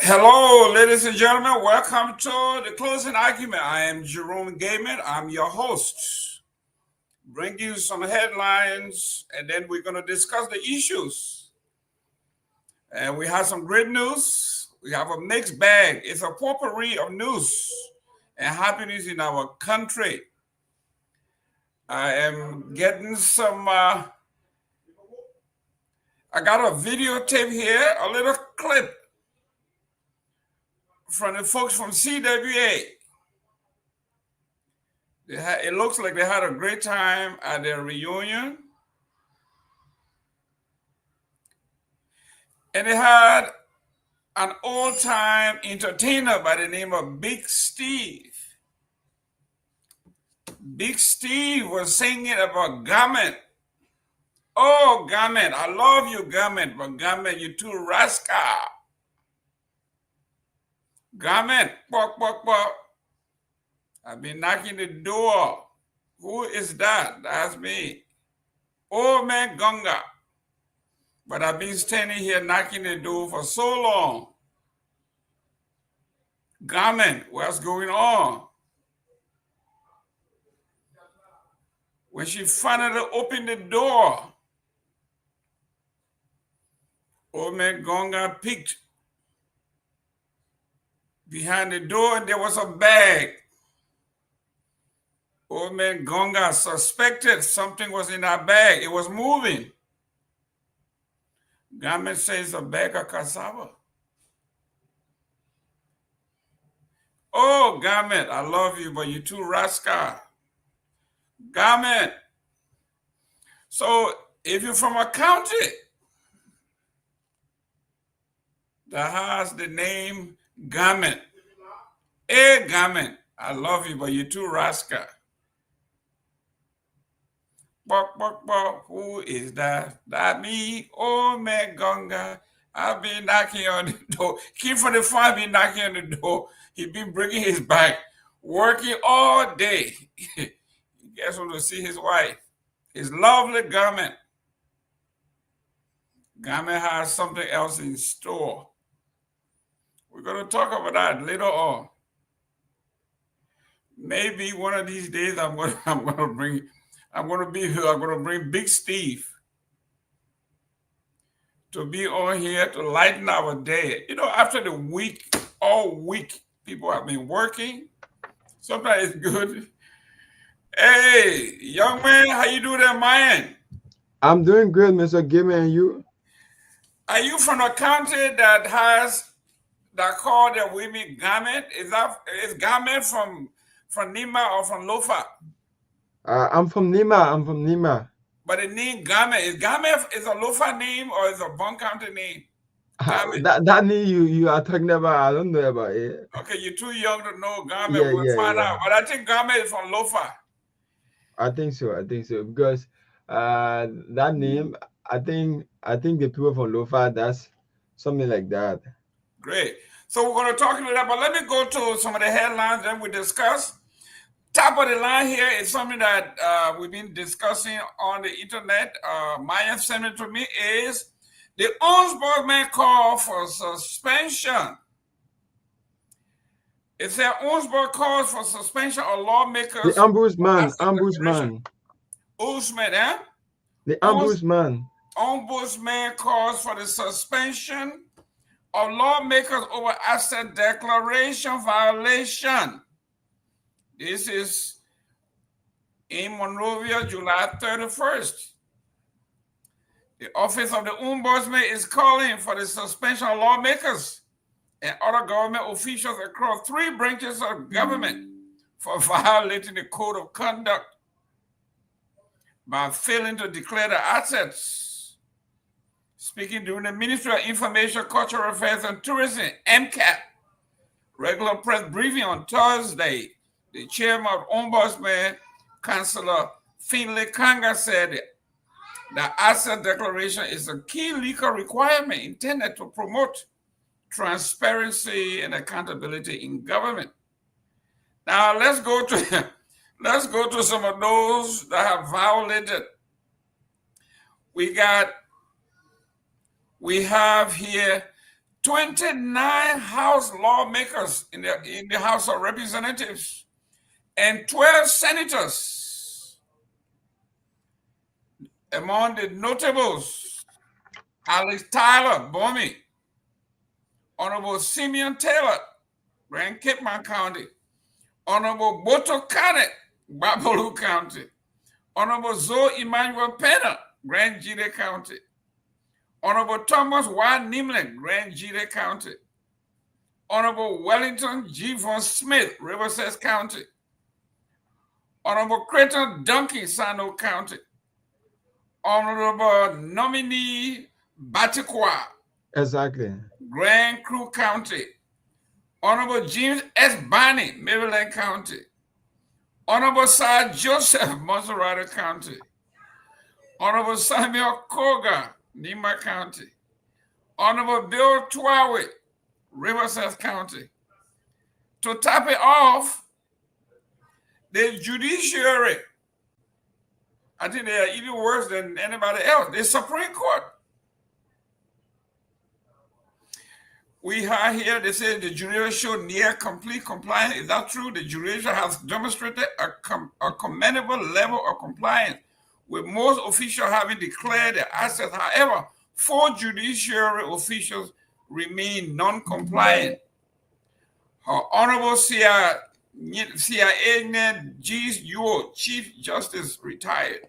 Hello, ladies and gentlemen. Welcome to the closing argument. I am Jerome Gayman. I'm your host. Bring you some headlines, and then we're going to discuss the issues. And we have some great news. We have a mixed bag. It's a potpourri of news and happiness in our country. I am getting some. I got a videotape here, a little clip from the folks from CWA. It looks like they had a great time at their reunion. And they had an old-time entertainer by the name of Big Steve. Big Steve was singing about Garment. Oh, Garment, I love you, Garment, but Garment, you too rascal. Garment, pok, pok, pok. I've been knocking the door. Who is that? That's me. Old man Gunga. But I've been standing here knocking the door for so long. Garment, what's going on? When she finally opened the door, old man Gunga peeked behind the door and there was a bag. Old man Gunga suspected something was in that bag. It was moving. Garment says a bag of cassava. Oh, Garment, I love you, but you're too rascal. Garment. So if you're from a county that has the name Garment, hey, Garment, I love you, but you're too rascal. Bok, bok, bok. Who is that? That me, old man Gunga. I've been knocking on the door. Kid from the farm been knocking on the door. He been bringing his bag, working all day. He gets on to see his wife, his lovely Garment. Garment has something else in store. We're going to talk about that later on. Maybe one of these days I'm going to bring Big Steve to be on here to lighten our day. You know, after the week, all week, people have been working. Sometimes it's good. Hey, young man, how you doing there, Myean? I'm doing good, Mr. Gayman, and you? Are you from a county that call their women Garment? Is Garment from Nima or from Lofa? I'm from Nima. But the name Garment is a Lofa name or is a Bon County name? That name you are talking about, I don't know about it. Okay, you're too young to know Garment. We'll find out. But I think Garment is from Lofa. I think so because that name, I think the people from Lofa, that's something like that. Great. So we're going to talk about that, but let me go to some of the headlines that we discussed. Top of the line here is something that we've been discussing on the internet. Myean sent it to me is the ombudsman call for suspension. It said ombudsman calls for suspension of lawmakers. The ombudsman. Ombudsman, eh? The ombudsman. Ombudsman calls for the suspension of lawmakers over asset declaration violation. This is in Monrovia, July 31st. The Office of the Ombudsman is calling for the suspension of lawmakers and other government officials across 3 branches of government for violating the code of conduct by failing to declare the assets. Speaking during the Ministry of Information, Cultural Affairs and Tourism, MCAT, regular press briefing on Thursday, the chairman of Ombudsman, Councillor Finlay Kanga, said that asset declaration is a key legal requirement intended to promote transparency and accountability in government. Now let's go to some of those that have violated. We have here 29 House lawmakers in the House of Representatives and 12 senators. Among the notables, Alex Tyler, Bomi, Honorable Simeon Taylor, Grand Capeman County, Honorable Boto Kane, Babalu County, Honorable Zoe Emmanuel Pena, Grand Jide County, Honorable Thomas Y. Nimlin, Grand Jide County, Honorable Wellington G. Von Smith, Riverside County, Honorable Creighton Duncan, Sano County, Honorable Nominee Batikwa, Exactly. Grand Crew County, Honorable James S. Barney, Maryland County, Honorable Sir Joseph, Monserrate County, Honorable Samuel Koga, Nima County, Honorable Bill Twawe, Riverside County. To top it off, the judiciary, I think they are even worse than anybody else, the Supreme Court. We have here, they say the judiciary showed near complete compliance. Is that true? The judiciary has demonstrated a commendable level of compliance, with most officials having declared their assets. However, 4 judiciary officials remain non-compliant. Her Honorable CIA G. Yuo, Chief Justice, retired.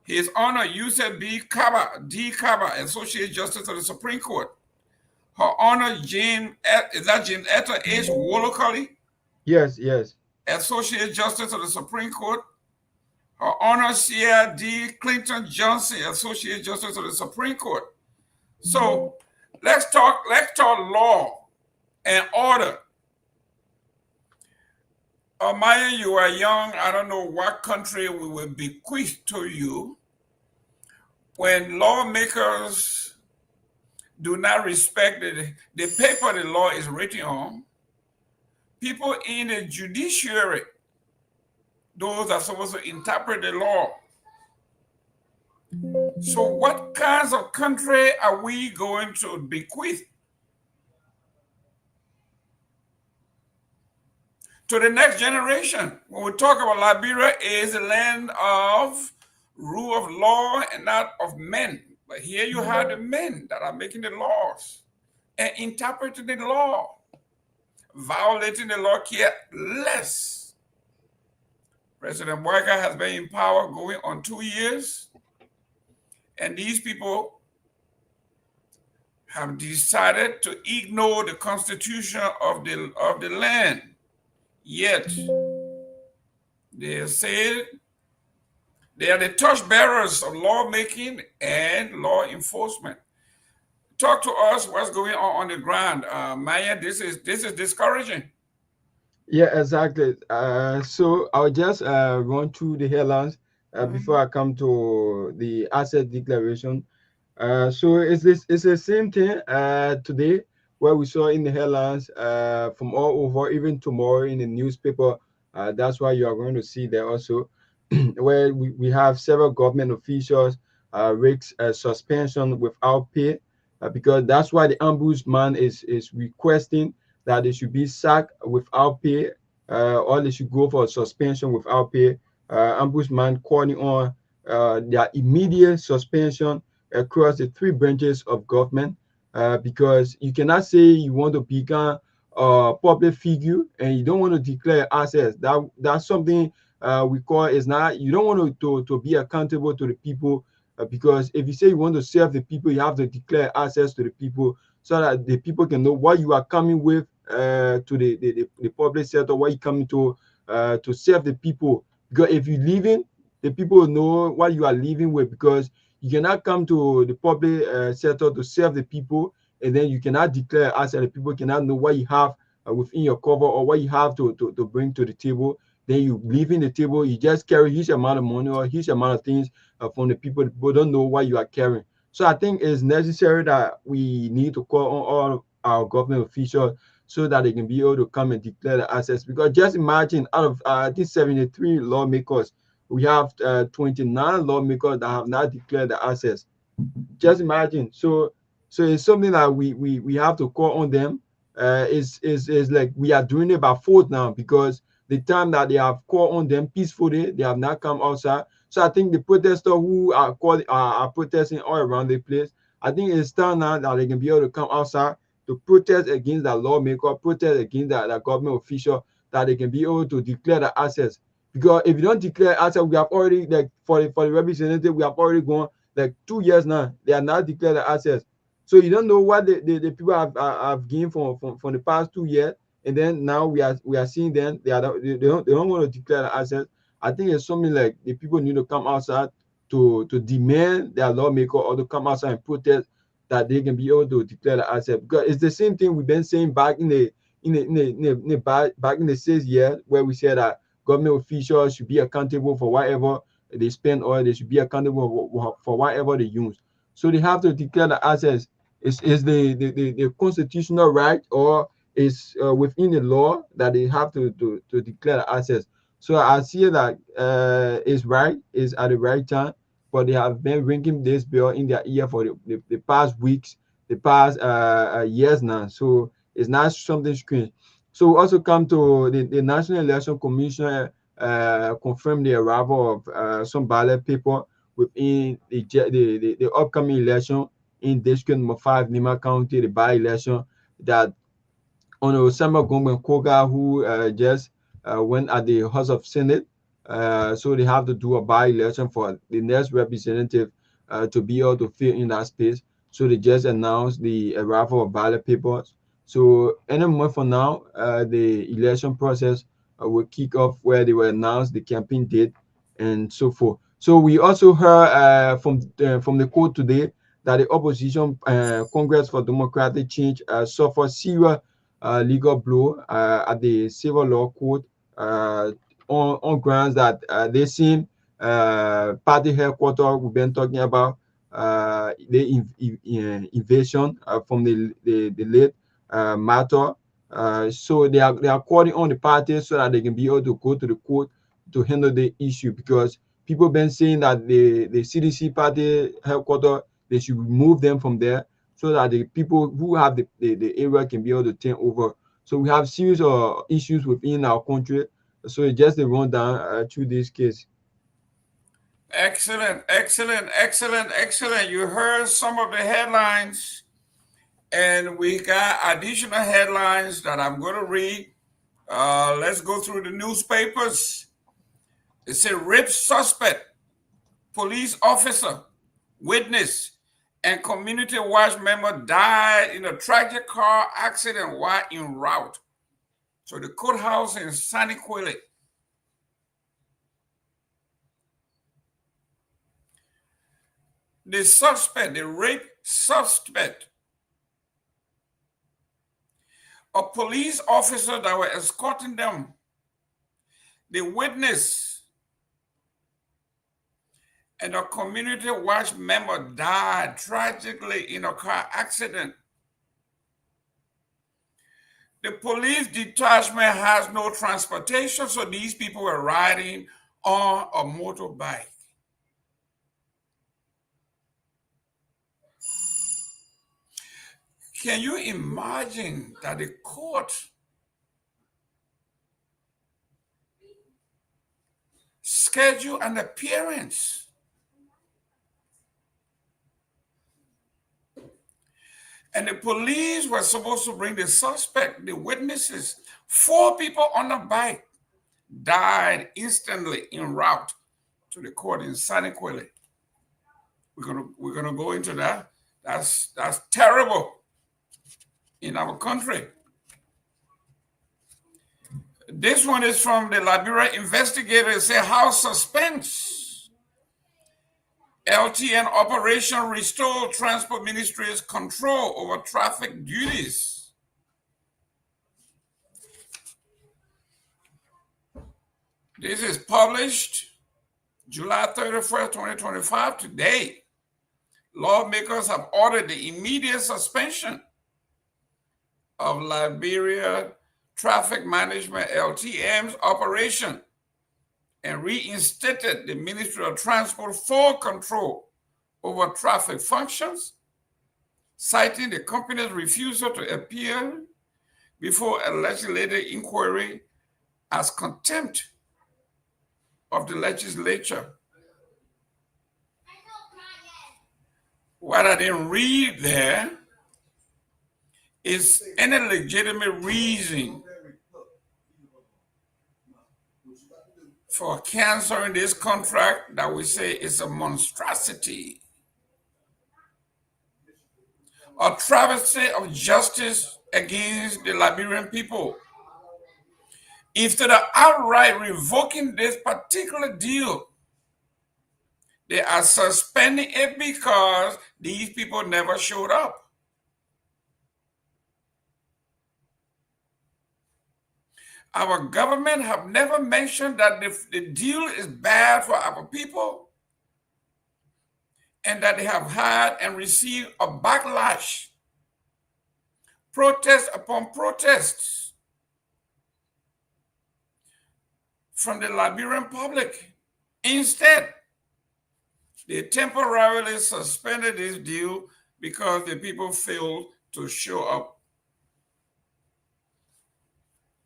His Honor Yusef B. Kaba, D. Kaba, Associate Justice of the Supreme Court. Her Honor Jane, is that Jane Etta H. Wolokali? Yes, yes. Associate Justice of the Supreme Court. Her Honor Sierra D. Clinton Johnson, Associate Justice of the Supreme Court. So let's talk law and order. Myean, you are young. I don't know what country we will bequeath to you when lawmakers do not respect the paper the law is written on. People in the judiciary, those are supposed to interpret the law. So what kinds of country are we going to bequeath to the next generation? When we talk about Liberia, is a land of rule of law and not of men. But here you have the men that are making the laws and interpreting the law, violating the law careless. President Boyka has been in power going on 2 years, and these people have decided to ignore the constitution of the land. Yet, they say they are the torch bearers of lawmaking and law enforcement. Talk to us what's going on the ground. Myean, this is discouraging. Yeah, exactly. So I'll just run through the headlines before I come to the asset declaration. So it's the same thing today, where we saw in the headlines from all over, even tomorrow in the newspaper. That's why you are going to see there also, where we have several government officials risk suspension without pay, because that's why the ombudsman is requesting that they should be sacked without pay, or they should go for suspension without pay. Ombudsman calling on their immediate suspension across the 3 branches of government, because you cannot say you want to become a public figure and you don't want to declare assets. That's something we call is not, you don't want to be accountable to the people, because if you say you want to serve the people, you have to declare assets to the people so that the people can know what you are coming with to the public sector, what you coming to serve the people. Because if you leaving, the people know what you are leaving with, because you cannot come to the public sector to serve the people and then you cannot declare assets. The people cannot know what you have within your cover or what you have to bring to the table. Then you leaving the table, you just carry huge amount of money or huge amount of things from the people. The people don't know what you are carrying. So I think it's necessary that we need to call on all our government officials so that they can be able to come and declare the assets. Because just imagine, out of I think 73 lawmakers, we have 29 lawmakers that have not declared the assets. Just imagine. So So it's something that we have to call on them. Is like we are doing it by force now, because the time that they have called on them peacefully, they have not come outside. So I think the protesters who are protesting all around the place, I think it's time now that they can be able to come outside to protest against that lawmaker, protest against that government official, that they can be able to declare the access. Because if you don't declare access, we have already, like, for the representative, we have already gone like 2 years now. They are not declared the access. So you don't know what the people have gained from the past 2 years, and then now we are seeing them. They don't want to declare the access. I think it's something like the people need to come outside to demand their lawmaker, or to come outside and protest that they can be able to declare the access. Because it's the same thing we've been saying back back in the 6 years, where we said that government officials should be accountable for whatever they spend, or they should be accountable for whatever they use. So they have to declare the access. Is the constitutional right, or is within the law that they have to declare the access. So I see that is right, is at the right time, but they have been ringing this bell in their ear for the past weeks, the past years now. So it's not something strange. So we also come to the National Election Commission confirmed the arrival of some ballot paper within the upcoming election in District Number 5, Nima County, the by-election that on Osama Gongben Koga, who just went at the House of Senate. So they have to do a by-election for the next representative to be able to fill in that space. So they just announced the arrival of ballot papers. So any month from now, the election process will kick off, where they will announce the campaign date and so forth. So we also heard from the court today that the opposition Congress for Democratic Change suffered serious legal blow at the civil law court on grounds that they seem party headquarters we've been talking about the invasion from the late matter. So they are calling on the parties so that they can be able to go to the court to handle the issue, because people been saying that the CDC party headquarters, they should remove them from there, so that the people who have the area can be able to take over. So we have series of issues within our country. So it's just a rundown through this case. Excellent, excellent, excellent, excellent. You heard some of the headlines, and we got additional headlines that I'm going to read. Let's go through the newspapers. It said rape suspect, police officer, witness, and community watch member died in a tragic car accident while en route to the courthouse in Saniquile. The suspect, the rape suspect, a police officer that were escorting them, the witness, and a community watch member died tragically in a car accident. The police detachment has no transportation, so these people were riding on a motorbike. Can you imagine that the court schedule an appearance and the police were supposed to bring the suspect, the witnesses? 4 people on a bike died instantly en route to the court in Saniquile. We're gonna go into that. That's terrible in our country. This one is from the Liberia investigators. Say how suspense. LTN operation restore transport ministry's control over traffic duties. This is published July 31st, 2025. Today, lawmakers have ordered the immediate suspension of Liberia Traffic Management LTM's operation and reinstated the Ministry of Transport full control over traffic functions citing the company's refusal to appear before a legislative inquiry as contempt of the legislature. What I didn't read there is any legitimate reason for canceling this contract that we say is a monstrosity, a travesty of justice against the Liberian people. Instead of outright revoking this particular deal, they are suspending it because these people never showed up. Our government have never mentioned that the deal is bad for our people and that they have had and received a backlash, protest upon protests from the Liberian public. Instead, they temporarily suspended this deal because the people failed to show up.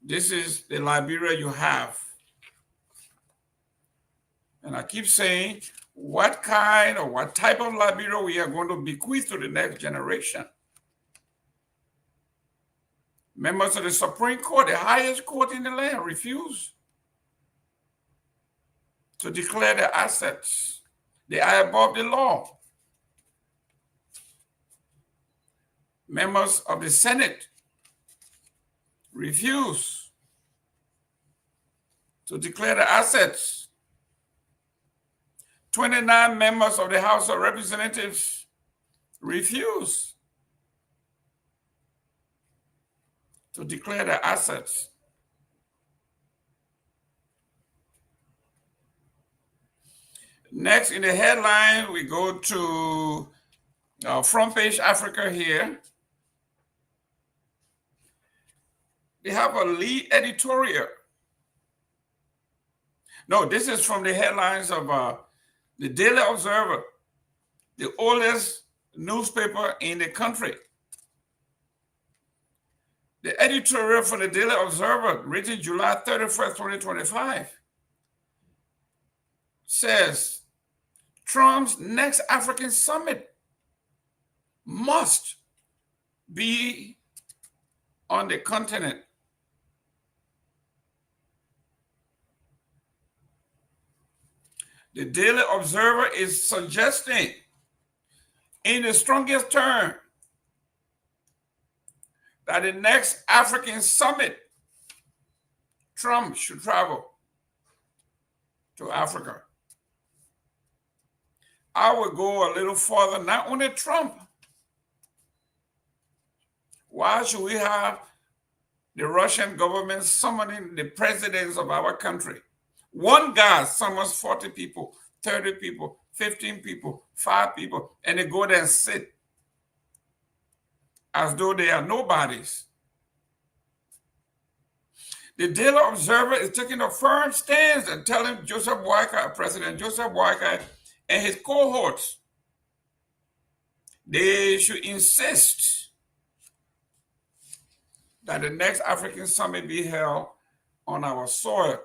This is the Liberia you have. And I keep saying, what kind or what type of Liberia we are going to bequeath to the next generation? Members of the Supreme Court, the highest court in the land, refuse to declare their assets. They are above the law. Members of the Senate refuse to declare the assets. 29 members of the House of Representatives refuse to declare their assets. Next in the headline, we go to Front Page Africa here. They have a lead editorial. No, this is from the headlines of the Daily Observer, the oldest newspaper in the country. The editorial for the Daily Observer, written July 31st, 2025, says Trump's next African summit must be on the continent. The Daily Observer is suggesting, in the strongest term, that the next African summit, Trump should travel to Africa. I would go a little further, not only Trump. Why should we have the Russian government summoning the presidents of our country? One guy summons 40 people, 30 people, 15 people, 5 people, and they go there and sit as though they are nobodies. The Daily Observer is taking a firm stance and telling President Joseph Boakai and his cohorts, they should insist that the next African summit be held on our soil.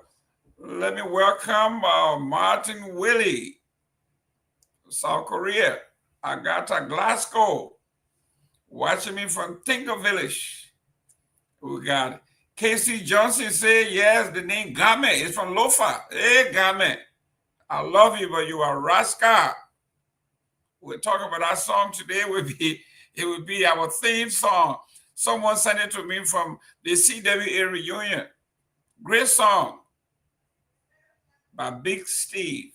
Let me welcome Martin Willie, South Korea, Agatha Glasgow, watching me from Tinker Village. We got Casey Johnson say, yes, the name Game is from Lofa. Hey, Game, I love you, but you are rascal. We're talking about that song today. It would be our theme song. Someone sent it to me from the CWA reunion. Great song by Big Steve.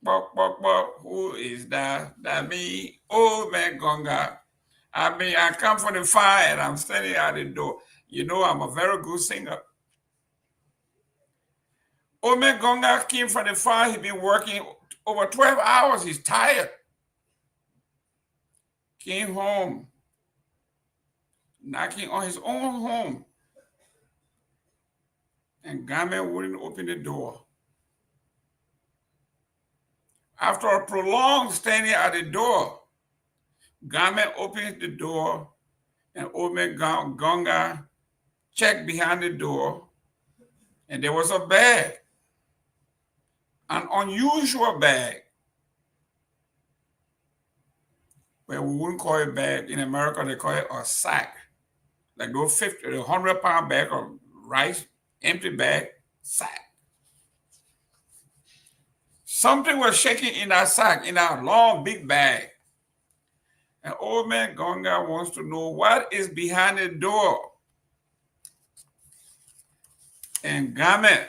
Who is that? That me, old man Gonga. I come from the fire and I'm standing at the door. You know, I'm a very good singer. Old man Gonga came from the fire. He's been working over 12 hours. He's tired. Came home, knocking on his own home. And Game wouldn't open the door. After a prolonged standing at the door, Garment opens the door, and old man Gonga checked behind the door, and there was a bag, an unusual bag. Well, we wouldn't call it bag. In America, they call it a sack. Like those 50, the 100-pound bag of rice, empty bag, sack. Something was shaking in that sack, in that long, big bag. And old man Gonga wants to know what is behind the door. And Garment,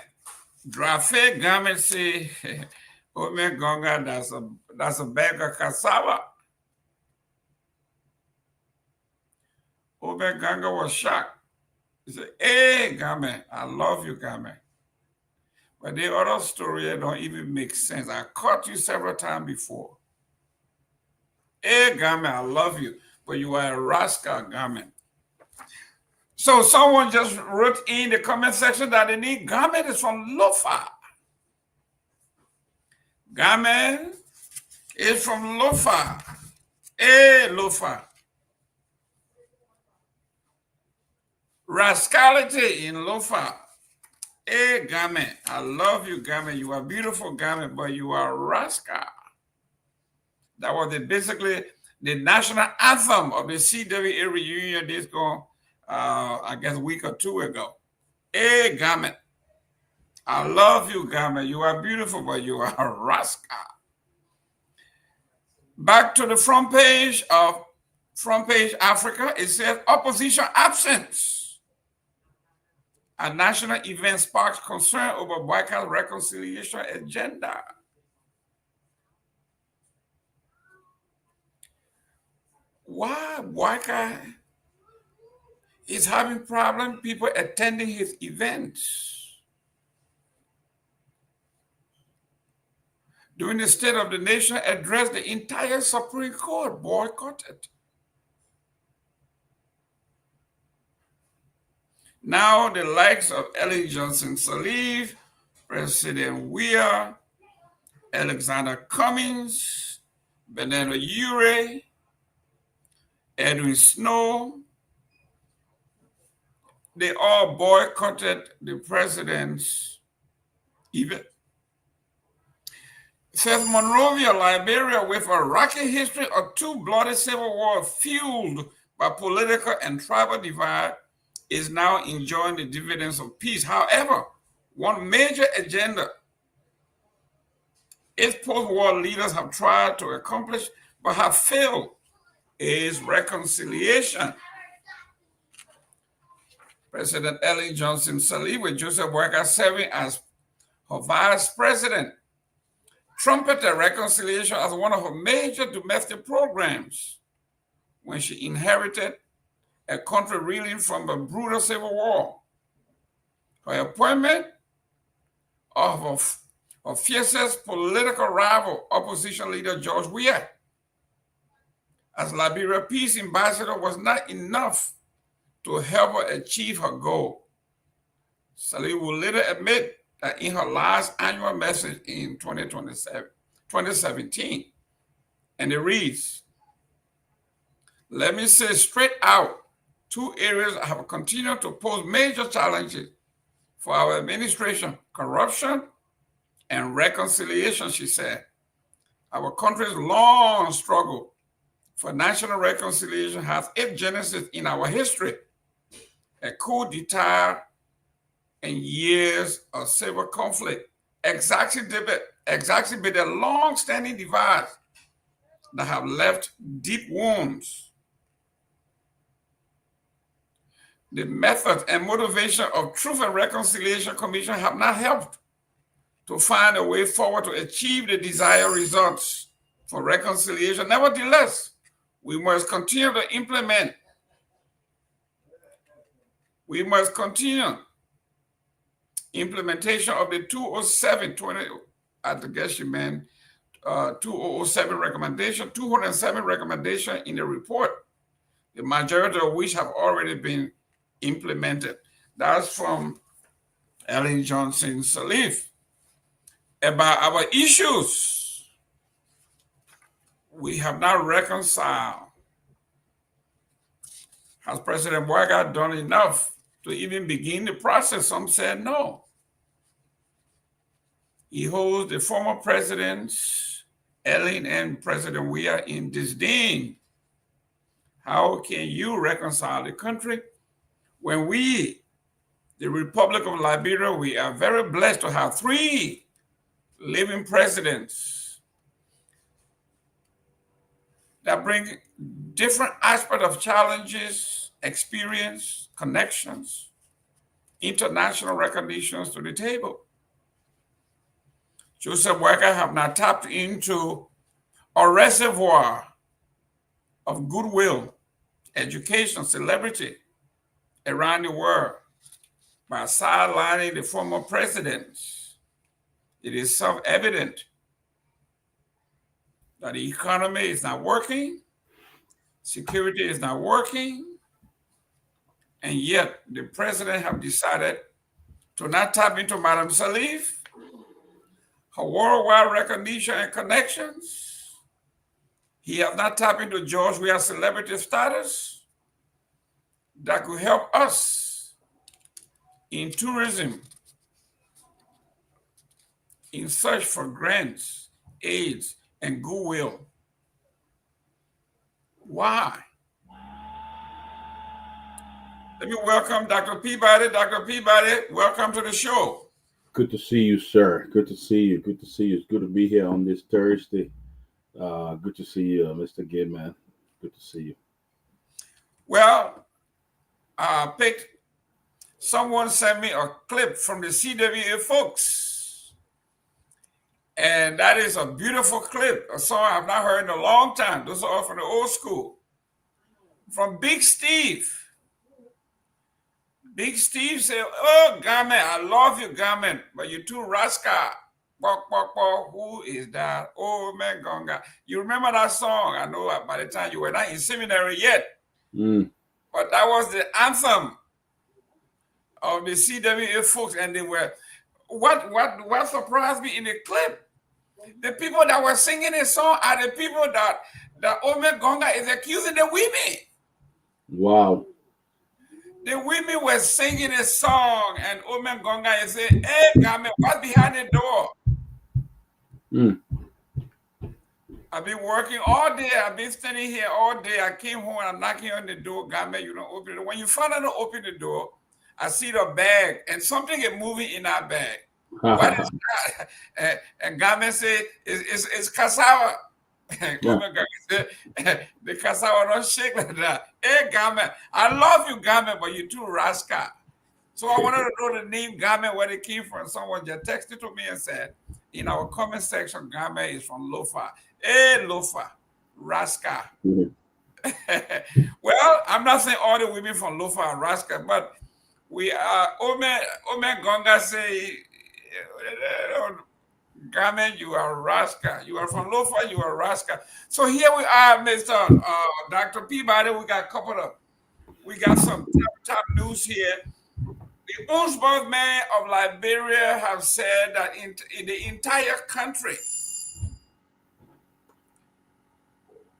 Drafe Garment say, old man Gonga, that's a bag of cassava. Old man Gonga was shocked. He said, hey, Garment, I love you, Garment. But the other story don't even make sense. I caught you several times before. Hey, Garment, I love you, but you are a rascal, Garment. So someone just wrote in the comment section that the name Garment is from Lofa. Garment is from Lofa. Hey, Lofa. Rascality in Lofa. Hey, Garment, I love you, Garment. You are beautiful, Garment, but you are a rascal. That was basically the national anthem of the CWA reunion this gone, I guess, a week or two ago. Hey, Garment, I love you, Garment. You are beautiful, but you are a rascal. Back to the front page of Front Page Africa, it says opposition absence. A national event sparks concern over boycott reconciliation agenda. Why boycott is having problem people attending his events? During the State of the Nation address, the entire Supreme Court boycotted. Now the likes of Ellen Johnson Sirleaf, President Weir, Alexander Cummings, Beneno Ure, Edwin Snow, they all boycotted the president's event. Says Monrovia, Liberia, with a rocky history of two bloody civil wars fueled by political and tribal divide, is now enjoying the dividends of peace. However, one major agenda its post-war leaders have tried to accomplish but have failed is reconciliation. President Ellen Johnson Sirleaf, with Joseph Boyka serving as her vice president, trumpeted reconciliation as one of her major domestic programs when she inherited a country reeling from a brutal civil war. Her appointment of her fiercest political rival, opposition leader George Weah, as Liberia Peace Ambassador was not enough to help her achieve her goal. Sirleaf will later admit that in her last annual message in 2017, and it reads, let me say straight out, two areas have continued to pose major challenges for our administration: corruption and reconciliation, she said. Our country's long struggle for national reconciliation has its genesis in our history, a coup d'etat and years of civil conflict, exacerbated long-standing divides that have left deep wounds. The methods and motivation of Truth and Reconciliation Commission have not helped to find a way forward to achieve the desired results for reconciliation. Nevertheless, we must continue to implement. We must continue implementation of the 207 recommendation, 207 recommendation in the report, the majority of which have already been implemented. That's from Ellen Johnson Sirleaf. About our issues, we have not reconciled Has President Waga done enough to even begin the process? Some said no. He holds the former presidents, Ellen and President Weah, in disdain. How can you reconcile the country when we, the Republic of Liberia, we are very blessed to have 3 living presidents that bring different aspects of challenges, experience, connections, international recognitions to the table. Joseph Waga have now tapped into a reservoir of goodwill, education, celebrity around the world by sidelining the former presidents. It is self-evident that the economy is not working, security is not working, and yet the president have decided to not tap into Madam Salif, her worldwide recognition and connections. He has not tapped into George Weah's celebrity status that could help us in tourism, in search for grants, aids, and goodwill. Why? Let me welcome Dr. Peabody. Dr. Peabody, welcome to the show. Good to see you, sir. Good to see you. Good to see you. It's good to be here on this Thursday. Good to see you, Mr. Gidman. Good to see you. Well, someone sent me a clip from the CWA folks. And that is a beautiful clip, a song I've not heard in a long time. Those are all from the old school. From Big Steve. Big Steve said, "Oh, Garment, I love you, Garment, but you're too rascal. Who is that? Oh, man, Gonga." You remember that song? I know by the time you were not in seminary yet. But that was the anthem of the CWA folks. And they were, what surprised me in the clip, the people that were singing this song are the people that Ome Gonga is accusing the women. Wow. The women were singing a song, and Ome Gonga is saying, "Hey, Garment, what's behind the door?" I've been working all day. I've been standing here all day. I came home and I'm knocking on the door. Garment, you don't open the door. When you finally open the door, I see the bag, and something is moving in that bag. What is that? And Garment said, it's cassava. Yeah. The cassava don't shake like that. Hey, Garment, I love you, Garment, but you're too rascal. So I wanted to know the name Garment, where it came from. Someone just texted to me and said, in our comment section, Garment is from Lofa. Hey, Lofa, rascal. Well, I'm not saying all the women from Lofa are rascal, but we are. Ome Gonga say, Garment, you are rascal. You are from Lofa, you are rascal. So here we are, Mr. Dr. Peabody. We got some top news here. The Ombudsman of Liberia have said that in the entire country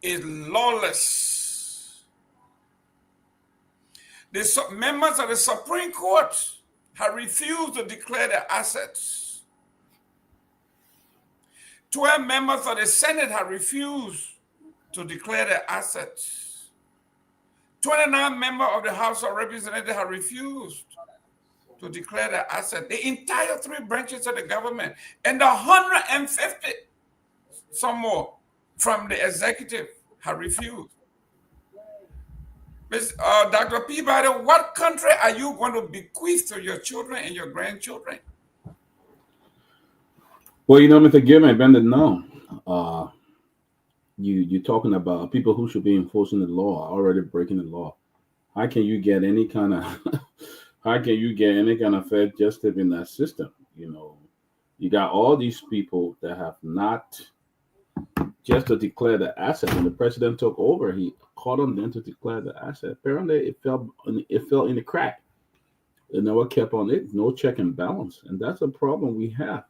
is lawless. The members of the Supreme Court have refused to declare their assets. 12 members of the Senate have refused to declare their assets. 29 members of the House of Representatives have refused to declare their assets. The entire 3 branches of the government and the 150, some more, from the executive have refused. Dr. Peabody, what country are you going to bequeath to your children and your grandchildren? Well, Mr. Gidman, Ben didn't know. You're talking about people who should be enforcing the law, already breaking the law. How can you get any kind of fair justice in that system? You got all these people that have not just to declare the asset. When the president took over, he called on them to declare the asset. Apparently, it fell in the crack. It never kept on it. No check and balance, and that's a problem we have.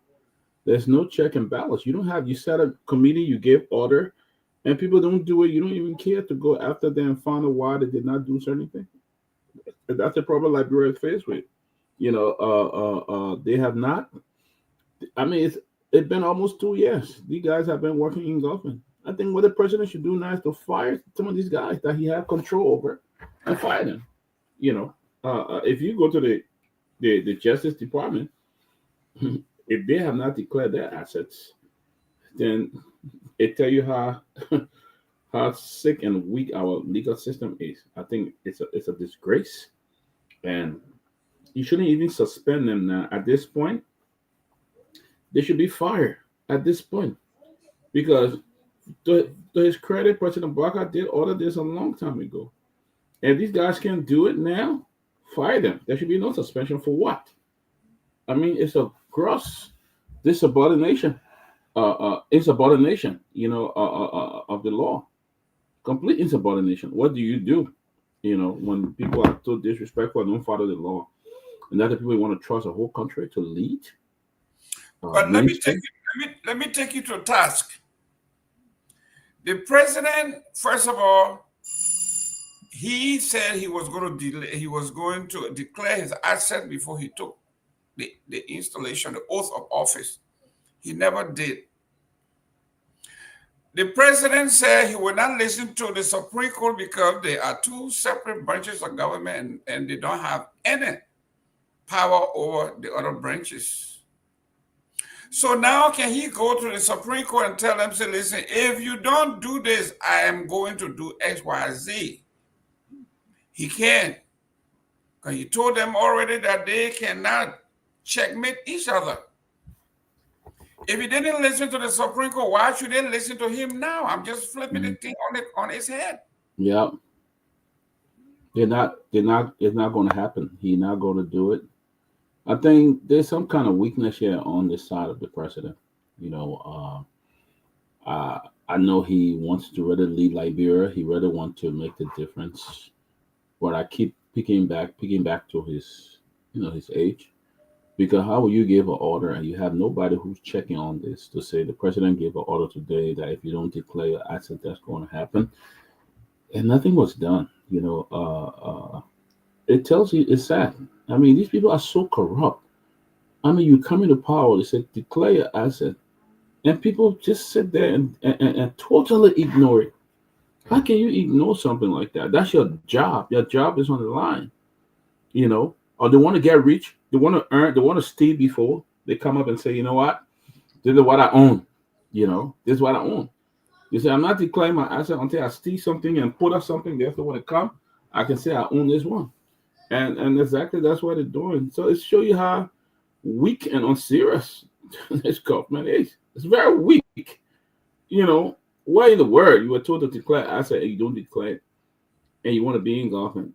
There's no check and balance. You set a committee, you gave order, and people don't do it. You don't even care to go after them and find out why they did not do certain things. And that's the problem Liberia is faced with. They have not. I mean, it's been almost 2 years. These guys have been working in government. I think what the president should do now is to fire some of these guys that he has control over and fire them. If you go to the Justice Department, if they have not declared their assets, then it tell you how sick and weak our legal system is. I think it's a disgrace, and you shouldn't even suspend them now. At this point, they should be fired at this point because, to his credit, President Barker did order this a long time ago. And these guys can't do it now, fire them. There should be no suspension for what? I mean, it's a gross insubordination, insubordination, of the law. Complete insubordination. What do you do, when people are so disrespectful and don't follow the law? And that the people want to trust a whole country to lead? But let me take you to task. The president, first of all, he said he was going to declare his asset before he took the installation, the oath of office. He never did. The president said he would not listen to the Supreme Court because they are two separate branches of government and they don't have any power over the other branches. So now can he go to the Supreme Court and tell them, say, listen, if you don't do this, I am going to do X, Y, Z. He can. Because he told them already that they cannot checkmate each other. If he didn't listen to the Supreme Court, why should they listen to him now? I'm just flipping the thing on his head. Yeah. It's not going to happen. He's not going to do it. I think there's some kind of weakness here on the side of the president. I know he wants to really lead Liberia. He really wants to make the difference. But I keep picking back to his, his age. Because how will you give an order and you have nobody who's checking on this to say the president gave an order today that if you don't declare your asset, that's going to happen, and nothing was done. It tells you it's sad. I mean, these people are so corrupt. I mean, you come into power, they say declare your asset, and people just sit there and totally ignore it. How can you ignore something like that? That's your job. Your job is on the line. Or they want to get rich. They want to earn. They want to steal before they come up and say, you know what? This is what I own. This is what I own. You say, I'm not declaring my asset until I steal something and put up something. Therefore, when it comes, I can say I own this one. And exactly that's what they're doing. So it shows you how weak and unserious this government is. It's very weak. Why in the world you were told to declare asset and you don't declare it, and you want to be in government?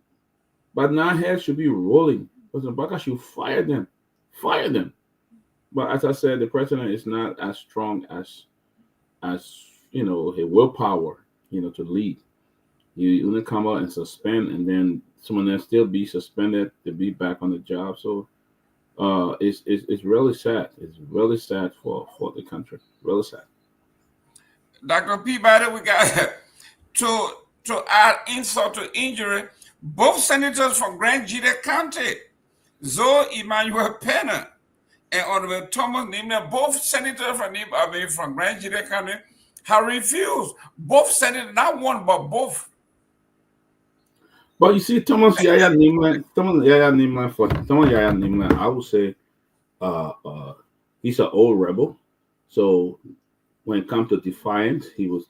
But now heads should be rolling. President Barker should fire them. Fire them. But as I said, the president is not as strong as his willpower, to lead. You only come out and suspend, and then someone else still be suspended to be back on the job. So it's really sad. It's really sad for the country. Really sad. Dr. Peabody, we got to add insult to injury. Both senators from Garguah County, Zoe Emmanuel Pena and Honorable Thomas Nimna, both senators from Garguah County, have refused. Both senators, not one, but both. But you see, Thomas Yaya Nimna, I would say he's an old rebel. So when it comes to defiance, he would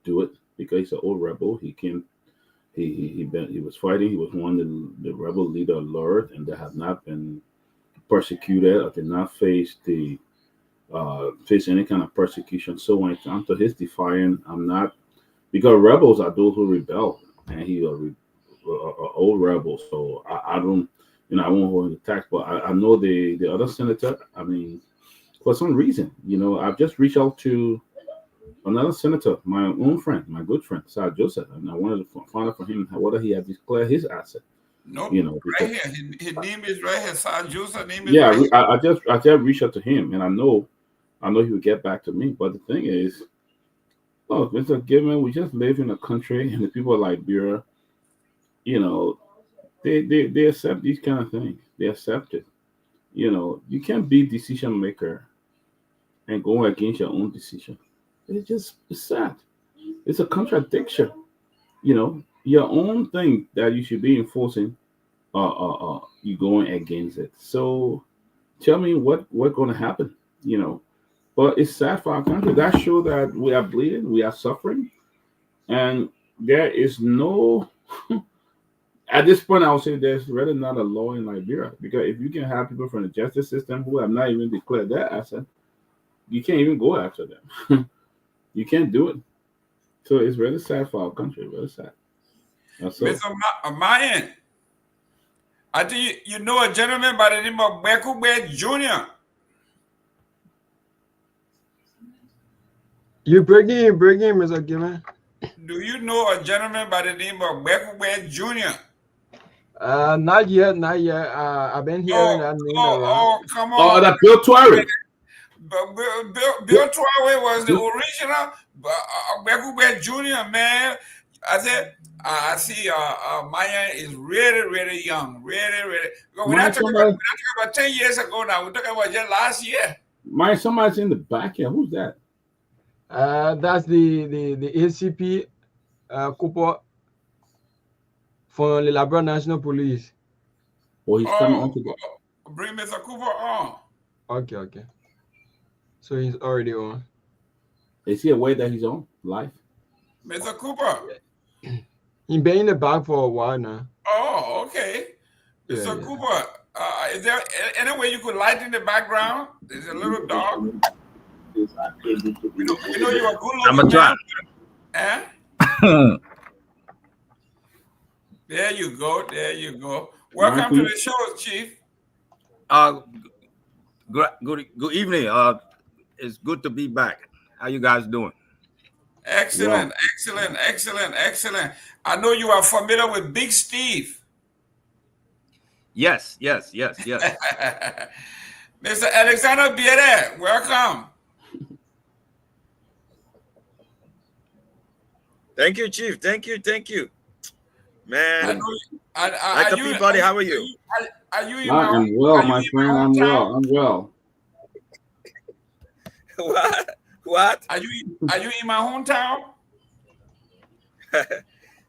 do it because he's an old rebel. He was fighting. He was one of the rebel leader alert, and they have not been persecuted or did not face any kind of persecution. So when it comes to his defiance, I'm not, because rebels are those who rebel, and he a old rebel. So I don't, I won't hold him to tax. But I know the other senator. I mean, for some reason, I've just reached out to another senator, my own friend, my good friend, Sir Joseph, and I wanted to find out from him whether he had declared his asset. No, right here. His name is right here. Sir Joseph name is right here. I just reached out to him, and I know he would get back to me. But the thing is, Look, it's a given. We just live in a country, and the people of Liberia, you know, they accept these kind of things. They accept it. You can't be decision maker and go against your own decision. It's sad. It's a contradiction. Your own thing that you should be enforcing, you going against it. So tell me what's going to happen. But it's sad for our country. That shows that we are bleeding, we are suffering, and there is no. At this point, I would say there's really not a law in Liberia, because if you can have people from the justice system who have not even declared their asset, you can't even go after them. You can't do it. So it's really sad for our country. Really sad. Mr. Myean, I think you know a gentleman by the name of Garguah Jr. You bring in, Mr. Given. Do you know a gentleman by the name of Garguah Jr.? Not yet. I've been hearing that name around. Oh, come on. Oh, that Bill Twirry. But Bill Twirry was the original. Garguah Jr., man. I see Myean is really, really young. Really. We're not talking about 10 years ago now. We're talking about just last year. Myean, somebody's in the back here. Who's that? That's the ACP Cooper from the Liberia National Police. Oh, he's coming on to bring Mr. Cooper on. Okay. So he's already on. Is he aware that he's on live? Mr. Cooper. He's been in the back for a while now. Oh, okay. Mr. Cooper, is there any way you could lighten the background? There's a little dark. We know you are good looking. I'm a try. Eh? There you go. Welcome to the show, Chief. Good evening. It's good to be back. How you guys doing? Excellent. I know you are familiar with Big Steve. Yes. Mr. Alexander Biere, welcome. Thank you, Chief. Thank you. Man. Dr. Peabody, how are you? Are you in I'm well, my friend. I'm well. What? Are you in my hometown?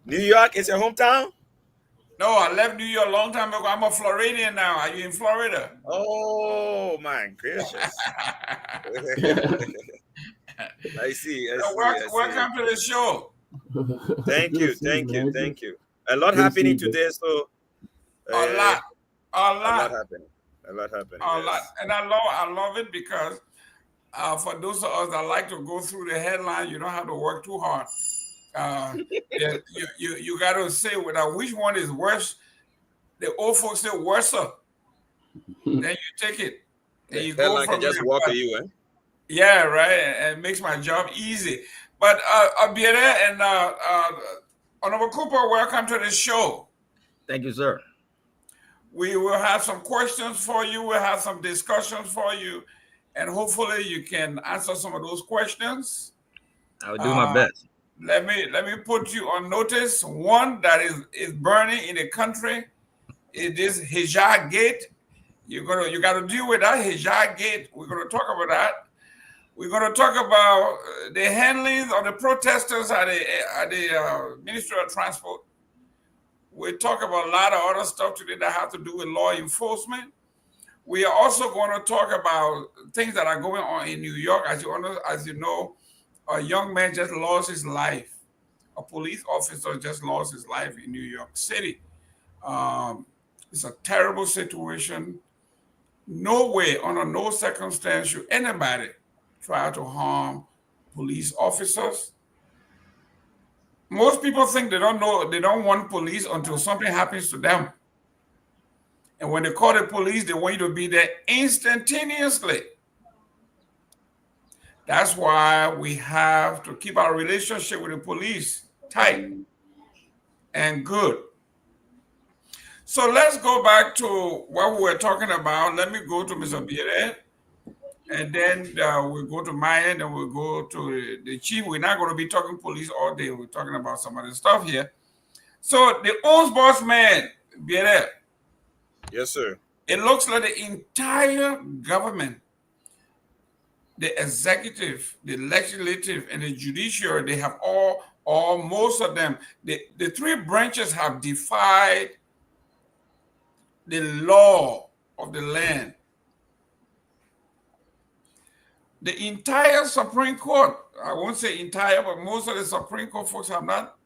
New York is your hometown? No, I left New York a long time ago. I'm a Floridian now. Are you in Florida? Oh my gracious. I see. Welcome to the show. Thank you. A lot happening today, so a lot happening. And I love it because for those of us that like to go through the headline, you don't have to work too hard. You got to say which one is worse. The old folks say worse. Then you take it. And you go from just walk to you, eh? Yeah, right. And it makes my job easy. But Abiere and Honorable Cooper, welcome to the show. Thank you, sir. We will have some questions for you. We'll have some discussions for you. And hopefully you can answer some of those questions. I'll do my best. Let me put you on notice. One that is burning in the country. It is Hijab Gate. You got to deal with that Hijab Gate. We're going to talk about that. We're going to talk about the handling of the protesters at the Ministry of Transport. We'll talk about a lot of other stuff today that have to do with law enforcement. We are also going to talk about things that are going on in New York. As you know, a young man just lost his life. A police officer just lost his life in New York City. It's a terrible situation. No way, under no circumstance, should anybody try to harm police officers. Most people think they don't want police until something happens to them. And when they call the police, they want you to be there instantaneously. That's why we have to keep our relationship with the police tight and good. So let's go back to what we were talking about. Let me go to Mr. Biere. And then we'll go to Myean and we'll go to the chief. We're not going to be talking police all day. We're talking about some other stuff here. So the owns boss man, Biere, Yes, sir. it looks like the entire government, the executive, the legislative, and the judiciary, they have all, or most of them, the three branches have defied the law of the land. The entire Supreme Court, I won't say entire, but most of the Supreme Court folks have not,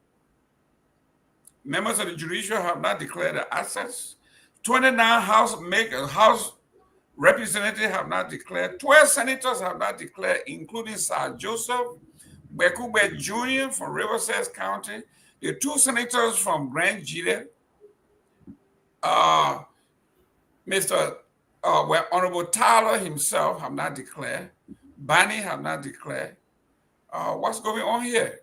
members of the judiciary have not declared the assets. 29 House representatives have not declared. 12 senators have not declared, including Sir Joseph Bekube Jr. from Riverside County, the two senators from Grand Gila, Honorable Tyler himself have not declared. Bani have not declared. What's going on here?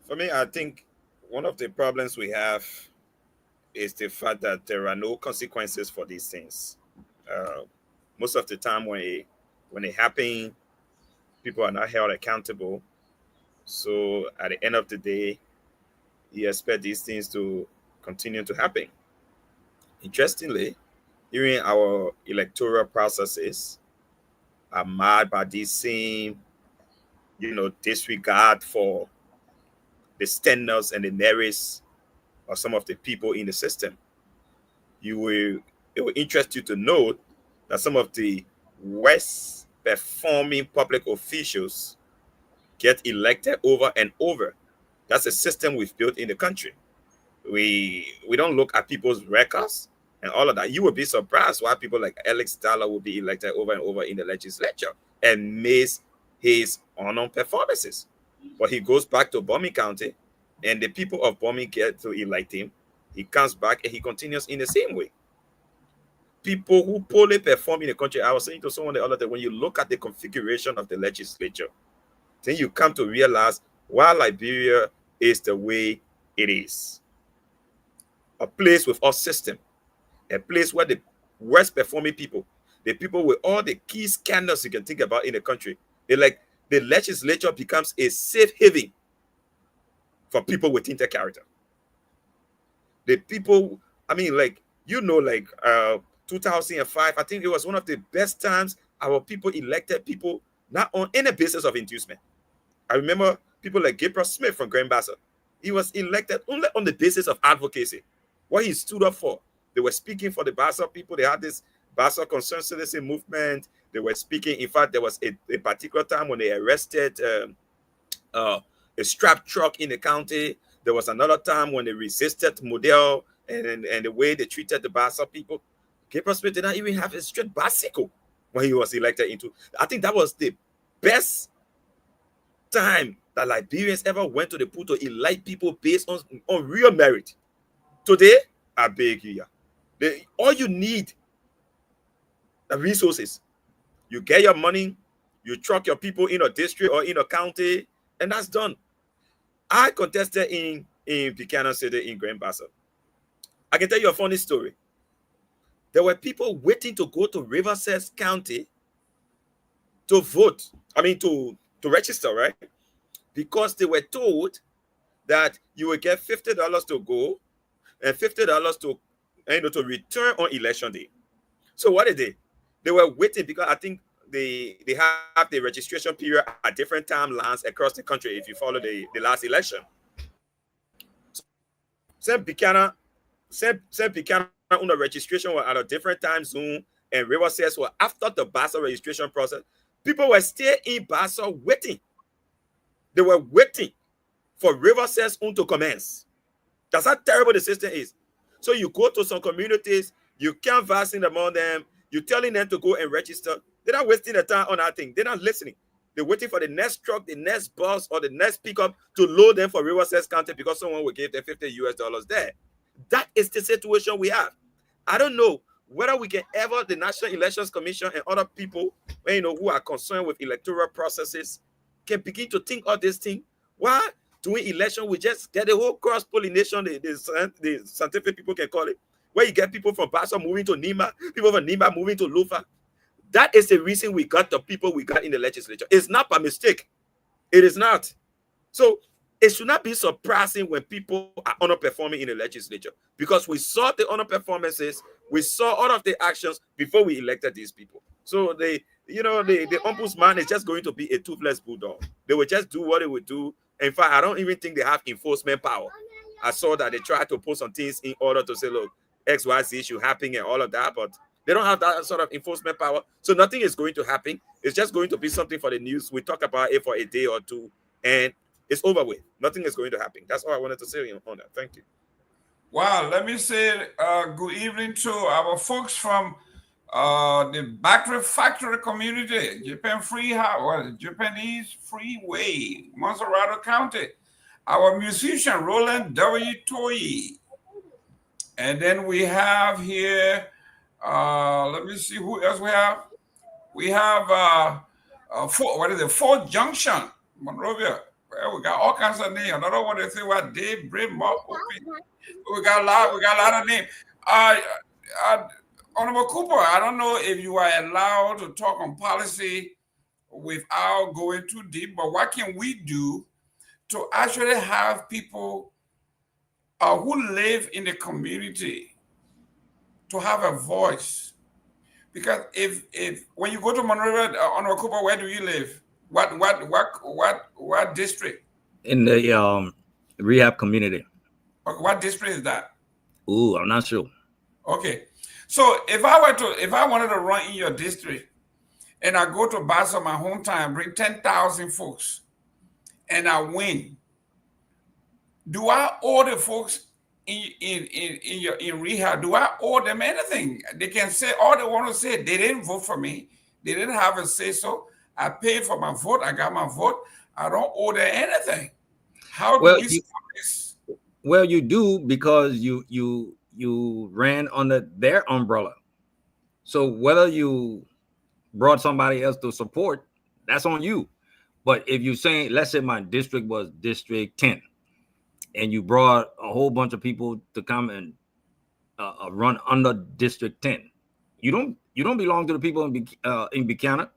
For me, I think one of the problems we have is the fact that there are no consequences for these things. Most of the time when it happens, people are not held accountable. So at the end of the day, you expect these things to continue to happen. Interestingly, during our electoral processes are marred by this same, disregard for the standards and the merits of some of the people in the system. It will interest you to note that some of the worst performing public officials get elected over and over. That's a system we've built in the country. We don't look at people's records and all of that. You would be surprised why people like Alex Tyler will be elected over and over in the legislature and miss his honor performances. But he goes back to Bomi County, and the people of Bomi get to elect him. He comes back and he continues in the same way. People who poorly perform in the country, I was saying to someone the other day, when you look at the configuration of the legislature, then you come to realize why Liberia is the way it is. A place with all system, a place where the worst performing people, the people with all the key scandals you can think about in the country, the legislature becomes a safe haven for people with tinted character. The people, 2005, I think it was one of the best times our people elected people not on any basis of inducement. I remember people like Gabriel Smith from Grand Bassa. He was elected only on the basis of advocacy. What he stood up for. They were speaking for the Bassa people. They had this Bassa Concerned Citizen movement. They were speaking. In fact, there was a particular time when they arrested a strap truck in the county. There was another time when they resisted Model and the way they treated the Bassa people. Gabriel Smith did not even have a straight bicycle when he was elected into. I think that was the best time that Liberians ever went to the pool to elect people based on real merit. Today, I beg you, all you need are resources. You get your money, you truck your people in a district or in a county, and that's done. I contested in Buchanan City in Grand Bassa. I can tell you a funny story. There were people waiting to go to Riverside County to vote. To register, right? Because they were told that you would get $50 to go and $50 to return on election day. So what did they? They were waiting because I think they have the registration period at different timelines across the country if you follow the last election. Saint Buchanan on the registration were at a different time zone, and Riverside were after the Bassa registration process. People were still in Bassa waiting. They were waiting for Riverside's own to commence. That's how terrible the system is. So you go to some communities, you canvassing among them, you're telling them to go and register. They're not wasting their time on that thing. They're not listening. They're waiting for the next truck, the next bus, or the next pickup to load them for Riverside County because someone will give them $50 there. That is the situation we have. I don't know whether we can ever, the National Elections Commission and other people, who are concerned with electoral processes, can begin to think of this thing. Why doing election, we just get the whole cross-pollination, the scientific people can call it. where you get people from Bassa moving to Nima, people from Nima moving to Lofa. That is the reason we got the people we got in the legislature. It's not by mistake. It is not. So it should not be surprising when people are underperforming in the legislature, because we saw the underperformances, we saw all of the actions before we elected these people. So the ombudsman is just going to be a toothless bulldog. They will just do what they would do. In fact, I don't even think they have enforcement power. I saw that they tried to put some things in order to say, look, XYZ issue happening and all of that, but they don't have that sort of enforcement power. So nothing is going to happen. It's just going to be something for the news. We talk about it for a day or two, and it's over with. Nothing is going to happen. That's all I wanted to say on that. Thank you. Wow, let me say good evening to our folks from the battery factory community, Japanese Freeway, Monserrato County. Our musician, Roland W. Toye. And then we have here, let me see who else we have. We have, Fort Junction, Monrovia. Well, we got all kinds of names. I don't want to say what Dave, Brim, we got a lot of names. Honorable Cooper, I don't know if you are allowed to talk on policy without going too deep, but what can we do to actually have people who live in the community to have a voice? Because if when you go to Monrovia, Honorable Cooper, where do you live? What district? In the rehab community. What district is that? Ooh, I'm not sure. Okay, so if I wanted to run in your district, and I go to Bassa, my hometown, bring 10,000 folks, and I win, do I owe the folks in rehab? Do I owe them anything? They can say all they want to say. They didn't vote for me. They didn't have a say so. I paid for my vote. I got my vote. I don't owe them anything. How do we stop this? Well, you do, because you ran under their umbrella. So whether you brought somebody else to support, that's on you. But if you're saying, let's say my district was District 10, and you brought a whole bunch of people to come and run under District 10, you don't belong to the people in Buchanan.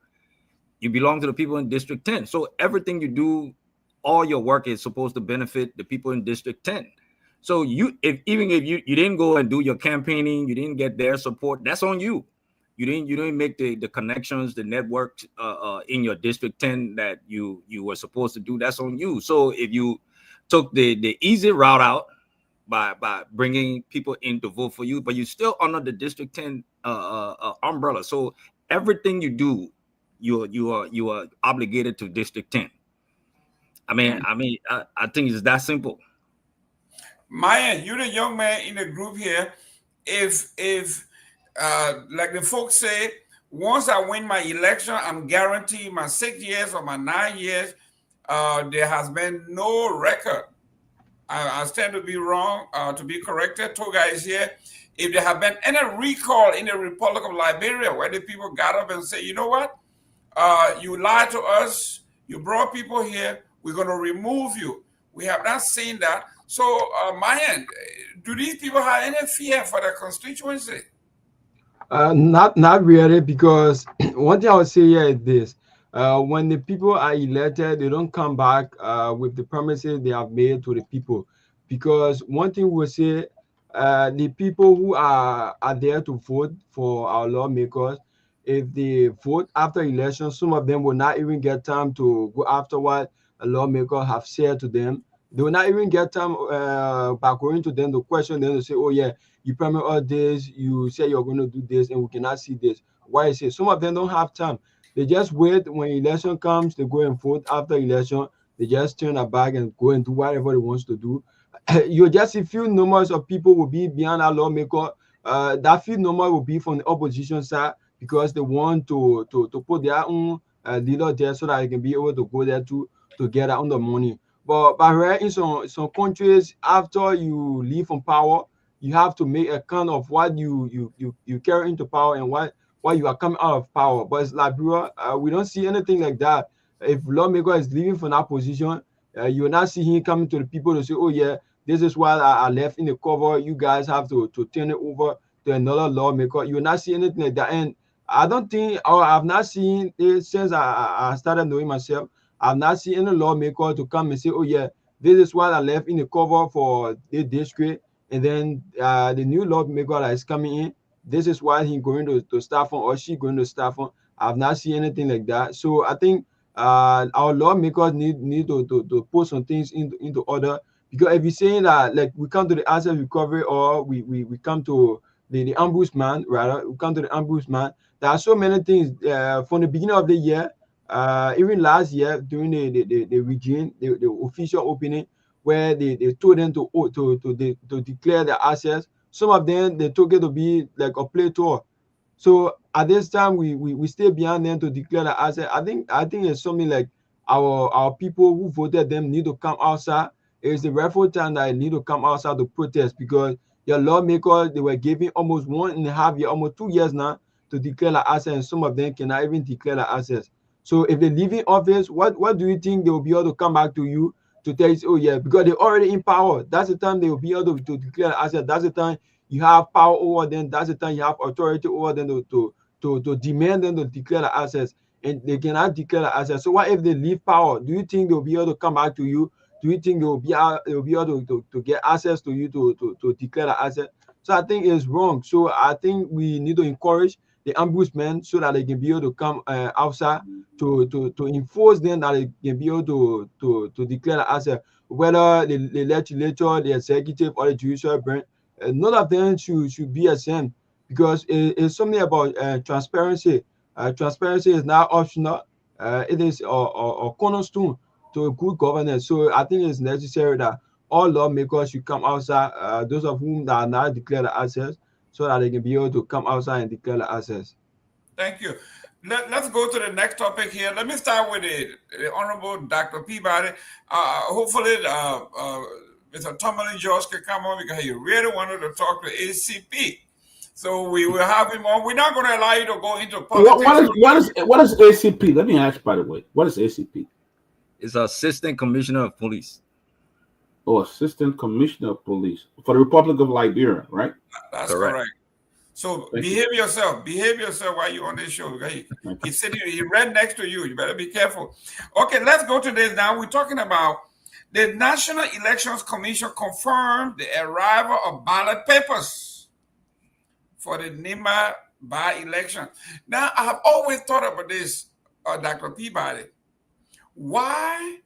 You belong to the people in District 10. So everything you do, all your work is supposed to benefit the people in District 10. So even if you didn't go and do your campaigning, you didn't get their support, that's on you. You didn't make the connections, the network in your District 10 that you were supposed to do, that's on you. So if you took the easy route out by bringing people in to vote for you, but you're still under the District 10 umbrella. So everything you do, you are obligated to District 10. I think it's that simple. Myean, you're the young man in the group here. If like the folks say, once I win my election, I'm guaranteed my 6 years or my 9 years. There has been no record. I stand to be wrong, to be corrected. Toga is here. If there have been any recall in the Republic of Liberia where the people got up and say, you know what? You lied to us. You brought people here. We're going to remove you. We have not seen that. So, Myean, do these people have any fear for their constituency? Not really, because one thing I would say here is this. When the people are elected, they don't come back with the promises they have made to the people. Because one thing we'll say, the people who are there to vote for our lawmakers, if they vote after election, some of them will not even get time to go after what a lawmaker have said to them. They will not even get time by going to them to question them to say, oh yeah, you promised all this, you say you're going to do this, and we cannot see this. Why is it? Some of them don't have time. They just wait when election comes, they go and vote. After election, they just turn their back and go and do whatever they want to do. You just see few numbers of people will be behind our lawmaker. That few number will be from the opposition side, because they want to put their own leader there so that they can be able to go there to get their own money. But here in some countries, after you leave from power, you have to make account of what you carry into power and what you are coming out of power. But it's Liberia, we don't see anything like that. If lawmaker is leaving from that position, you will not see him coming to the people to say, oh yeah, this is what I left in the cover. You guys have to turn it over to another lawmaker. You will not see anything like that. And I don't think, or I've not seen it since I started knowing myself. I've not seen any lawmaker to come and say, oh yeah, this is what I left in the cover for this district. And then the new lawmaker that is coming in, this is what he's going to start on, or she going to start on. I've not seen anything like that. So I think our lawmakers need to put some things into order. Because if you're saying that, like, we come to the asset recovery, or we come to the ombudsman, rather, we come to the ombudsman, there are so many things from the beginning of the year, even last year during the regime, the official opening, where they told them to declare the assets. Some of them, they took it to be like a play tour. So at this time, we stay behind them to declare the asset. I think it's something like our people who voted them need to come outside. It's the rightful time that they need to come outside to protest, because your lawmakers, they were giving almost 1.5 years, almost 2 years now to declare the assets, and some of them cannot even declare the assets. So if they leave in office, what do you think they will be able to come back to you to tell you, oh yeah, because they're already in power? That's the time they will be able to declare the assets. That's the time you have power over them. That's the time you have authority over them to demand them to declare the assets, and they cannot declare the assets. So what if they leave power? Do you think they'll be able to come back to you? Do you think they'll be able to get access to you to declare the asset? So I think it's wrong. So I think we need to encourage the ombudsman so that they can be able to come outside to enforce them, that they can be able to declare the asset. Whether the legislature, the executive, or the judicial branch, none of them should be exempt, because it's something about transparency. Transparency is not optional. It is a cornerstone to a good governance. So I think it's necessary that all lawmakers should come outside, those of whom that are not declared the assets, so that they can be able to come outside and declare the assets. Thank you. Let's go to the next topic here. Let me start with the Honorable Dr. Peabody. Hopefully, Mr. Tomalin George can come on, because he really wanted to talk to ACP. So we will have him on. We're not going to allow you to go into politics. What is ACP? Let me ask, by the way. What is ACP? It's Assistant Commissioner of Police. Oh, Assistant Commissioner of Police for the Republic of Liberia, right? That's correct. So behave yourself while you're on this show. Okay? He's sitting, he's right next to you. You better be careful. Okay, let's go to this now. We're talking about the National Elections Commission confirmed the arrival of ballot papers for the NIMA by-election. Now, I have always thought about this, Dr. Peabody. Why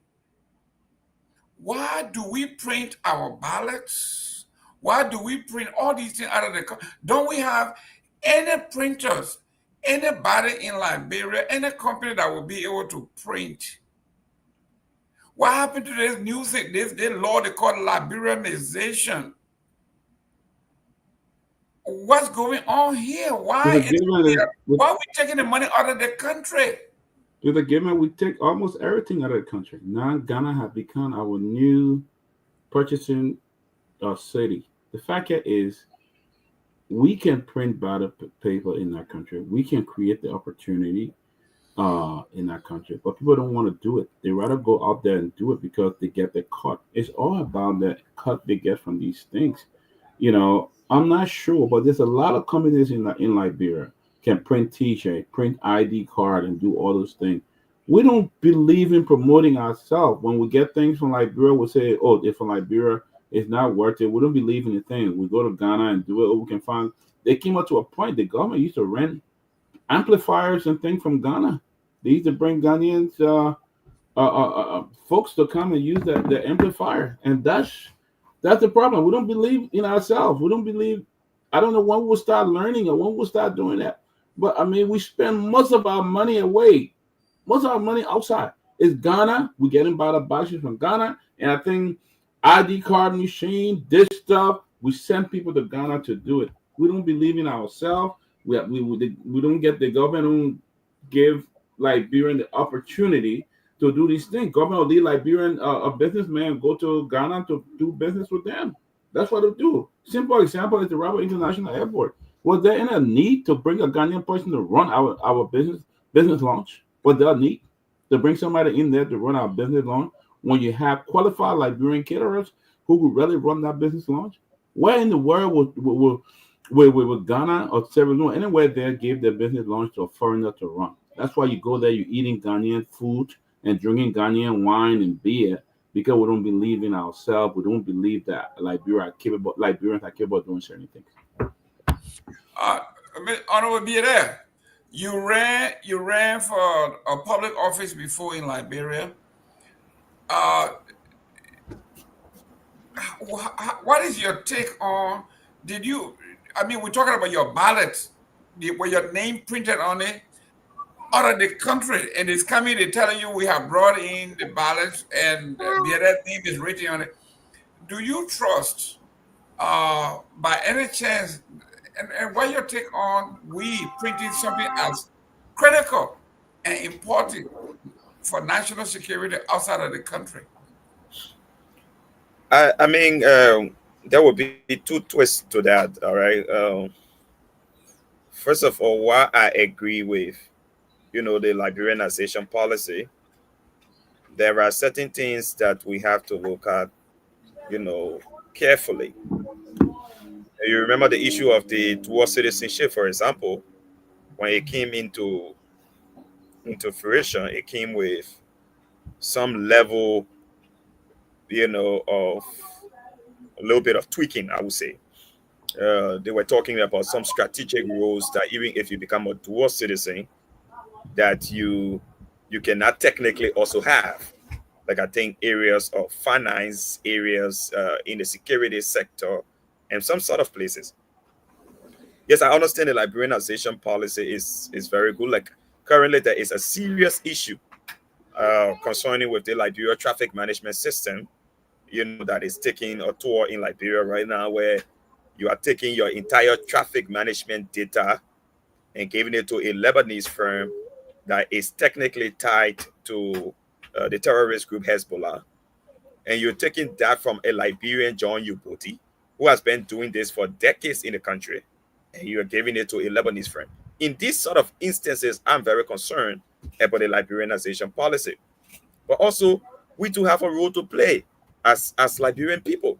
do we print our ballots? Why do we print all these things out of the country? Don't we have any printers, anybody in Liberia, any company that will be able to print? What happened to this new thing, this law they call Liberianization? What's going on here? Why are we taking the money out of the country? To the given, we take almost everything out of the country. Now Ghana has become our new purchasing city. The fact is, we can print ballot paper in our country. We can create the opportunity in our country, but people don't want to do it. They rather go out there and do it because they get the cut. It's all about the cut they get from these things. You know, I'm not sure, but there's a lot of companies in Liberia can print T-shirt, print ID card, and do all those things. We don't believe in promoting ourselves. When we get things from Liberia, we say, oh, if from Liberia, it's not worth it. We don't believe in the thing. We go to Ghana and do it, or we can find. They came up to a point, the government used to rent amplifiers and things from Ghana. They used to bring Ghanaians, folks to come and use the amplifier. And that's the problem. We don't believe in ourselves. We don't believe. I don't know when we'll start learning or when we'll start doing that. But I mean, we spend most of our money away, most of our money outside. It's Ghana. We're getting ballot boxes from Ghana, and I think ID card machine, this stuff. We send people to Ghana to do it. We don't believe in ourselves. We don't get the government don't give Liberian the opportunity to do these things. Government will leave Liberian a businessman go to Ghana to do business with them. That's what they'll do. Simple example is the Robert International Airport. Was there any need to bring a Ghanaian person to run our business launch? Was there a need to bring somebody in there to run our business launch when you have qualified Liberian caterers? who would really run that business launch? Where in the world would Ghana or Sierra Leone, anywhere there, give their business launch to a foreigner to run? That's why you go there, you're eating Ghanaian food and drinking Ghanaian wine and beer, because we don't believe in ourselves. We don't believe that Liberians are capable of doing certain things. Honorable be there. You ran for a public office before in Liberia. What is your take on? We're talking about your ballot, where your name printed on it, out of the country, and it's coming. They're telling you we have brought in the ballots, and the other name is written on it. Do you trust, by any chance, and what your take on we printing something as critical and important for national security outside of the country? I mean, there will be two twists to that. All right. First of all, why I agree with, the Liberianization policy, there are certain things that we have to look at, carefully. You remember the issue of the dual citizenship, for example, when it came into fruition, it came with some level, of a little bit of tweaking, I would say. They were talking about some strategic roles that even if you become a dual citizen, that you cannot technically also have. Like, I think areas of finance, areas in the security sector, and some sort of places. Yes, I understand the Liberianization policy is very good. Like, currently there is a serious issue concerning with the Liberia traffic management system, that is taking a tour in Liberia right now, where you are taking your entire traffic management data and giving it to a Lebanese firm that is technically tied to the terrorist group Hezbollah. And you're taking that from a Liberian, John Uboti, who has been doing this for decades in the country, and you're giving it to a Lebanese firm. In these sort of instances, I'm very concerned about the Liberianization policy. But also, we do have a role to play as Liberian people.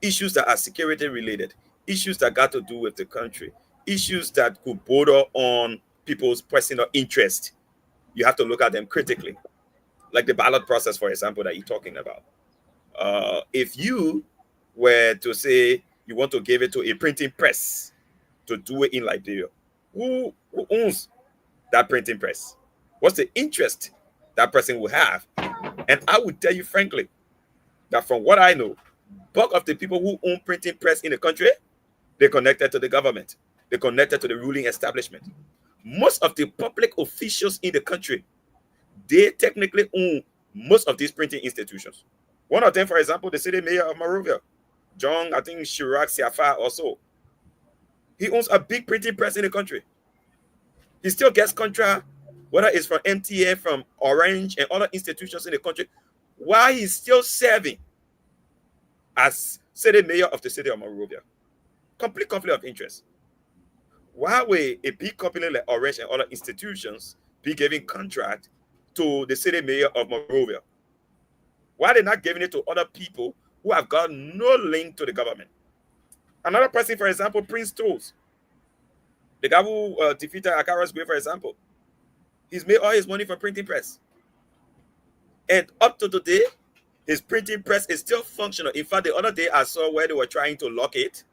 Issues that are security related, issues that got to do with the country, issues that could border on people's personal interest. You have to look at them critically. Like the ballot process, for example, that you're talking about. If you were to say you want to give it to a printing press to do it in Liberia, who owns that printing press? What's the interest that person will have? And I would tell you frankly that from what I know, bulk of the people who own printing press in the country, they're connected to the government. They're connected to the ruling establishment. Most of the public officials in the country, they technically own most of these printing institutions. One of them, for example, the city mayor of Monrovia, John, I think Chirac Siafa also. He owns a big printing press in the country. He still gets contract, whether it's from MTN, from Orange, and other institutions in the country, while he's still serving as city mayor of the city of Monrovia. Complete conflict of interest. Why would a big company like Orange and other institutions be giving contract to the city mayor of Monrovia? Why are they not giving it to other people who have got no link to the government? Another person, for example, Prince Tools, the guy who defeated Akara's Way, for example, he's made all his money from printing press. And up to today, his printing press is still functional. In fact, the other day I saw where they were trying to lock it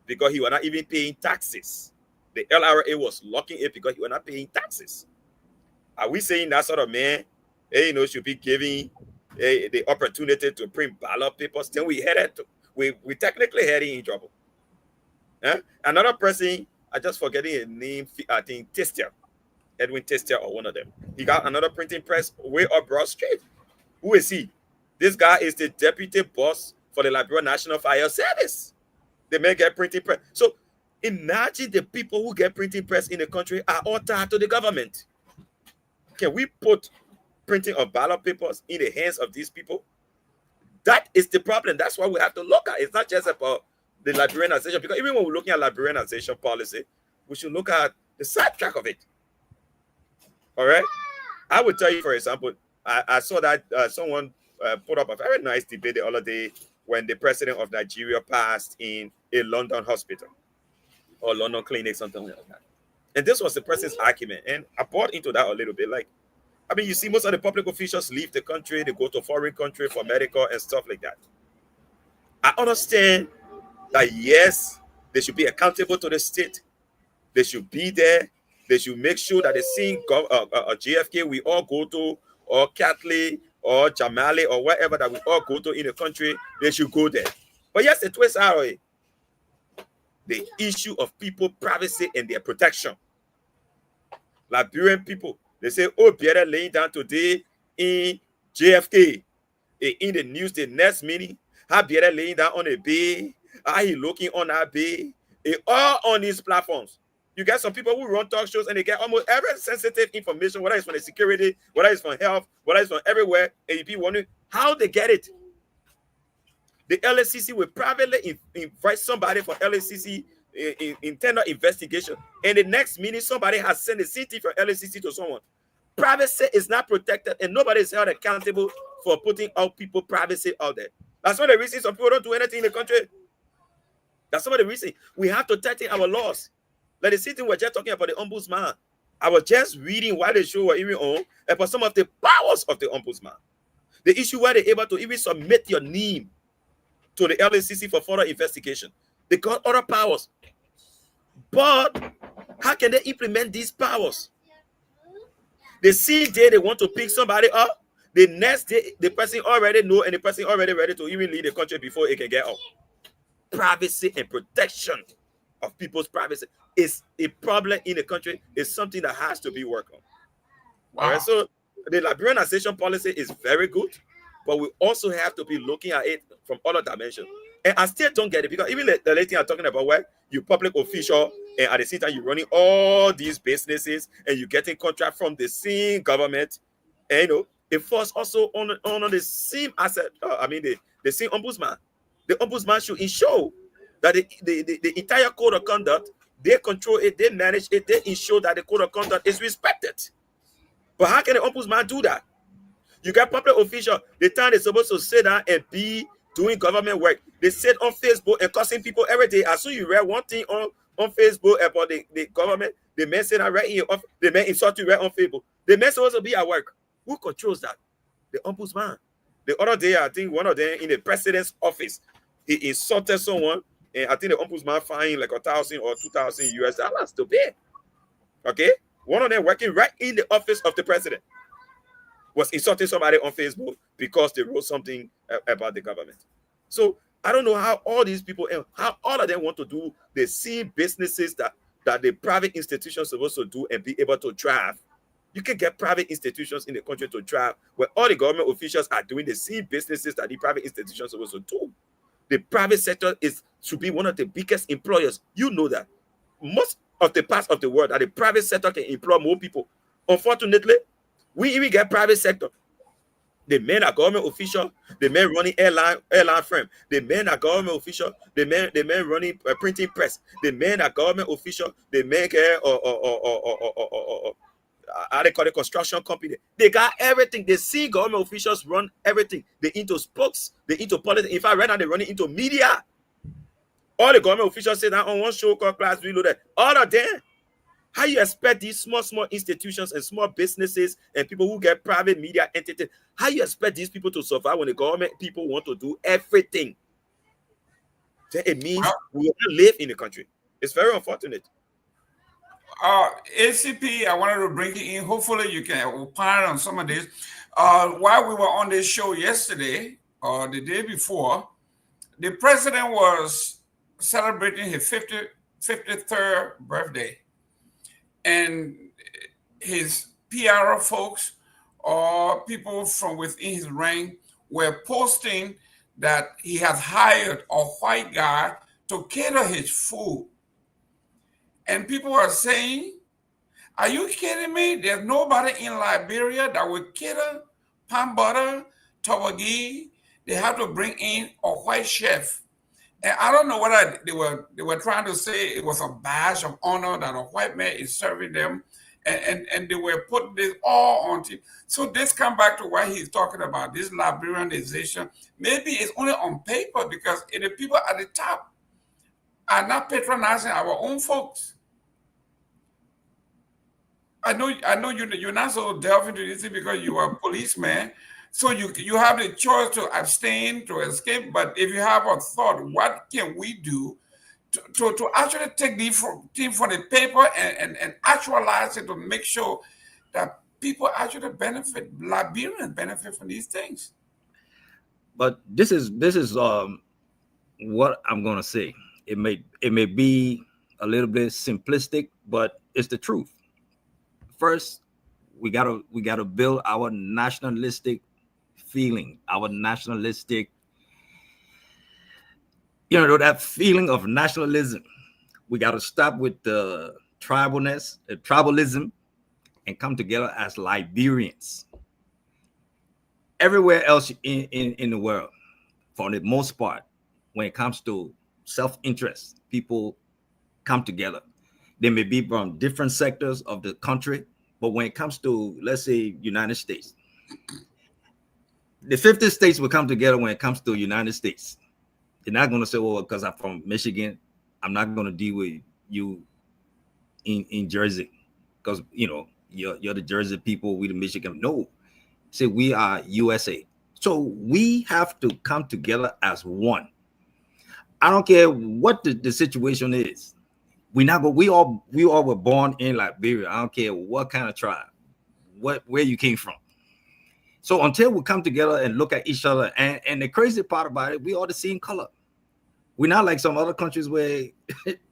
because he was not even paying taxes. The LRA was locking it because he was not paying taxes. Are we saying that sort of man, should be giving the opportunity to print ballot papers? Then we technically heading in trouble. Another person, I just forgetting his name, I think Tester, Edwin Tester, or one of them. He got another printing press way up Broad Street. Who is he? This guy is the deputy boss for the Liberia National Fire Service. They may get printing press. So imagine the people who get printing press in the country are all tied to the government. Can we put printing of ballot papers in the hands of these people? That is the problem. That's why we have to look at it. It's not just about the Liberianization, because even when we're looking at Liberianization policy, we should look at the sidetrack of it. All right? I would tell you, for example, I saw that someone put up a very nice debate the other day when the president of Nigeria passed in a London hospital or London clinic, something like that. And this was the president's argument. And I bought into that a little bit. Like, I mean, you see most of the public officials leave the country, they go to foreign country for medical and stuff like that. I understand that, yes, they should be accountable to the state. They should be there. They should make sure that the same JFK we all go to, or Catholic, or Jamali, or wherever that we all go to in the country, they should go there. But yes, the twist are the issue of people privacy and their protection. Liberian people, they say, oh, Pierre laying down today in JFK. In the news the next minute, how Pierre laying down on a bay, how he looking on a bay, all on these platforms. You get some people who run talk shows and they get almost every sensitive information, whether it's from the security, whether it's from health, whether it's from everywhere, and you be wondering how they get it. The LSCC will privately invite somebody for LSCC internal investigation, and the next minute somebody has sent a CT from LSCC to someone. Privacy is not protected, and nobody is held accountable for putting out people privacy out there. That's one of the reasons some people don't do anything in the country. That's some of the reasons we have to tighten our laws. Like the same thing we're just talking about the ombudsman. I was just reading why the show were even on about some of the powers of the ombudsman. The issue where they're able to even submit your name to the LACC for further investigation. They got other powers. But how can they implement these powers? The same day they want to pick somebody up, the next day the person already know and the person already ready to even leave the country before it can get out. Privacy and protection of people's privacy is a problem in the country. It's something that has to be worked on. Wow. All right, so the liberalization policy is very good, but we also have to be looking at it from other dimensions. And I still don't get it, because even the lady I'm talking about, where you public official and at the same time you're running all these businesses and you're getting contract from the same government, and you know it falls also on the same asset. The same ombudsman. The ombudsman should ensure that the entire code of conduct, they control it, they manage it, they ensure that the code of conduct is respected. But how can the ombudsman do that? You got public official, the time they're supposed to sit down and be doing government work, they sit on Facebook and cussing people every day. As soon as you read one thing on Facebook about the government, the man sit down right in your office, the man insult you right on Facebook. The man supposed to be at work. Who controls that? The ombudsman. The other day, I think one of them in the president's office, he insulted someone, and I think the ombudsman fined like $1,000 or $2,000 to pay. Okay? One of them working right in the office of the president was insulting somebody on Facebook because they wrote something about the government. So I don't know how all these people, and how all of them want to do the same businesses that the private institutions are supposed to do and be able to thrive. You can get private institutions in the country to thrive where all the government officials are doing the same businesses that the private institutions are supposed to do. The private sector should be one of the biggest employers. You know that. Most of the parts of the world that the private sector can employ more people. Unfortunately, we even get private sector. The men are government official, the men running airline firm, the men are government official, the men running a printing press, the men are government official, the men get how they call it, construction company. They got everything. They see government officials run everything. They into spokes, they into politics. In fact, right now they're running into media. All the government officials say that on one show called Class Reloaded. All of them. How you expect these small institutions and small businesses and people who get private media entities, how you expect these people to survive when the government people want to do everything? Then it means we will not live in the country. It's very unfortunate. ACP, I wanted to bring you in. Hopefully you can opine on some of this. While we were on this show yesterday or the day before, the president was celebrating his 53rd birthday. And his PR folks or people from within his rank were posting that he has hired a white guy to cater his food. And people are saying, are you kidding me? There's nobody in Liberia that would cater pan butter, tawagi. They have to bring in a white chef. And I don't know whether they were trying to say it was a badge of honor that a white man is serving them and they were putting this all on TV. So this come back to what he's talking about, this Liberianization. Maybe it's only on paper because the people at the top are not patronizing our own folks. I know you're not so delved into this because you are a policeman, so you have the choice to abstain, to escape. But if you have a thought, what can we do to actually take the team from the paper and actualize it to make sure that people actually benefit, Liberians benefit from these things? But this is what I'm gonna say. It may be a little bit simplistic, but it's the truth. First, we gotta build our nationalistic feeling, our nationalistic, that feeling of nationalism. We gotta stop with the tribalism, and come together as Liberians. Everywhere else in the world, for the most part, when it comes to self-interest, people come together. They may be from different sectors of the country, but when it comes to, let's say, United States, the 50 states will come together when it comes to United States. They're not going to say, well, because I'm from Michigan, I'm not going to deal with you in Jersey because, you're the Jersey people, we the Michigan. No, say we are USA. So we have to come together as one. I don't care what the situation is. We all were born in Liberia. I don't care what kind of tribe, where you came from. So until we come together and look at each other, and the crazy part about it, we all the same color. We're not like some other countries where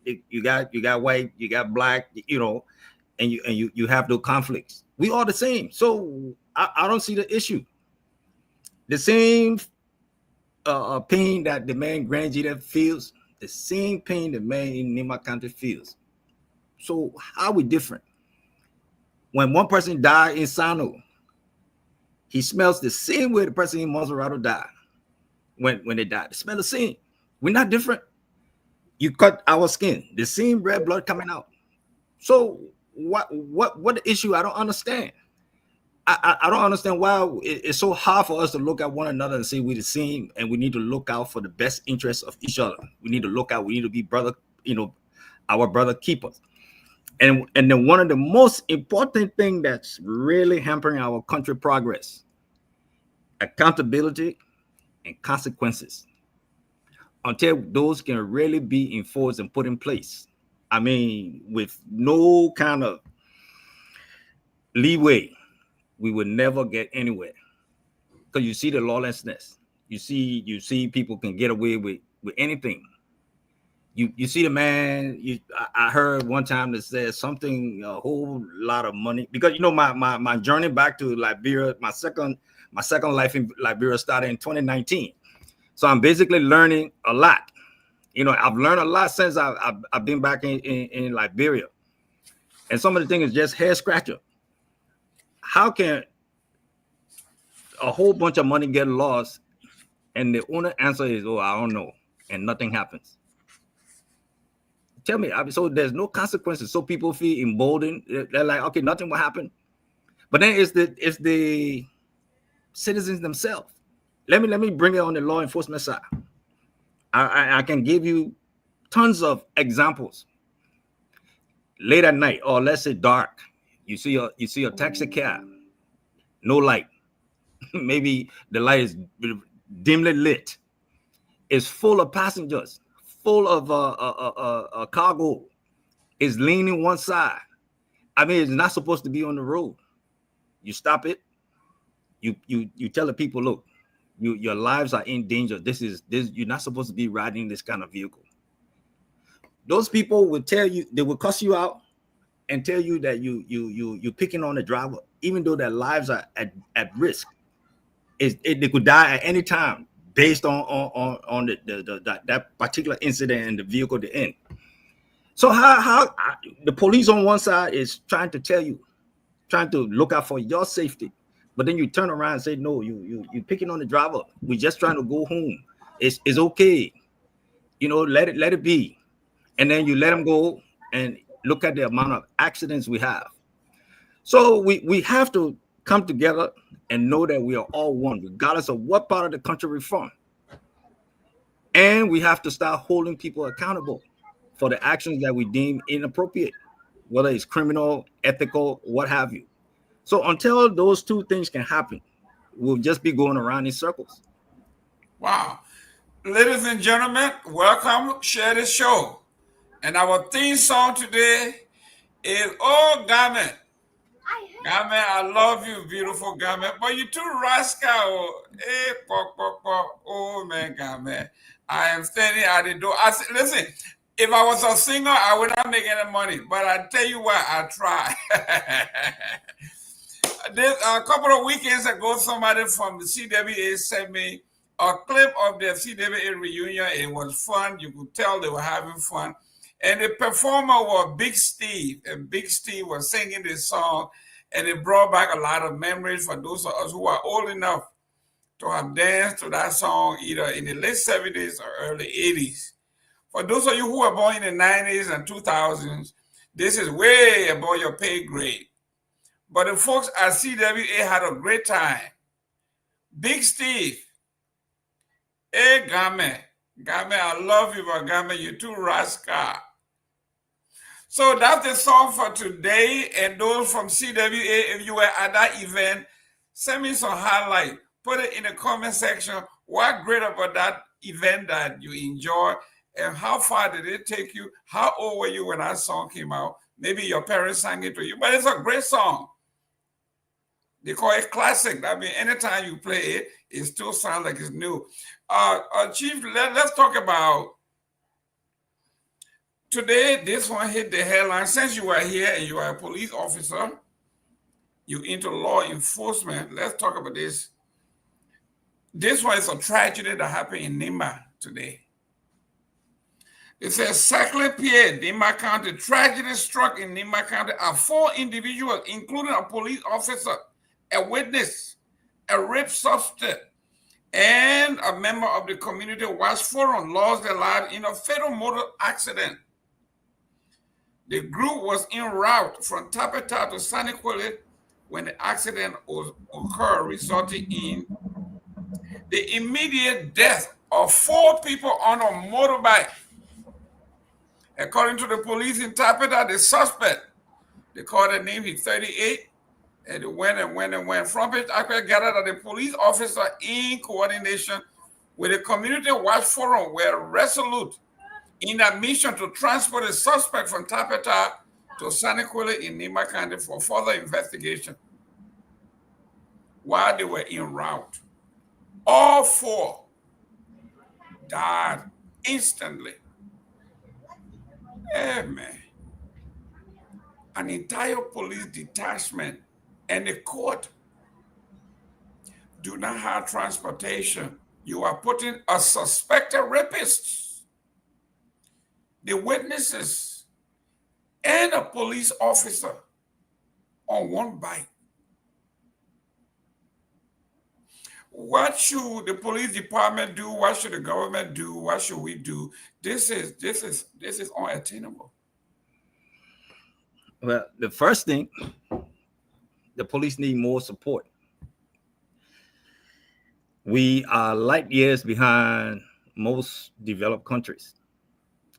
you got white, you got black, and you have no conflicts. We all the same. So I don't see the issue. The same pain that the man Grandjita feels, the same pain the man in Nima County feels. So how are we different? When one person died in Sano, he smells the same way the person in Monserrato died. When they died, they smell the same. We're not different. You cut our skin, the same red blood coming out. So what the issue? I don't understand. I don't understand why it's so hard for us to look at one another and say we're the same, and we need to look out for the best interests of each other. We need to be brother, our brother keepers. And then one of the most important thing that's really hampering our country progress, accountability and consequences. Until those can really be enforced and put in place. I mean, with no kind of leeway, we will never get anywhere. Because you see the lawlessness. You see people can get away with anything. You see the man. I heard one time that said something, a whole lot of money. Because my journey back to Liberia, my second life in Liberia started in 2019. So I'm basically learning a lot. I've learned a lot since I've been back in Liberia. And some of the things is just hair scratcher. How can a whole bunch of money get lost? And the only answer is, oh, I don't know. And nothing happens. Tell me, so there's no consequences. So people feel emboldened. They're like, okay, nothing will happen. But then it's the citizens themselves. Let me bring it on the law enforcement side. I can give you tons of examples. Late at night, or let's say dark, you see a taxi cab, no light. Maybe the light is dimly lit. It's full of passengers, full of a cargo. Is leaning one side. I mean, it's not supposed to be on the road. You stop it. You tell the people, look, your lives are in danger. This you're not supposed to be riding this kind of vehicle. Those people will tell you, they will cuss you out and tell you that you're picking on the driver, even though their lives are at risk. They could die at any time based on that particular incident and the vehicle they're in. So how the police on one side is trying to tell you, trying to look out for your safety. But then you turn around and say, no, you picking on the driver. We're just trying to go home. It's okay. Let it be. And then you let them go and look at the amount of accidents we have. So we have to come together and know that we are all one, regardless of what part of the country we're from. And we have to start holding people accountable for the actions that we deem inappropriate, whether it's criminal, ethical, what have you. So until those two things can happen, we'll just be going around in circles. Wow. Ladies and gentlemen, welcome. Share the show. And our theme song today is Oh Garment. Garment, I love you, beautiful Garment. But you too rascal. Hey, oh man, Garment. I am standing at the door. Listen, if I was a singer, I would not make any money. But I tell you what, I try. A couple of weekends ago, somebody from the CWA sent me a clip of their CWA reunion. It was fun. You could tell they were having fun. And the performer was Big Steve. And Big Steve was singing this song. And it brought back a lot of memories for those of us who are old enough to have danced to that song either in the late 70s or early 80s. For those of you who were born in the 90s and 2000s, this is way above your pay grade. But the folks at CWA had a great time. Big Steve. Hey, Game, I love you, but Game, you too rascal. So that's the song for today. And those from CWA, if you were at that event, send me some highlight. Put it in the comment section. What great about that event that you enjoyed? And how far did it take you? How old were you when that song came out? Maybe your parents sang it to you. But it's a great song. They call it classic. I mean, anytime you play it, it still sounds like it's new. Chief, let's talk about today. This one hit the headline. Since you are here and you are a police officer, you into law enforcement. Let's talk about this. This one is a tragedy that happened in Nimba today. It says, Sackley Pierre, Nimba County. Tragedy struck in Nimba County are 4 individuals, including a police officer, a witness, a rape suspect, and a member of the community watch forum lost their lives in a fatal motor accident. The group was en route from Tapeta to Saniquale when the accident occurred, resulting in the immediate death of 4 people on a motorbike. According to the police in Tapeta, the suspect, they called the name, he's 38, and they went. From it, I gathered that the police officer, in coordination with the community watch forum, were resolute in their mission to transport the suspect from Tapeta to Saniquale in Nimba County for further investigation. While they were en route, all 4 died instantly. Hey, man. An entire police detachment and the court do not have transportation. You are putting a suspected rapist, the witnesses, and a police officer on one bike. What should the police department do? What should the government do? What should we do? This is unattainable. Well, the first thing, the police need more support. We are light years behind most developed countries,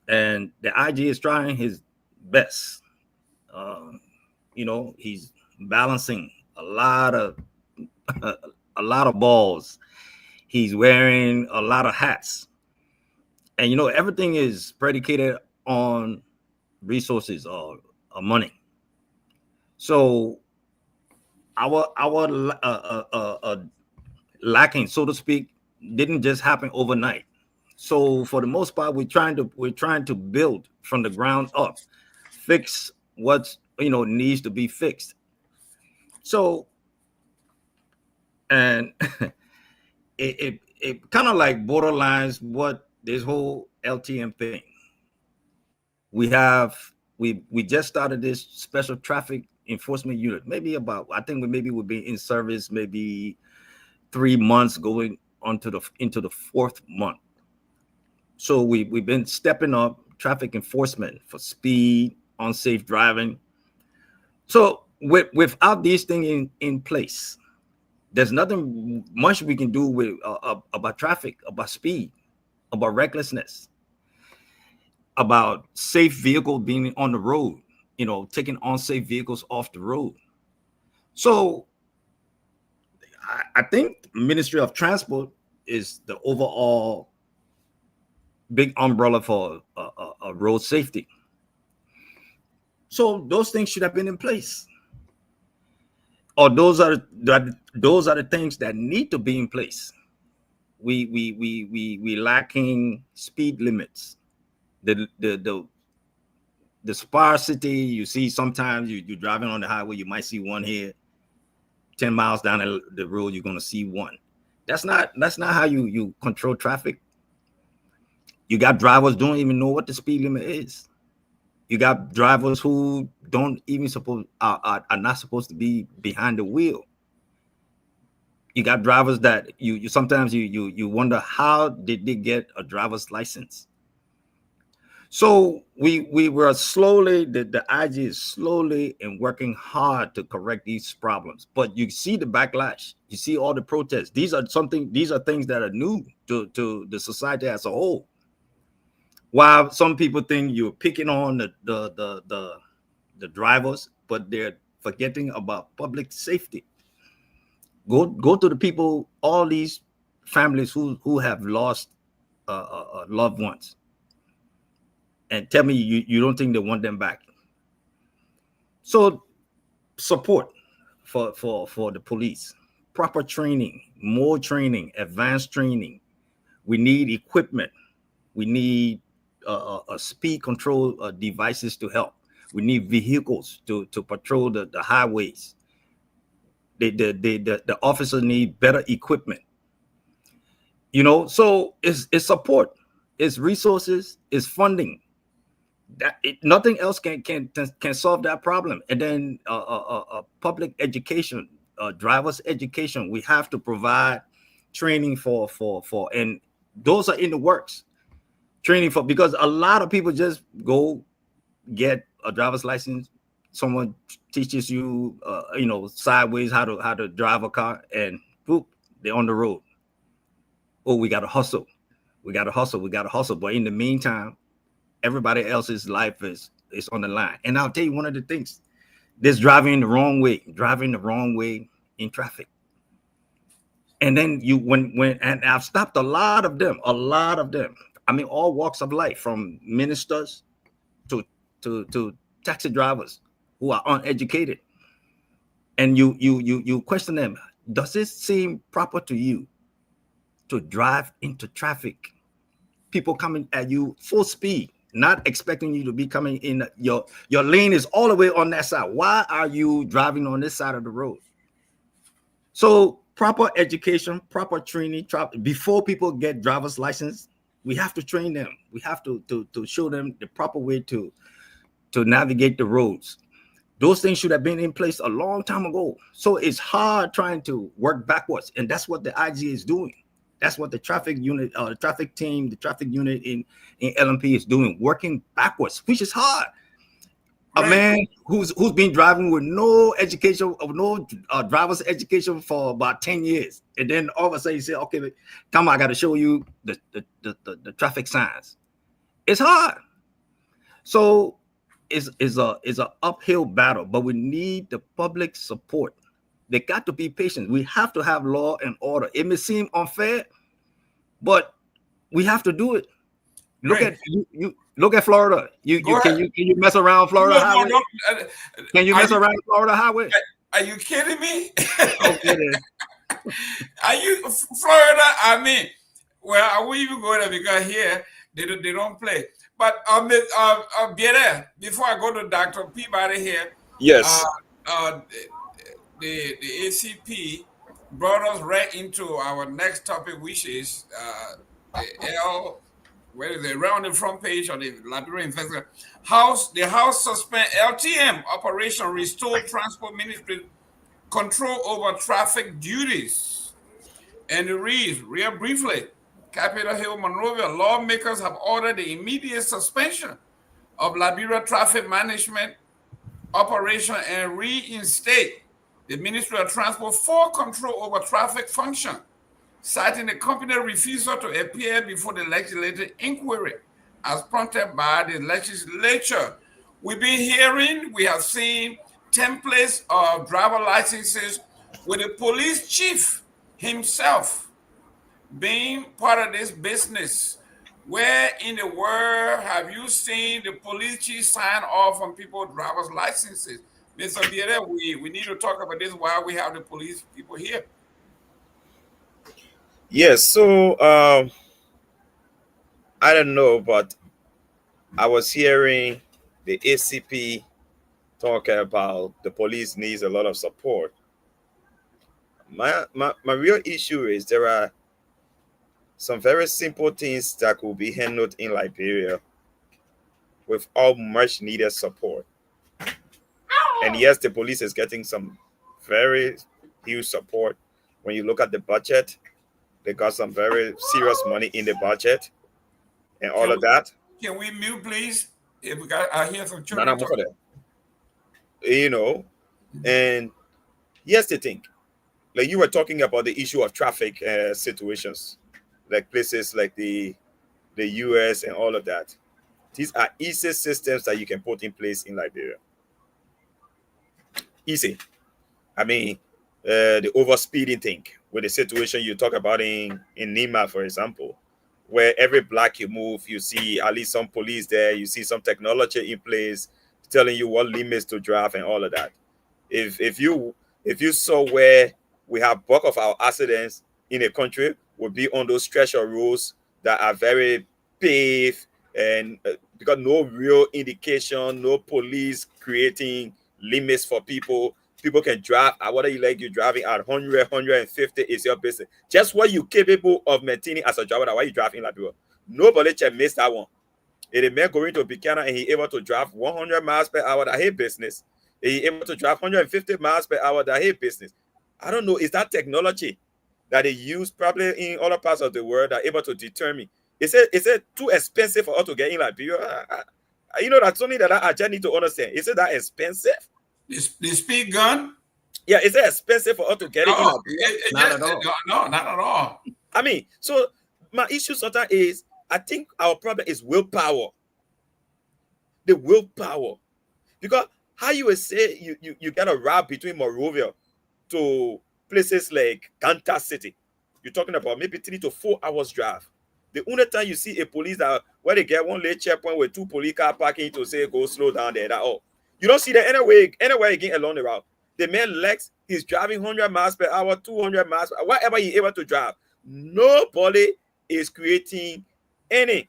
and the IG is trying his best. He's balancing a lot of balls. He's wearing a lot of hats, and everything is predicated on resources or money. So our lacking, so to speak, didn't just happen overnight. So for the most part, we're trying to build from the ground up, fix what's needs to be fixed. So, and it kind of like borderlines what this whole LTM thing. We just started this special traffic enforcement unit. I think we'll be in service maybe 3 months, going into the 4th month. So we've been stepping up traffic enforcement for speed, unsafe driving. So without these things in place, there's nothing much we can do with about traffic, about speed, about recklessness, about safe vehicle being on the road, taking unsafe vehicles off the road. So I think Ministry of Transport is the overall big umbrella for road safety. So those things should have been in place, or those are the things that need to be in place. We lacking speed limits. The sparsity you see sometimes you're driving on the highway, you might see one here. 10 miles down the road, you're going to see one. That's not how you control traffic. You got drivers don't even know what the speed limit is. You got drivers who don't even are not supposed to be behind the wheel. You got drivers that you sometimes you wonder, how did they get a driver's license? So we were slowly, the IG is slowly and working hard to correct these problems. But you see the backlash, you see all the protests. These are things that are new to the society as a whole. While some people think you're picking on the drivers, but they're forgetting about public safety. Go to the people, all these families who have lost loved ones, and tell me you don't think they want them back. So support for the police, proper training, more training, advanced training. We need equipment. We need speed control devices to help. We need vehicles to patrol the highways. The officers need better equipment. So it's support, it's resources, it's funding. Nothing else can solve that problem. And then public education, drivers education. We have to provide training for and those are in the works. Training because a lot of people just go get a driver's license. Someone teaches you, sideways how to drive a car, and boop, they're on the road. Oh, we got to hustle. We got to hustle. But in the meantime, everybody else's life is on the line. And I'll tell you one of the things: this driving the wrong way in traffic. And then and I've stopped a lot of them. I mean, all walks of life, from ministers to taxi drivers who are uneducated. And you question them: does it seem proper to you to drive into traffic? People coming at you full speed, not expecting you to be coming in. Your lane is all the way on that side. Why are you driving on this side of the road? So proper education, proper training. Before people get driver's license, we have to train them. We have to show them the proper way to navigate the roads. Those things should have been in place a long time ago. So it's hard trying to work backwards. And that's what the IG is doing. That's what the traffic unit, the traffic team, the traffic unit in LMP is doing, working backwards, which is hard. Right. A man who's been driving with no education, no driver's education for about 10 years. And then all of a sudden you say, okay, come on, I got to show you the traffic signs. It's hard. So it's an uphill battle, but we need the public support. They got to be patient. We have to have law and order. It may seem unfair, but we have to do it. Look at you. Look at Florida. Can you mess around Florida highway? Can you mess around Florida highway? Are you kidding me? Okay, are you Florida? I mean, well, I won't even go there because here they don't play. But before I go to Dr. Peabody here, yes, the ACP brought us right into our next topic, which is where is it? Right on the front page of the Liberia Investor House. The House suspend LTM operation, restore Transport Ministry control over traffic duties. And it reads, real briefly, Capitol Hill, Monrovia, lawmakers have ordered the immediate suspension of Liberia Traffic Management operation and reinstate the Ministry of Transport full control over traffic function, citing the company's refusal to appear before the legislative inquiry as prompted by the legislature. We've been hearing, we have seen templates of driver licenses with the police chief himself being part of this business. Where in the world have you seen the police chief sign off on people's driver's licenses? Mr. Biere, we need to talk about this while we have the police people here. Yes, so I don't know, but I was hearing the ACP talk about the police needs a lot of support. My real issue is there are some very simple things that could be handled in Liberia without much needed support. And yes, the police is getting some very huge support. When you look at the budget, they got some very serious money in the budget and all of that. Can we mute, please? If we got, I hear some children No, talking. You know, and here's the thing. Like you were talking about the issue of traffic situations, like places like the US and all of that. These are easy systems that you can put in place in Liberia. Easy. I mean, the overspeeding thing with the situation you talk about in Nima, for example, where every block you move, you see at least some police there, you see some technology in place telling you what limits to drive and all of that. If you saw where we have bulk of our accidents in a country would be on those stretcher roads that are very paved and because no real indication, no police creating limits for people. People can drive at whether you like you driving at 100, 150 is your business. Just what you're capable of maintaining as a driver, why you driving like people. Nobody can miss that one. If a man going to Buchanan and he able to drive 100 miles per hour, that his business. If he able to drive 150 miles per hour, that his business. I don't know. Is that technology that they use probably in other parts of the world that are able to determine? Is it too expensive for us to get in Liberia? You know, that's something that I just need to understand. Is it that expensive? The speed gun? Yeah, is it expensive for us to get it in Liberia? Not at all. No, not at all. I mean, so my issue sometimes is I think our problem is willpower. The willpower. Because how you would say you get a route between Monrovia to places like Kansas City, you're talking about maybe 3 to 4 hours drive. The only time you see a police that where they get one late checkpoint with 2 police car parking to say go slow down there, that all. You don't see that anywhere again along the route. The man Lex, he's driving 100 miles per hour, 200 miles per hour, whatever he's able to drive. Nobody is creating any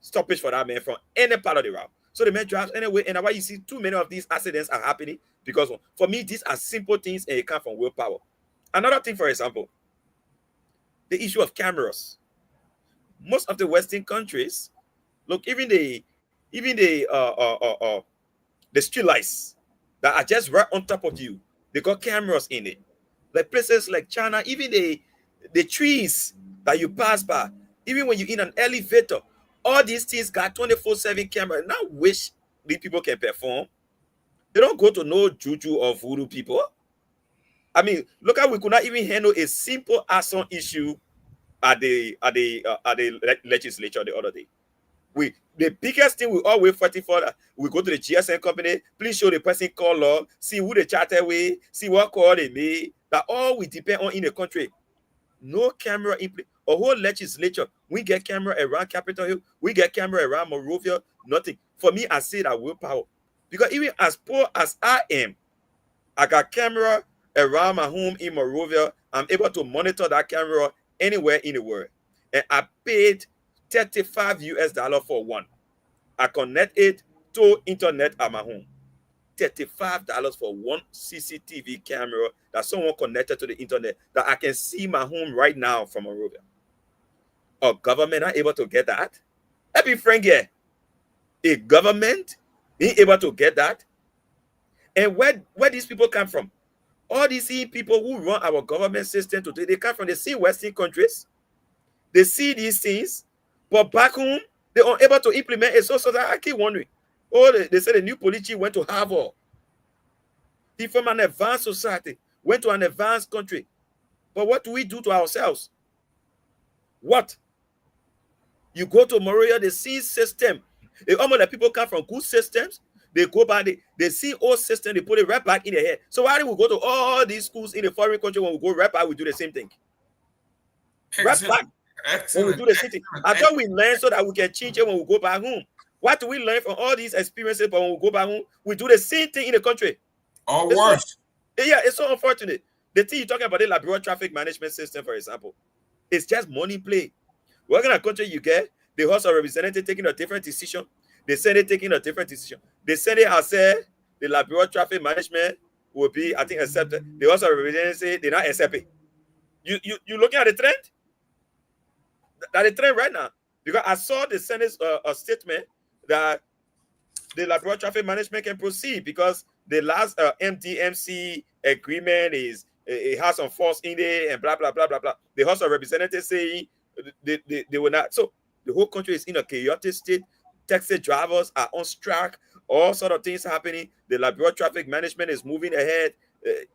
stoppage for that man from any part of the route. So the man drives anyway, and why you see too many of these accidents are happening because for me, these are simple things and it comes from willpower. Another thing, for example, the issue of cameras. Most of the Western countries, look, even the street lights that are just right on top of you, they got cameras in it. Like places like China, even the trees that you pass by, even when you're in an elevator, all these things got 24/7 camera. Now wish these people can perform. They don't go to no juju or voodoo people. I mean, look how we could not even handle a simple arson issue at the legislature the other day. The biggest thing we always fighting for that we go to the GSM company, please show the person call log, see who they charter with, see what call they made. That all we depend on in the country. No camera in place. A whole legislature, we get camera around Capitol Hill, we get camera around Monrovia, nothing. For me, I say that willpower. Because even as poor as I am, I got camera around my home in Monrovia. I'm able to monitor that camera anywhere in the world. And I paid $35 for one. I connect it to internet at my home. $35 for one CCTV camera that someone connected to the internet that I can see my home right now from Monrovia. A government not able to get that? Let me frank here. A government being able to get that? And where these people come from? All these people who run our government system today, they come from the same Western countries. They see these things, but back home, they are able to implement it. So that I keep wondering, Oh, they said the new police chief went to Harvard. He from an advanced society, went to an advanced country. But what do we do to ourselves? What? You go to Moria, they see system. Almost like people come from good systems. They go back, they see old system, they put it right back in their head. So why do we go to all these schools in a foreign country when we go right back, we do the same thing? Right back. When we do the same thing. I thought we learn so that we can change it when we go back home. What do we learn from all these experiences? But when we go back home, we do the same thing in the country. Or worse. Yeah, it's so unfortunate. The thing you're talking about, the Liberia traffic management system, for example, it's just money play. What kind of country you get? The House of Representatives taking a different decision. The Senate taking a different decision. The Senate has said the Liberia traffic management will be, I think, accepted. The House of Representatives say they're not accepting. You looking at the trend? That the trend right now. Because I saw the Senate's statement that the Liberia traffic management can proceed because the last MDMC agreement it has some force in it and blah blah blah blah blah. The House of Representatives saying they will not. So the whole country is in a chaotic state. Taxi drivers are on strike. All sort of things happening. The Liberia traffic management is moving ahead.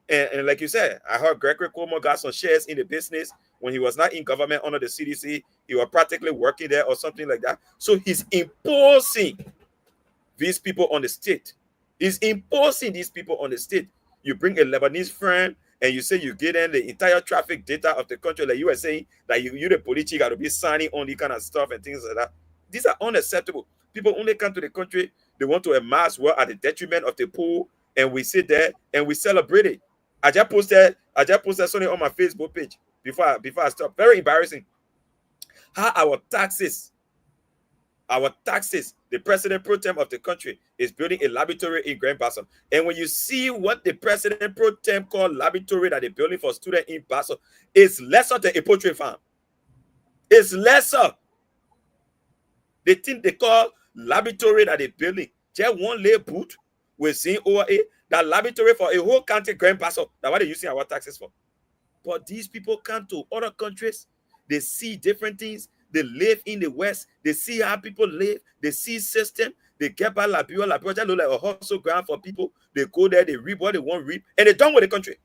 And like you said, I heard Gregory Cuomo got some shares in the business when he was not in government under the CDC. He was practically working there or something like that. So he's imposing these people on the state. He's imposing these people on the state. You bring a Lebanese friend and you say you get in the entire traffic data of the country, like you were saying, that you the police got to be signing on the kind of stuff and things like that. These are unacceptable. People only come to the country, they want to amass wealth at the detriment of the poor, and we sit there and we celebrate it. I just posted something on my Facebook page before I stop. Very embarrassing. How our taxes, the president pro tem of the country is building a laboratory in Grand Bassam. And when you see what the president pro tem called laboratory that they're building for students in Bassam, it's lesser than a poultry farm. It's lesser. The thing they call laboratory that they're building, just one lay boot with seeing over it, that laboratory for a whole country, Grand Bassam. That's what they're using our taxes for. But these people come to other countries, they see different things. They live in the West. They see how people live. They see system. They get by Liberia. Liberia just look like a hustle ground for people. They go there, they reap what they want to reap, and they're done with the country.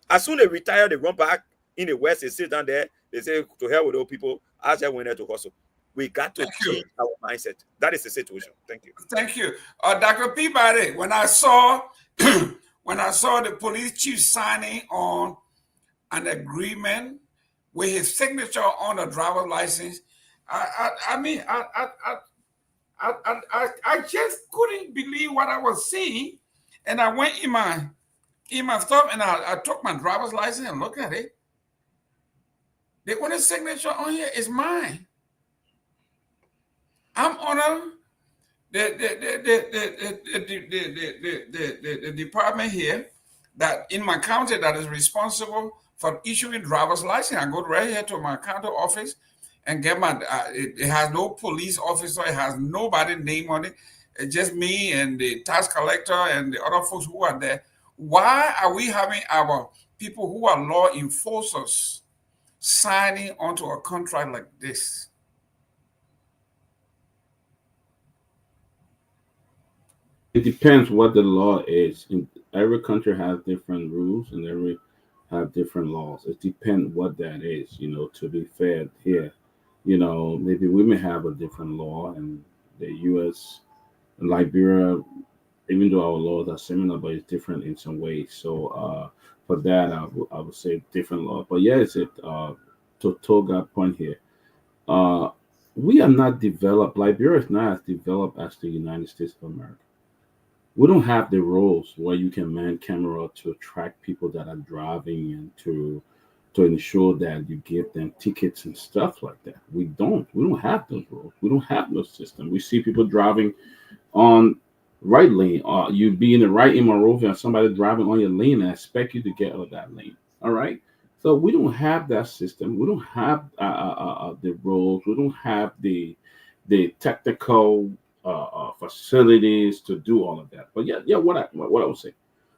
As soon as they retire, they run back in the West. They sit down there. They say, to hell with those people. I just went there to hustle. We got to change our mindset. That is the situation. Thank you. Thank you. Dr. Peabody, when I saw the police chief signing on an agreement with his signature on the driver's license, I just couldn't believe what I was seeing. And I went in my stuff and I took my driver's license and looked at it. The only signature on here is mine. I'm on the department here that in my county that is responsible for issuing driver's license. I go right here to my county office and get my, it has no police officer, it has nobody name on it. It's just me and the tax collector and the other folks who are there. Why are we having our people who are law enforcers signing onto a contract like this? It depends what the law is. Every country has different rules and every have different laws. It depends what that is, to be fair here. Maybe we may have a different law in the U.S. and Liberia, even though our laws are similar, but it's different in some ways. So for that, I would say different law. But yeah, it's to Toga's point here. We are not developed. Liberia is not as developed as the United States of America. We don't have the rules where you can man camera to track people that are driving and to ensure that you give them tickets and stuff like that. We don't have those rules. We don't have no system. We see people driving on right lane. You be in the right in Monrovia and somebody driving on your lane and expect you to get out of that lane. All right. So we don't have that system. We don't have the rules. We don't have the technical facilities to do all of that. But yeah, what I would say,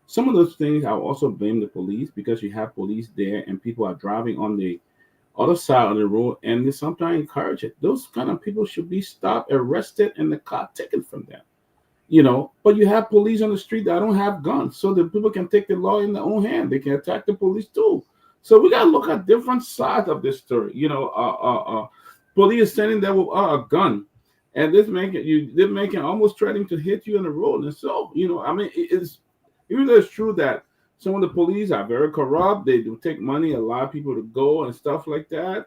some of those things I'll also blame the police, because you have police there and people are driving on the other side of the road and they sometimes encourage it. Those kind of people should be stopped, arrested, and the car taken from them. you know, but you have police on the street that don't have guns, so the people can take the law in their own hand. They can attack the police too. So we gotta look at different sides of this story. You know, police standing there with a gun, and they're making almost threatening to hit you in the road. And so, you know, I mean, it's even though it's true that some of the police are very corrupt, they do take money, allow people to go and stuff like that.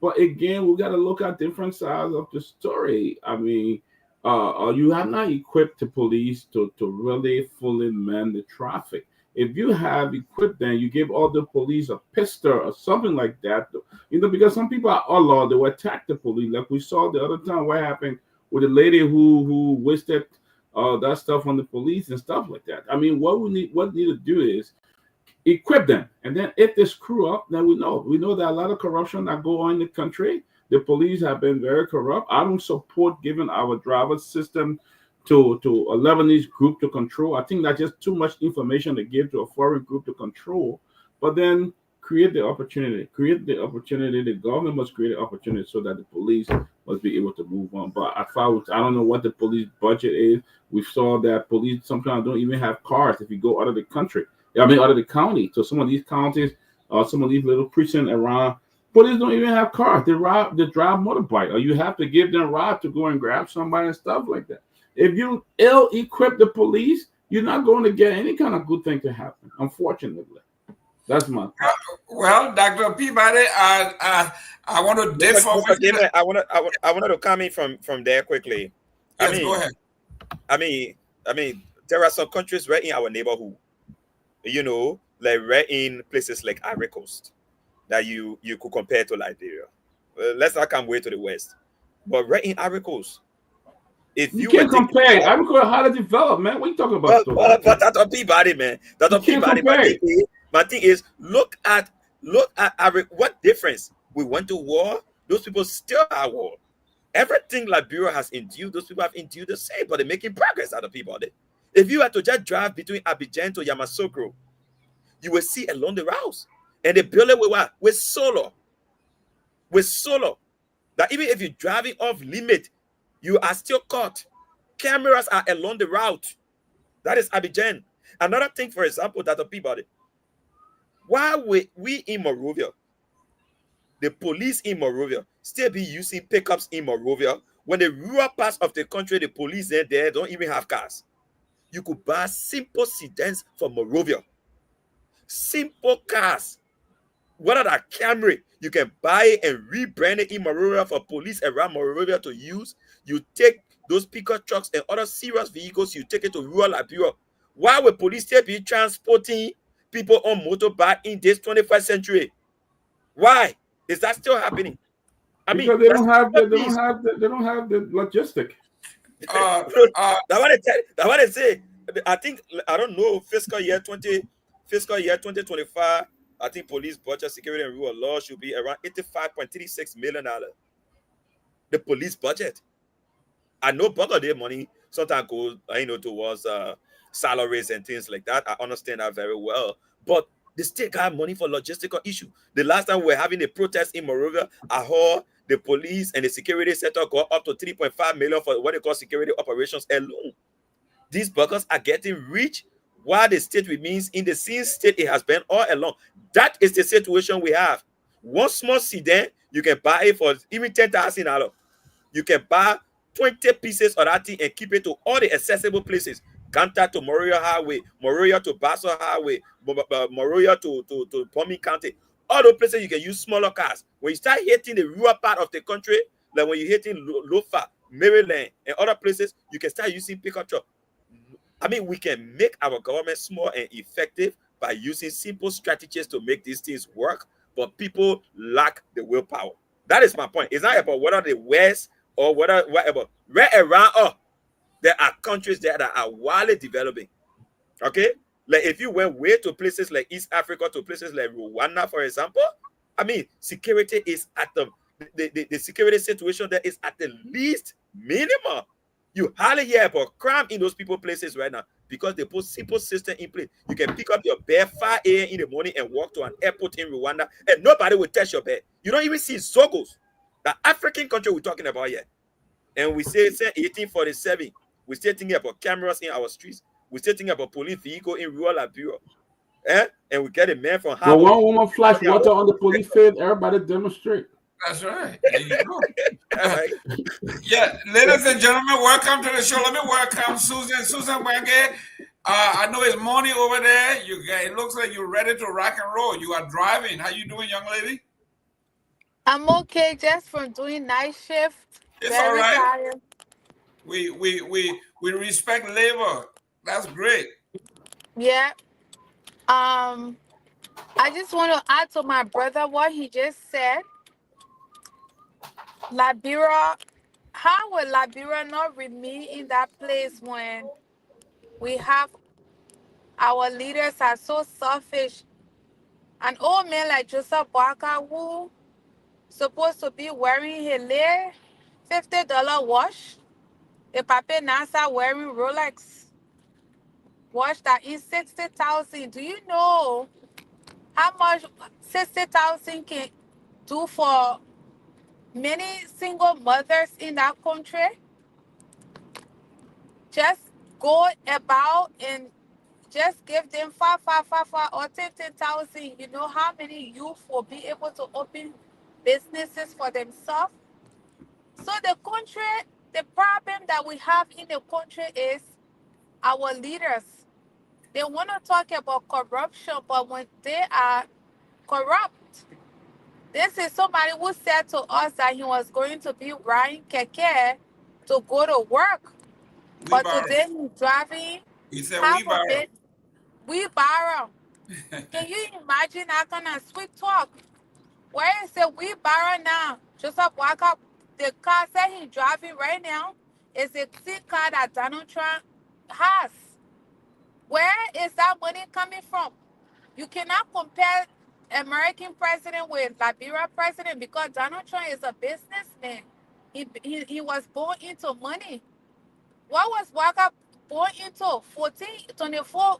But again, we got to look at different sides of the story. I mean, you have not equipped the police to really fully man the traffic. If you have equipped them, you give all the police a pistol or something like that, you know, because some people are outlawed, they will attack the police. Like we saw the other time what happened with a lady who wasted that stuff on the police and stuff like that. I mean, what we need to do is equip them, and then if they screw up, then we know that a lot of corruption that go on in the country. The police have been very corrupt. I don't support giving our driver system to a Lebanese group to control. I think that's just too much information to give to a foreign group to control. But then create the opportunity. The government must create the opportunity so that the police must be able to move on. But I don't know what the police budget is. We saw that police sometimes don't even have cars if you go out of the country. I mean, out of the county. So some of these counties, some of these little precincts around, police don't even have cars. They drive motorbike, or you have to give them a ride to go and grab somebody and stuff like that. If you ill-equip the police, you're not going to get any kind of good thing to happen, unfortunately. That's my point. Well, Dr. Peabody, I want to differ with you. I wanted to comment from there quickly. Yes, go ahead. I mean, there are some countries right in our neighborhood, you know, like right in places like Ivory Coast, that you could compare to Liberia. Let's not come way to the west, but right in Ivory Coast, if you can't compare, Ivory Coast how to develop, man. What are you talking about? But that's a Peabody, man. That's a Peabody. My thing is, look at what difference. We went to war. Those people still are at war. Everything Liberia has endured, those people have endured the same, but they're making progress out of Peabody. If you had to just drive between Abidjan to Yamoussoukro, you will see along the routes. And they build it with what? With solar. With solar. That even if you're driving off limit, you are still caught. Cameras are along the route. That is Abidjan. Another thing, for example, that the Peabody. Why we in Monrovia, the police in Monrovia, still be using pickups in Monrovia, when the rural parts of the country, the police there don't even have cars. You could buy simple sedans from Monrovia. Simple cars. What are that Camry? You can buy it and rebrand it in Monrovia for police around Monrovia to use. You take those pickup trucks and other serious vehicles, you take it to rural Liberia. Why would police still be transporting people on motorbike in this 21st century? Why is that still happening? Because they don't have the logistic. That's what I say. I think, I don't know, fiscal year 2025, I think police budget, security and rule of law should be around $85.36 million. The police budget. I know part of their money sometimes goes, towards salaries and things like that. I understand that very well. But they still got money for logistical issue. The last time we were having a protest in Monrovia, I heard the police and the security sector go up to $3.5 million for what they call security operations alone. These buckets are getting rich while the state remains in the same state it has been all along. That is the situation we have. One small sedan, you can buy it for even $10,000. You can buy 20 pieces of that thing and keep it to all the accessible places. Ganta to Moria Highway, Moria to Basso Highway, Moria to Pommy County. All those places you can use smaller cars. When you start hitting the rural part of the country, like when you're hitting Lofa, Maryland, and other places, you can start using pickup truck. I mean, we can make our government small and effective by using simple strategies to make these things work, but people lack the willpower. That is my point. It's not about whether the West or whatever. Right around there are countries there that are wildly developing. Okay? Like if you went way to places like East Africa, to places like Rwanda, for example, I mean, security is at the security situation there is at the least minimum. You hardly hear about crime in those people places right now because they put simple system in place. You can pick up your bed 5 a.m. in the morning and walk to an airport in Rwanda and nobody will touch your bed. You don't even see Zogos, the African country we're talking about here. And we say 1847, We're still thinking about cameras in our streets. We're still thinking about police vehicle in rural Liberia. And we get a man from But Harvard. one woman flash water on the police face, everybody demonstrate. That's right. There you go. Right? Yeah, ladies and gentlemen, welcome to the show. Let me welcome Susan. Susan Wenge. I know it's morning over there. It looks like you're ready to rock and roll. You are driving. How you doing, young lady? I'm okay just from doing night shift. It's Very all right. tired. We respect labor. That's great. Yeah. I just want to add to my brother what he just said. Liberia, how will Liberia not remain in that place when we have our leaders are so selfish? An old man like Joseph Boakai who supposed to be wearing his $50 watch. The papa now start wearing Rolex watch that is 60,000. Do you know how much 60,000 can do for many single mothers in that country? Just go about and just give them five or 10,000. You know how many youth will be able to open businesses for themselves? So the country, the problem that we have in the country is our leaders. They want to talk about corruption, but when they are corrupt, this is somebody who said to us that he was going to be riding keke to go to work. But today he's driving He said half we borrow. of it. We borrow. Can you imagine that kind of sweet talk? Where is the we borrow now? Joseph Walker, the car that he's driving right now is a same car that Donald Trump has. Where is that money coming from? You cannot compare American president with Liberia president because Donald Trump is a businessman. He was born into money. What was Walker born into? 24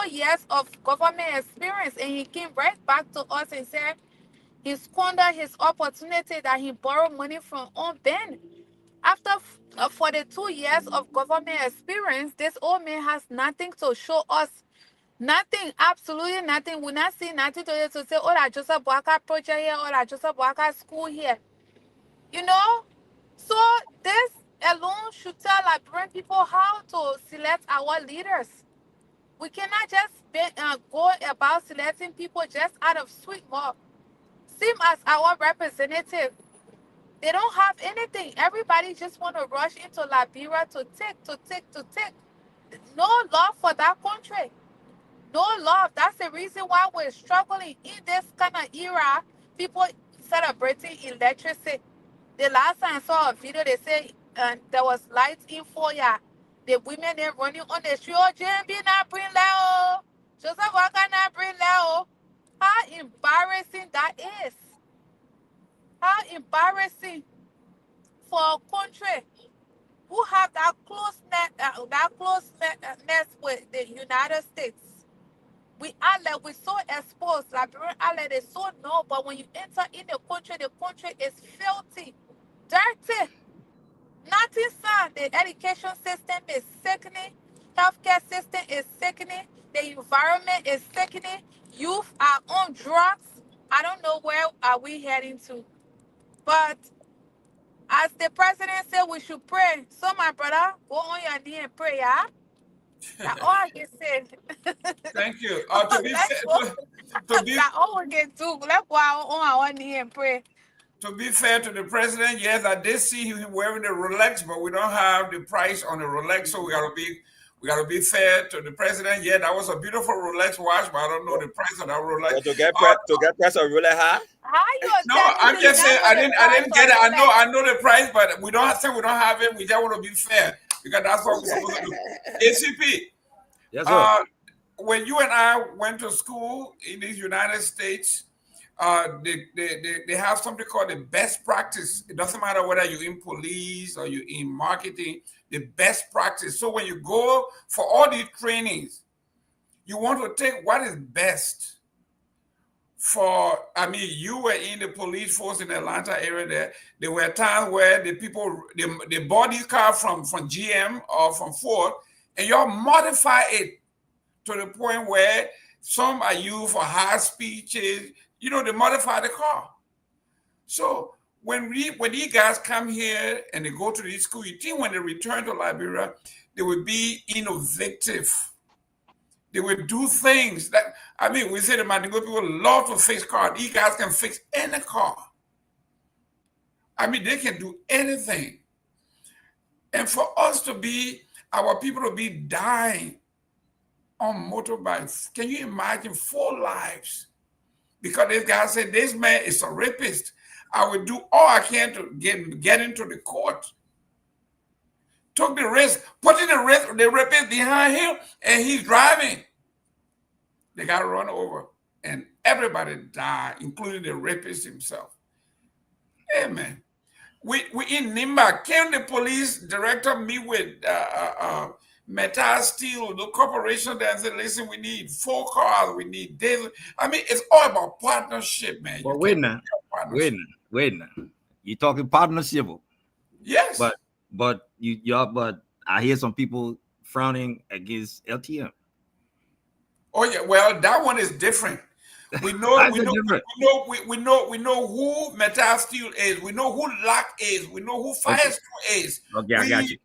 years of government experience, and he came right back to us and said he squandered his opportunity that he borrowed money from Ben. After 42 years of government experience, this old man has nothing to show us. Nothing, absolutely nothing. We're not seeing nothing to say, oh, that Joseph Boakai project here, or that Joseph Boakai school here. You know? So this alone should tell Liberian people how to select our leaders. We cannot just go about selecting people just out of sweet mouth. Same as our representative. They don't have anything. Everybody just want to rush into Liberia to take. No love for that country. No love. That's the reason why we're struggling in this kind of era. People celebrating electricity. The last time I saw a video, they say there was lights in foyer. The women there running on the street. Oh, JMB not bring Leo. Joseph Walker not bring Leo. How embarrassing that is. How embarrassing for a country who have that closeness with the United States. We so exposed. Liberian outlet is so known, but when you enter in the country is filthy, dirty. Nothing sound. The education system is sickening. Healthcare system is sickening. The environment is sickening. Youth are on drugs. I don't know where are we heading to. But as the president said, we should pray. So my brother, go on your knee and pray, yeah? That's all I can say. Thank you. That's all we can do. Let's go on our knee and pray. To be fair to the president, yes, I did see him wearing the Rolex, but we don't have the price on the Rolex, so we gotta be fair to the president. Yeah, that was a beautiful Rolex watch, but I don't know the price of that Rolex. But to get price of Rolex high? No, I'm just saying I didn't get it. I know the price, but we don't have it. We just want to be fair because that's what we're supposed to do. ACP. Yes, sir. When you and I went to school in the United States, they have something called the best practice. It doesn't matter whether you're in police or you're in marketing, the best practice. So when you go for all these trainings, you want to take what is best you were in the police force in the Atlanta area there were times where the people, they bought these cars from GM or from Ford, and y'all modify it to the point where some are used for high speed chase. You know, they modify the car. So when these guys come here and they go to these schools, you think when they return to Liberia, they will be innovative. They will do things that, we say the Mandingo people love to fix cars. These guys can fix any car. They can do anything. And for us to be, our people to be dying on motorbikes, can you imagine 4 lives? Because this guy said, this man is a rapist. I will do all I can to get into the court. Took the risk, putting the rapist behind him, and he's driving. They got run over, and everybody died, including the rapist himself. Hey, man. We in Nimba. Can the police director meet with Metal Steel, the corporation, that said, listen, we need 4 cars, we need this. It's all about partnership, man. But wait now. You're talking partnership. Yes. But I hear some people frowning against LTM. Oh yeah, well, that one is different. We know who Metal Steel is. We know who Lock is. We know who Firestone is. Okay, I got you.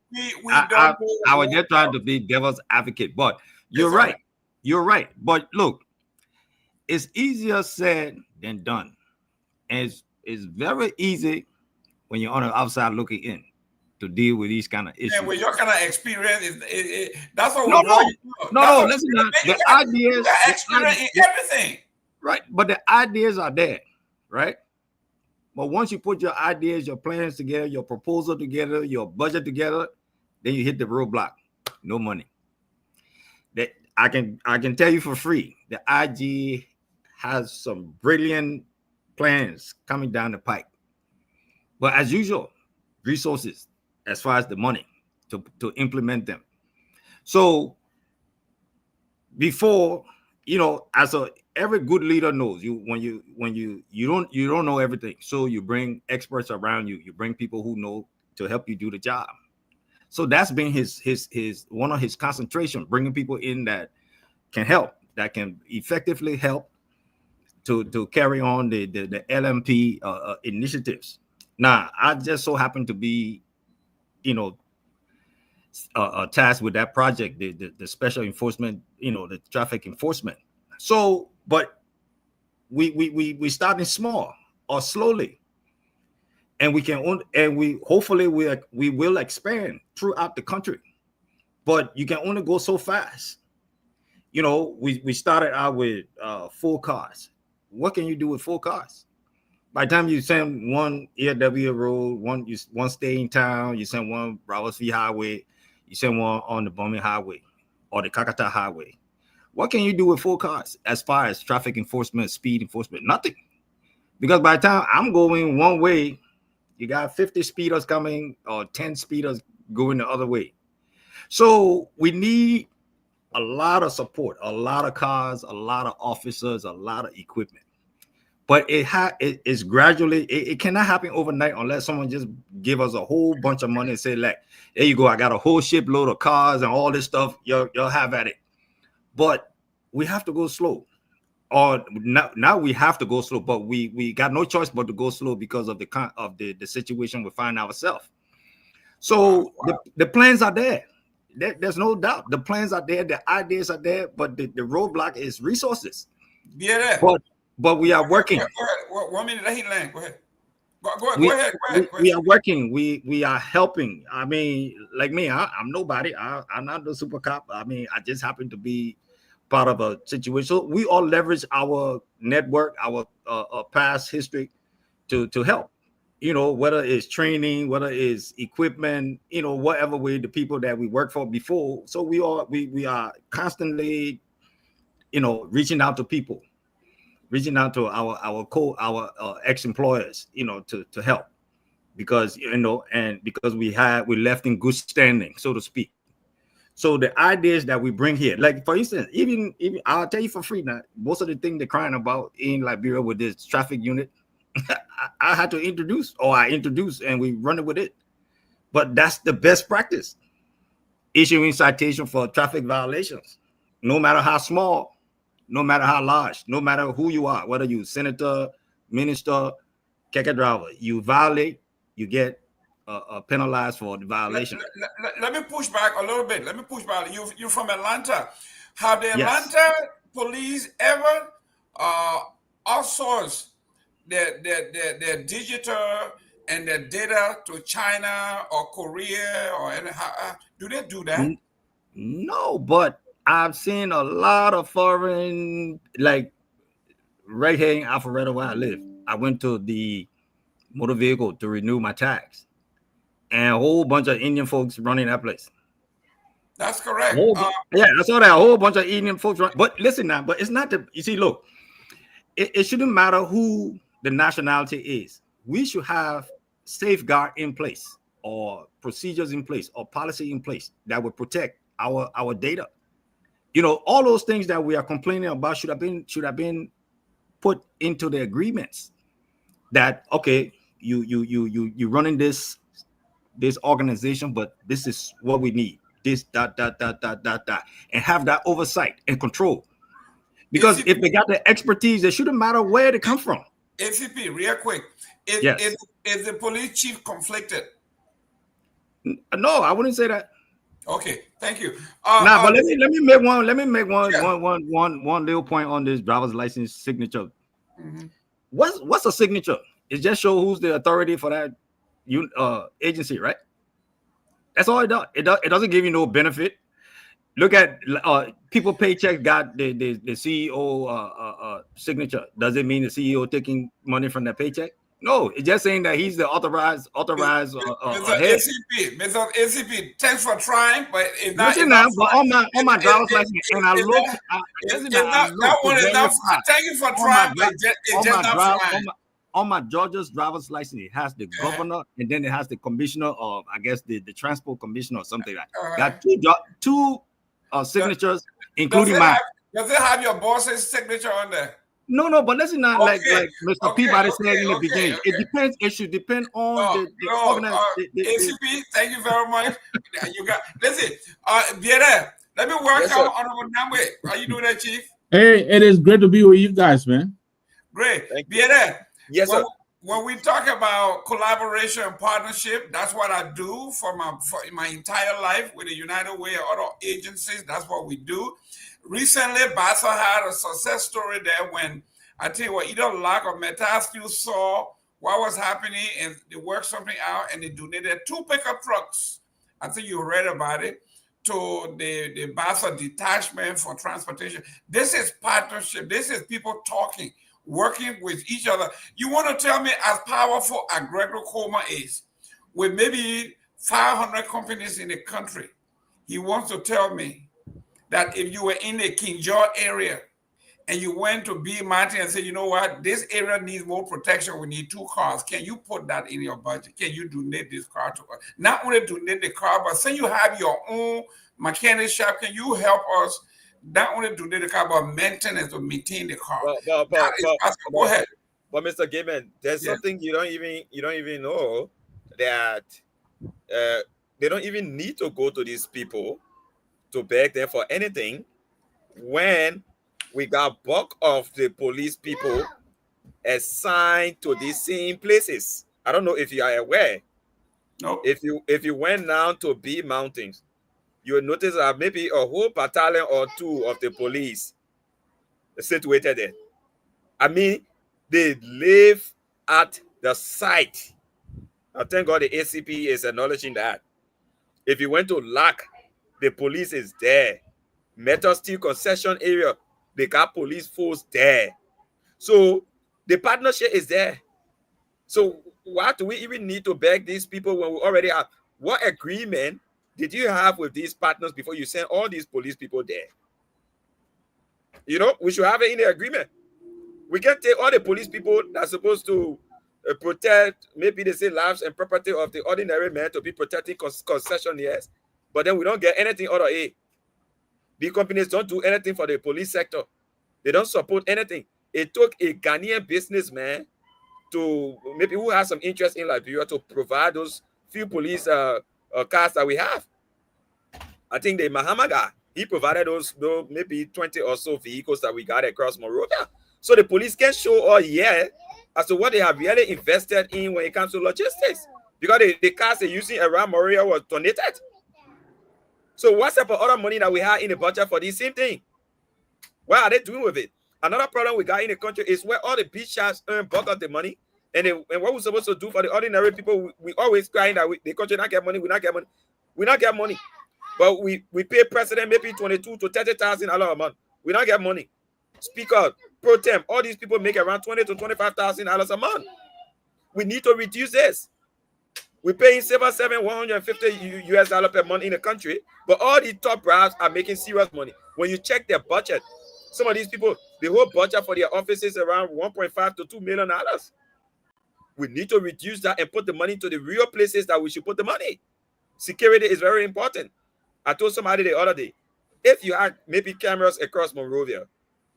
I was just trying to be devil's advocate, but you're right. You're right. But look, it's easier said than done, and it's very easy when you're on the outside looking in to deal with these kind of issues. And with your kind of experience, that's what no. Listen, the ideas, experience in everything. Right, but the ideas are there, right? But once you put your ideas, your plans together, your proposal together, your budget together, then you hit the roadblock. No money. That I can tell you for free. The IG has some brilliant plans coming down the pipe, but as usual, resources as far as the money to implement them. So before, every good leader knows when you don't know everything, so you bring experts around you. You bring people who know to help you do the job. So that's been his one of his concentration, bringing people in that can help, that can effectively help to carry on the LMP initiatives. Now, I just so happen to be, tasked with that project, the special enforcement, the traffic enforcement. So, but we starting small or slowly, and hopefully we will expand throughout the country. But you can only go so fast. We started out with 4 cars. What can you do with 4 cars? By the time you send one ERW road, one stay in town, you send one Broward V Highway, you send one on the Bombing Highway or the Kakata Highway. What can you do with 4 cars as far as traffic enforcement, speed enforcement? Nothing. Because by the time I'm going one way, you got 50 speeders coming or 10 speeders going the other way. So we need a lot of support, a lot of cars, a lot of officers, a lot of equipment. But it's gradually, it cannot happen overnight unless someone just give us a whole bunch of money and say, like, there you go, I got a whole shipload of cars and all this stuff, you'll have at it. But we have to go slow. Or now we have to go slow, but we got no choice but to go slow because of the situation we find ourselves. So the plans are there. There's no doubt. The plans are there, the ideas are there, but the roadblock is resources. Yeah. But we are working. Go ahead. 1 minute, let him land. Go ahead. Go ahead. We are working. We are helping. Like me, I'm nobody. I'm not the super cop. I just happen to be part of a situation. So we all leverage our network, our past history to help. Whether it's training, whether it's equipment, whatever way, the people that we worked for before. So we are constantly, reaching out to people, reaching out to our ex-employers, to help, because and because we left in good standing, so to speak. So the ideas that we bring here, like for instance, even I'll tell you for free now, most of the things they're crying about in Liberia with this traffic unit, I had to introduce, or I introduced, and we run it with it. But that's the best practice. Issuing citation for traffic violations, no matter how small, no matter how large, no matter who you are, whether you senator, minister, keke driver, you violate, you get penalized for the violation. Let me push back a little bit. You're from Atlanta. Have the Yes. Atlanta police ever outsourced their digital and their data to China or Korea or do they do that? No, but I've seen a lot of foreign, like right here in Alpharetta where I live. I went to the motor vehicle to renew my tags, and a whole bunch of Indian folks running that place. That's correct. Yeah, I saw that, a whole bunch of Indian folks running. But listen now, but it's not the, you see, look, it shouldn't matter who the nationality is. We should have safeguard in place, or procedures in place, or policy in place that would protect our data. You know, all those things that we are complaining about should have been put into the agreements. That okay, you running this organization, but this is what we need. This that, and have that oversight and control. Because if they got the expertise, it shouldn't matter where they come from. ACP, real quick, is the police chief conflicted? No, I wouldn't say that. Okay, thank you. But let me make one little point on this driver's license signature. Mm-hmm. What's a signature? It just shows who's the authority for that agency, right? That's all it does. It doesn't give you no benefit. Look at people paycheck got the CEO signature. Does it mean the CEO taking money from their paycheck? No, it's just saying that he's the authorized head. Mr. ACP, thanks for trying, but it's not. Listen now, but on my driver's license, and I look. Thank you for trying, but it's just not flying. On my Georgia's driver's license, it has the governor, and then it has the commissioner of, I guess, the transport commissioner or something like that. Got two signatures, including mine. Does it have your boss's signature on there? No, but listen, not like Mr. Peabody said in the beginning. It depends. It should depend on the ACP. Thank you very much. You got listen, Biere, let me welcome Honorable Namwe. How you doing, that, Chief? Hey, it is great to be with you guys, man. Great, Biere. Yes, sir. When we talk about collaboration and partnership, that's what I do for my entire life with the United Way and other agencies. That's what we do. Recently, Bassa had a success story there when, I tell you what, either Lac or Metastil saw what was happening and they worked something out and they donated 2 pickup trucks. I think you read about it, to the Bassa detachment for transportation. This is partnership. This is people talking, working with each other. You want to tell me as powerful as Gregory Coleman is, with maybe 500 companies in the country, he wants to tell me that if you were in the King George area and you went to B Mountain and said, you know what, this area needs more protection, we need 2 cars. Can you put that in your budget? Can you donate this car to us? Not only donate the car, but say you have your own mechanic shop, can you help us not only donate the car, but maintenance to maintain the car? Go ahead. But Mr. Gaiman, there's something you don't even know, that they don't even need to go to these people to beg them for anything, when we got bulk of the police people assigned to these same places. I don't know if you are aware. No. If you went down to B Mountains, you will notice that maybe a whole battalion or 2 of the police situated there. I mean, they live at the site. I thank God the ACP is acknowledging that. If you went to Lac, the police is there. Metal Steel concession area, they got police force there. So the partnership is there. So why do we even need to beg these people when we already have? What agreement did you have with these partners before you send all these police people there? You know, we should have it in the agreement. We can't take all the police people that are supposed to protect, maybe they say lives and property of the ordinary man, to be protecting concessionaires, but then we don't get anything out of it. Big companies don't do anything for the police sector. They don't support anything. It took a Ghanaian businessman to maybe who has some interest in Liberia to provide those few police cars that we have. I think the Mahama guy, he provided those maybe 20 or so vehicles that we got across Monrovia. So the police can show all year as to what they have really invested in when it comes to logistics. Because the cars they're using around Monrovia was donated. So what's up with other money that we have in the budget for this same thing? What are they doing with it? Another problem we got in the country is where all the big shots earn bulk of the money. And what we're supposed to do for the ordinary people, we always crying that the country not get money, we not get money. We not get money. But we pay president maybe $22,000 to $30,000 a month. We don't get money. Speaker, pro tem, all these people make around $20,000 to $25,000 a month. We need to reduce this. We're paying $150 per month in the country, but all the top brass are making serious money. When you check their budget, some of these people, the whole budget for their offices is around $1.5 to $2 million. We need to reduce that and put the money to the real places that we should put the money. Security is very important. I told somebody the other day, if you had maybe cameras across Monrovia,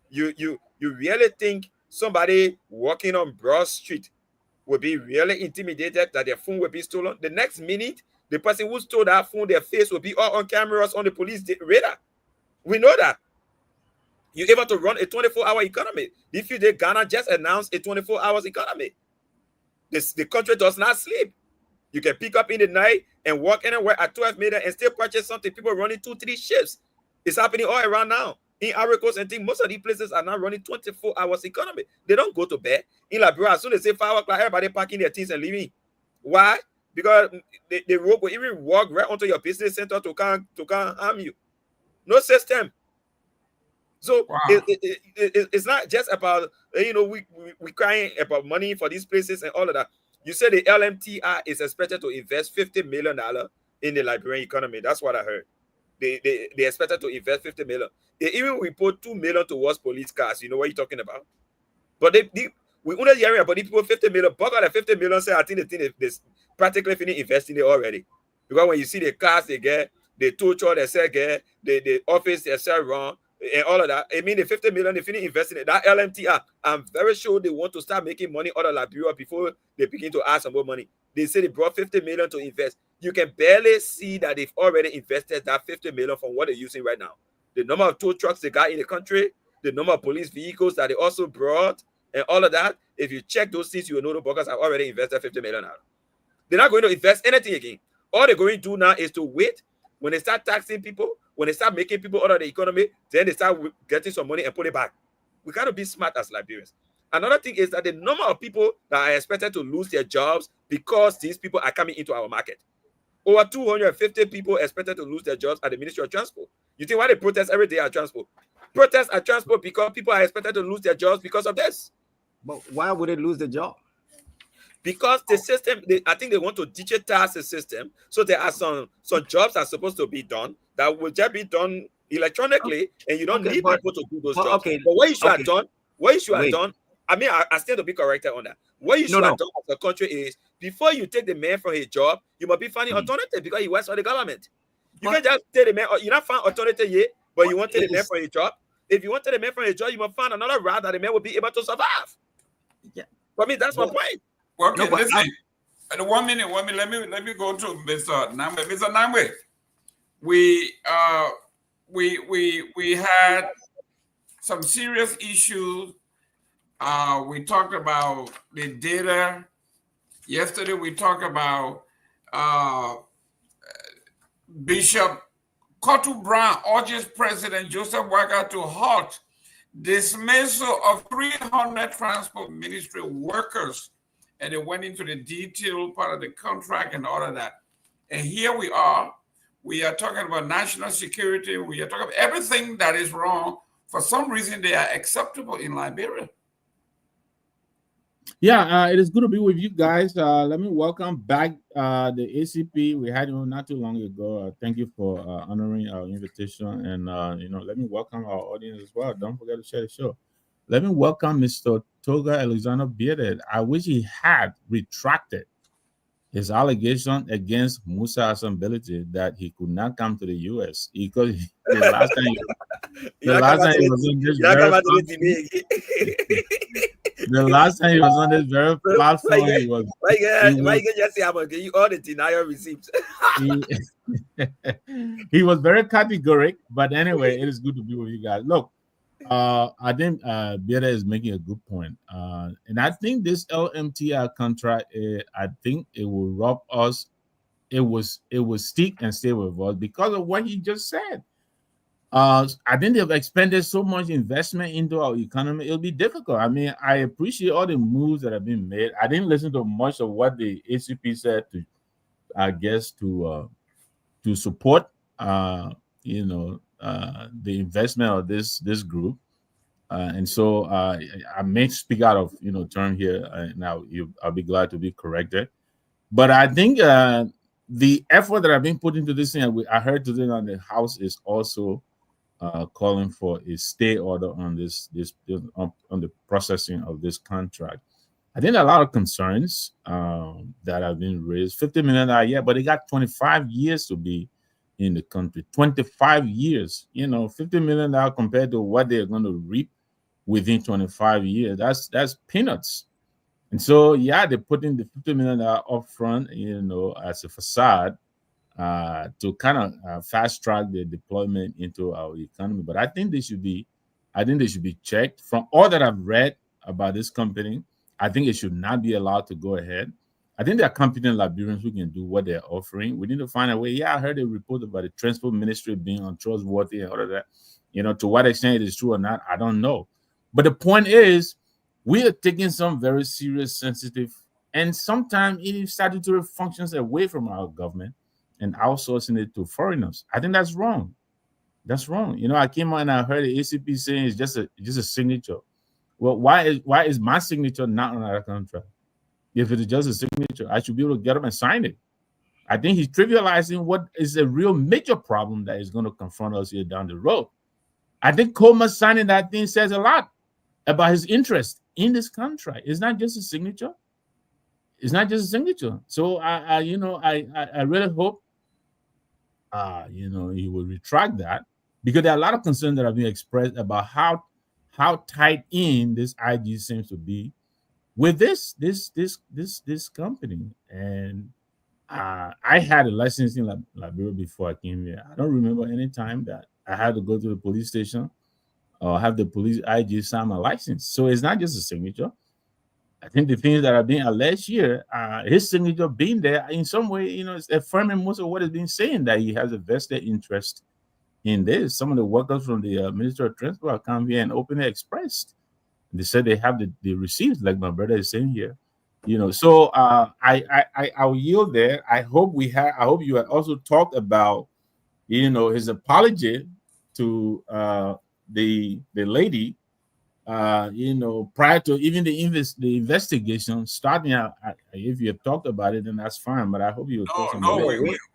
you really think somebody walking on Broad Street would be really intimidated that their phone will be stolen? The next minute, the person who stole that phone, their face will be all on cameras on the police radar. We know that. You're able to run a 24-hour economy. If you did, Ghana just announced a 24-hour economy. The country does not sleep. You can pick up in the night and walk anywhere at 12 midnight and still purchase something. People running 2-3 shifts. It's happening all around now. In Ivory Coast and things, most of these places are now running 24 hours economy. They don't go to bed. In Liberia, as soon as they say 5 o'clock, everybody packing their things and leaving. Why? Because the rope will even walk right onto your business center to come harm you. No system. So wow. It's not just about, we crying about money for these places and all of that. You said the LMTI is expected to invest $50 million in the Liberian economy. That's what I heard. They expected to invest $50 million. They even we put $2 million towards police cars. You know what you're talking about? But we only hearing about the people $50 million. But out of $50 million, say I think they practically finished investing it already. Because when you see the cars they get, the tow truck they sell get, the office they sell run, and all of that, I mean the $50 million they finish investing it. That LMTR, I'm very sure they want to start making money out of Liberia before they begin to ask for more money. They say they brought $50 million to invest. You can barely see that they've already invested that $50 million from what they're using right now. The number of tow trucks they got in the country, the number of police vehicles that they also brought, and all of that. If you check those things, you will know the buggers have already invested $50 million. They're not going to invest anything again. All they're going to do now is to wait. When they start taxing people, when they start making people out of the economy, then they start getting some money and put it back. We got to be smart as Liberians. Another thing is that the number of people that are expected to lose their jobs because these people are coming into our market. Over 250 people expected to lose their jobs at the Ministry of Transport. You think why they protest every day at transport? Protest at transport because people are expected to lose their jobs because of this. But why would they lose their job? Because the system, I think they want to digitize the system. So there are some jobs that are supposed to be done that will just be done electronically, and you don't need people to do those jobs. Okay, but what you should have done, I mean, I stand to be corrected on that. What you should have done as a country is, before you take the man from his job, you must be finding alternative because he works for the government. You can't just take the man, you're not finding alternative yet, but you want to take the man from his job. If you want to take the man from his job, you must find another route that the man will be able to survive. Yeah. For me, that's my point. Okay, listen. 1 minute. Let me go to Mr. Namwe. Mr. Namwe, we had some serious issues. We talked about the data. Yesterday we talked about Bishop Cottle Brown urges President Joseph Wagga to halt dismissal of 300 transport ministry workers. And they went into the detailed part of the contract and all of that. And here we are talking about national security. We are talking about everything that is wrong. For some reason, they are acceptable in Liberia. Yeah, it is good to be with you guys. Let me welcome back the ACP. We had you not too long ago. Thank you for honoring our invitation. And, let me welcome our audience as well. Don't forget to share the show. Let me welcome Mr. Toga Alexander Bearded. I wish he had retracted his allegation against Musa Asambelete that he could not come to the U.S. because the last time he was on this very the last time he was on this very platform, he was just say I'm gonna give you all the denial receipts. he was very categoric, but anyway, it is good to be with you guys. Look, I think Bieda is making a good point, and I think this LMTI contract, I think it will rob us. It will stick and stay with us because of what he just said. I think they've expended so much investment into our economy. It'll be difficult. I mean, I appreciate all the moves that have been made. I didn't listen to much of what the ACP said to, I guess, to support, the investment of this group. And so I may speak out of turn here. Now I'll be glad to be corrected. But I think the effort that I've been put into this thing, I heard today on the House is also calling for a stay order on on the processing of this contract. I think a lot of concerns that have been raised. $50 million, yeah, but they got 25 years to be in the country. 25 years, $50 million compared to what they're going to reap within 25 years. That's peanuts. And so, yeah, they're putting the $50 million up front, as a facade to kind of fast track the deployment into our economy. But I think they should be checked. From all that I've read about this company, I think it should not be allowed to go ahead. I think there are competent Liberians who can do what they're offering. We need to find a way. Yeah, I heard a report about the transport ministry being untrustworthy and all of that. To what extent it is true or not, I don't know. But the point is, we are taking some very serious, sensitive, and sometimes even statutory functions away from our government and outsourcing it to foreigners. I think that's wrong. That's wrong. I came on and I heard the ACP saying it's just a signature. Well, why is my signature not on that contract? If it is just a signature, I should be able to get up and sign it. I think he's trivializing what is a real major problem that is going to confront us here down the road. I think Coleman signing that thing says a lot about his interest in this contract. It's not just a signature. It's not just a signature. So I really hope he will retract that, because there are a lot of concerns that have been expressed about how tied in this IG seems to be with this company. And I had a license in Liberia before I came here. I don't remember any time that I had to go to the police station or have the police IG sign my license. So it's not just a signature. I think the things that are being alleged here, his signature being there in some way, it's affirming most of what is being saying, that he has a vested interest in this. Some of the workers from the Ministry of Transport come here and openly expressed. They said they have the receipts, like my brother is saying here. So I'll yield there. I hope you had also talked about, his apology to the lady, prior to even the investigation starting out. If you have talked about it, then that's fine. But I hope you.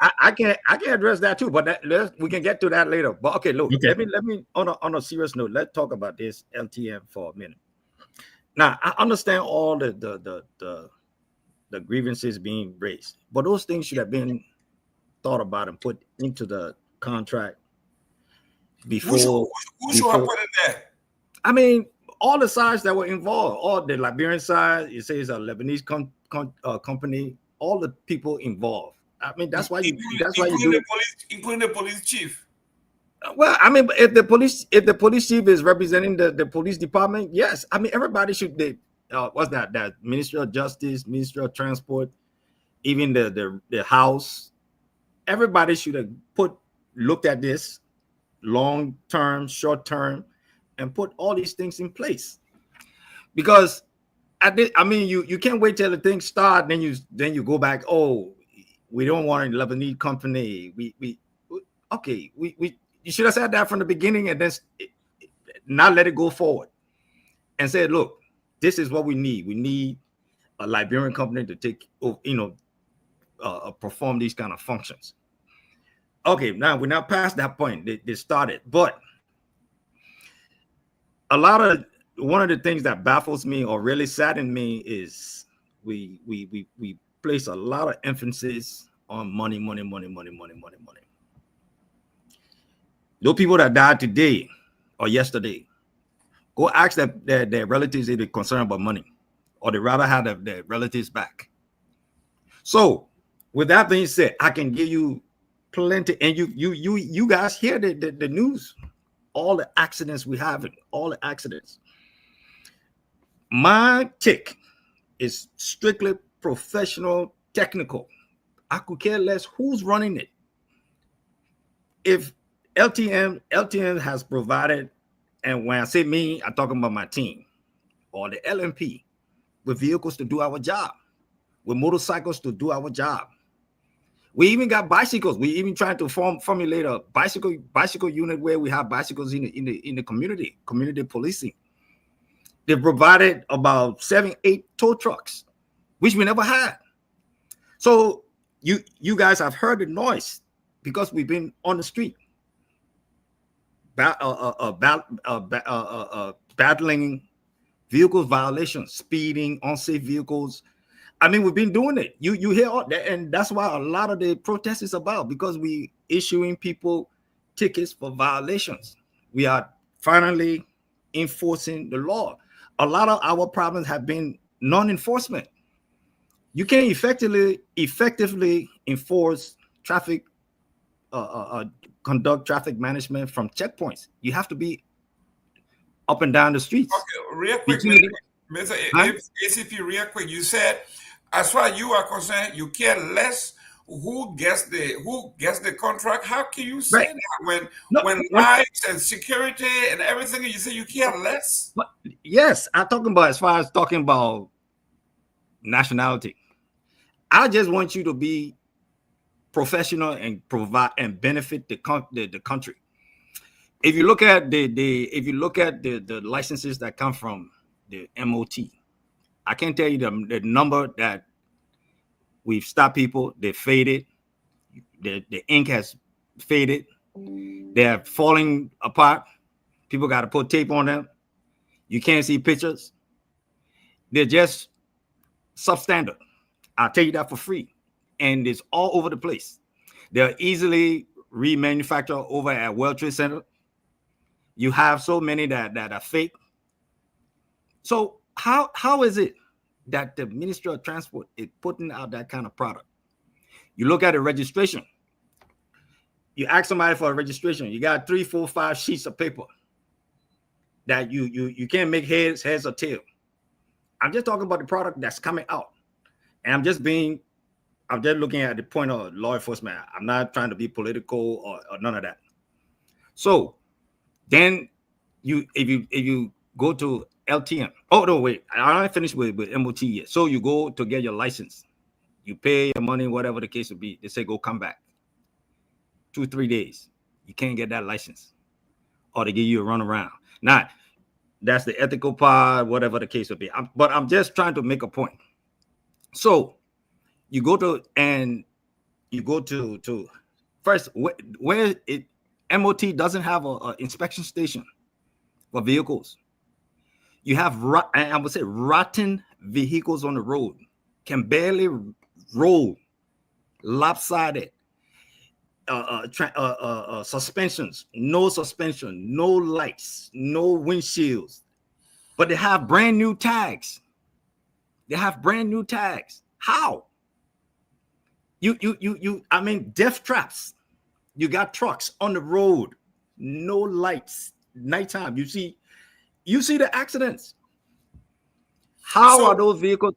I can address that too, but we can get to that later. But okay, look, okay. Let me on a serious note, let's talk about this LTM for a minute. Now, I understand all the grievances being raised, but those things should have been thought about and put into the contract before. Who should have put it there? I mean, all the sides that were involved, all the Liberian side, it says a Lebanese company, all the people involved. I mean, that's why you do it. Including the police chief. Well, I mean, if the police chief is representing the police department, yes. I mean, everybody should be. What's that? That Ministry of Justice, Ministry of Transport, even the House. Everybody should have looked at this long term, short term, and put all these things in place. Because you can't wait till the thing start, then you go back. Oh, we don't want a Lebanese company. You should have said that from the beginning and then not let it go forward and say, look, this is what we need. We need a Liberian company to take, perform these kind of functions. Okay, now we're not past that point. They started, but one of the things that baffles me or really saddens me is we place a lot of emphasis on money. Those people that died today or yesterday, go ask their relatives if they're concerned about money, or they rather have their relatives back. So, with that being said, I can give you plenty, and you guys hear the news, all the accidents we have, all the accidents. My take is strictly professional, technical. I could care less who's running it. If LTM has provided, and when I say me, I'm talking about my team, or the LMP, with vehicles to do our job, with motorcycles to do our job. We even got bicycles. We even trying to formulate a bicycle unit where we have bicycles in the community policing. They provided about 7-8 tow trucks, which we never had. So you guys have heard the noise because we've been on the street battling vehicle violations, speeding, unsafe vehicles. I mean, we've been doing it. You hear all that, and that's why a lot of the protest is about, because we issuing people tickets for violations. We are finally enforcing the law. A lot of our problems have been non-enforcement. You can't effectively enforce traffic, conduct traffic management from checkpoints. You have to be up and down the streets. Okay, real quick, Mr. ACP, real quick. You said, as far as you are concerned, you care less who gets the contract. How can you say that when lives and security and everything, you say you care less? But yes, I'm talking about, as far as talking about nationality. I just want you to be professional and provide and benefit the country. If you look at the licenses that come from the MOT, I can't tell you the number that we've stopped people. They faded. The ink has faded. They're falling apart. People got to put tape on them. You can't see pictures. They're just substandard. I'll tell you that for free. And it's all over the place. They're easily remanufactured over at World Trade Center. You have so many that are fake. So how is it that the Ministry of Transport is putting out that kind of product? You look at the registration. You ask somebody for a registration. You got 3, 4, 5 sheets of paper that you can't make heads or tail. I'm just talking about the product that's coming out. And I'm just looking at the point of law enforcement. I'm not trying to be political or none of that. So then if you go to LTM. Oh no, wait, I don't finish with MOT yet. So you go to get your license. You pay your money, whatever the case would be. They say go come back. 2-3 days. You can't get that license. Or they give you a run around. Now, that's the ethical part, whatever the case would be. But I'm just trying to make a point. So you go to first where it MOT doesn't have a inspection station for vehicles. You have I would say rotten vehicles on the road, can barely roll, lopsided, suspensions, no suspension, no lights, no windshields, but they have brand new tags. How? I mean, death traps. You got trucks on the road, no lights, nighttime. You see the accidents. How are those vehicles?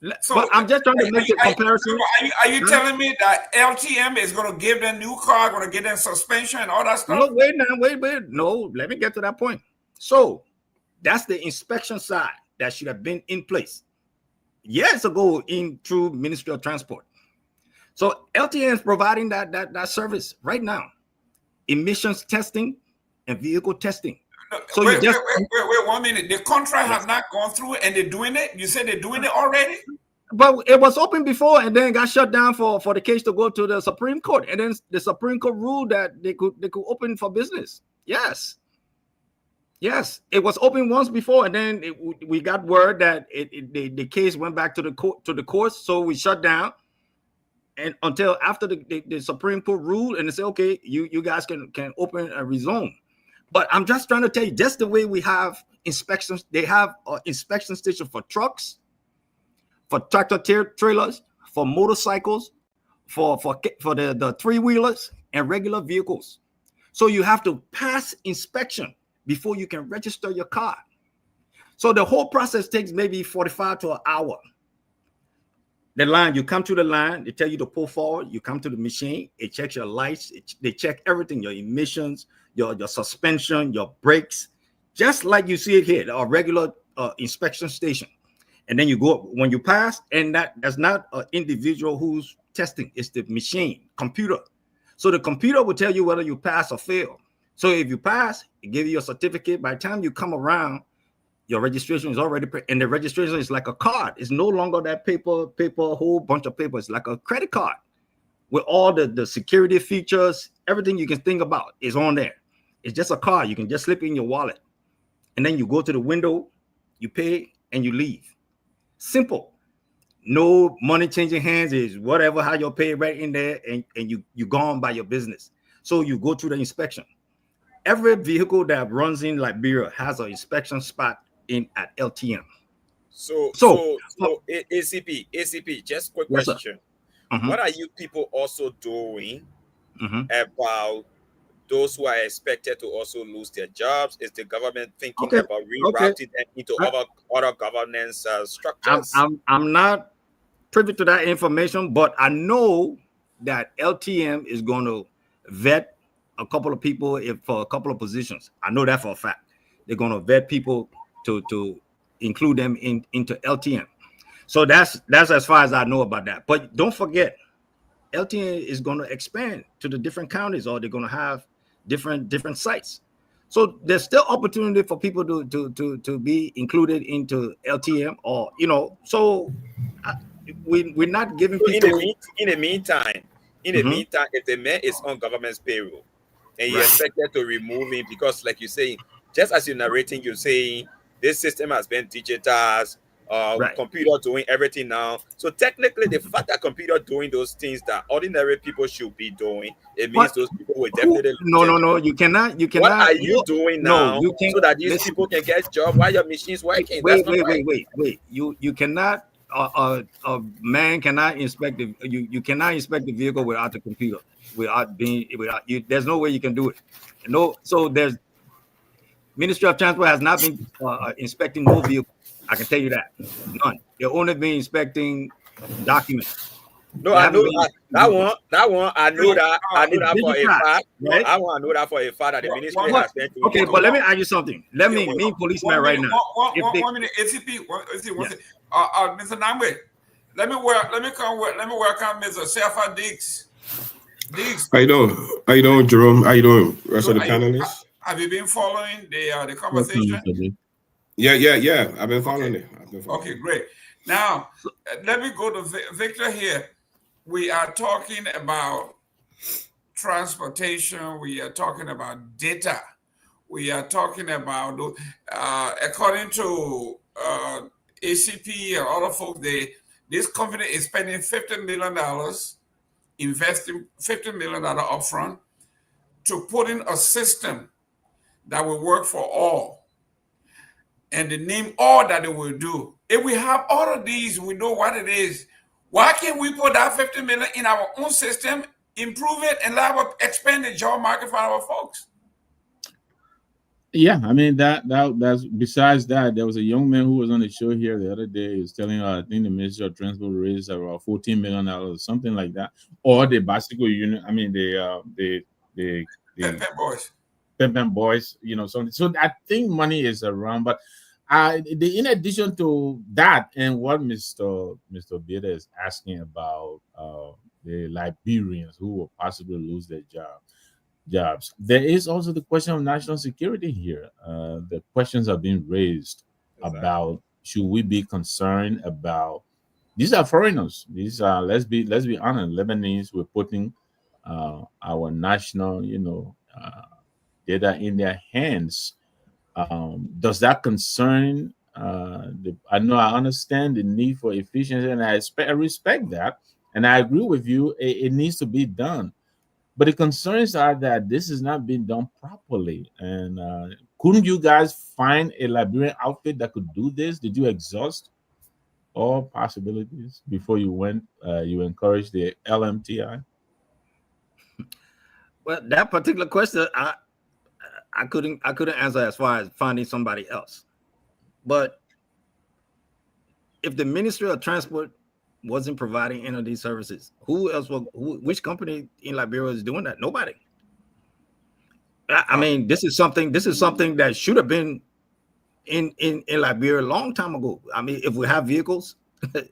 But I'm just trying to make a comparison. Are you telling me that LTM is going to give them new car, going to give them suspension and all that stuff? No, wait. No, let me get to that point. So that's the inspection side that should have been in place years ago through Ministry of Transport. So LTM is providing that service right now. Emissions testing and vehicle testing. So wait 1 minute. The contract has not gone through and they're doing it? You said they're doing it already? But it was open before and then got shut down for the case to go to the Supreme Court. And then the Supreme Court ruled that they could open for business. Yes. Yes, it was open once before, and then we got word that the case went back to the courts, so we shut down, and until after the Supreme Court ruled, and they said, okay, you guys can open a rezone. But I'm just trying to tell you, just the way we have inspections, they have an inspection station for trucks, for tractor trailers, for motorcycles, for the three-wheelers and regular vehicles. So you have to pass inspection before you can register your car. So the whole process takes maybe 45 to an hour. The line, you come to the line, they tell you to pull forward, you come to the machine, it checks your lights, they check everything, your emissions, your suspension, your brakes, just like you see it here, a regular inspection station. And then you go, when you pass, and that's not an individual who's testing, it's the machine, computer. So the computer will tell you whether you pass or fail. So if you pass, it gives you a certificate. By the time you come around, your registration is already, and the registration is like a card. It's no longer that paper, a whole bunch of paper. It's like a credit card with all the security features, everything you can think about is on there. It's just a card. You can just slip in your wallet. And then you go to the window, you pay, and you leave. Simple. No money changing hands, is whatever, how you pay right in there, and you go on by your business. So you go through the inspection. Every vehicle that runs in Liberia has an inspection spot in at LTM. So ACP, just quick question. What are you people also doing about those who are expected to also lose their jobs? Is the government thinking about rerouting them into other governance structures? I'm not privy to that information, but I know that LTM is going to vet a couple of people for a couple of positions. I know that for a fact. They're going to vet people to include them into LTM. So that's as far as I know about that. But don't forget, LTM is going to expand to the different counties, or they're going to have different sites. So there's still opportunity for people to be included into LTM, or So we're not giving people. In the meantime, if the man is on government's payroll and you're expected to remove him because, like you're saying, just as you're narrating, you're saying this system has been digitized, computer doing everything now. So technically, the fact that computer doing those things that ordinary people should be doing, it means those people will definitely. No, you cannot. What are you doing now so that these people can get jobs while your machine's working? Wait. You cannot. A man cannot inspect you cannot inspect the vehicle without the computer, there's no way you can do it. So there's Ministry of Transport has not been inspecting no vehicle. I can tell you that. None. They've only been inspecting documents. No, I know that one. I know that for a fact. Right? I want to know that for a fact that the ministry has been. Okay, but let me ask you something. Me policeman right now. One minute, ACP. Mr. Namwe, let me welcome Mr. Sefa Diggs. How you doing, Jerome? How you doing, rest of the panelists? Have you been following the conversation? Yeah. I've been following it. Okay, great. Now, let me go to Victor here. We are talking about transportation. We are talking about data. We are talking about, according to ACP and other folks, this company is spending $50 million, investing $50 million upfront to put in a system that will work for all. And they name all that they will do. If we have all of these, we know what it is. Why can't we put that $50 million in our own system, improve it, and expand the job market for our folks? Yeah, I mean that's besides that, there was a young man who was on the show here the other day. He was telling I think the Ministry of Transport raised around $14 million or something like that. Or the bicycle unit. I mean the Pep Boys, so I think money is around, but in addition to that, and what Mr. Bida is asking about the Liberians who will possibly lose their jobs, there is also the question of national security here. The questions are being raised about, should we be concerned about, these are foreigners, these are, let's be honest, Lebanese. We're putting our national data in their hands. Does that concern? I know I understand the need for efficiency, and I respect that, and I agree with you. It needs to be done, but the concerns are that this is not being done properly. And couldn't you guys find a Liberian outfit that could do this? Did you exhaust all possibilities before you went? You encouraged the LMTI. Well, that particular question, I couldn't answer as far as finding somebody else. But if the Ministry of Transport wasn't providing any of these services, who else? Which company in Liberia is doing that? Nobody. I mean, this is something that should have been in Liberia a long time ago. I mean, if we have vehicles,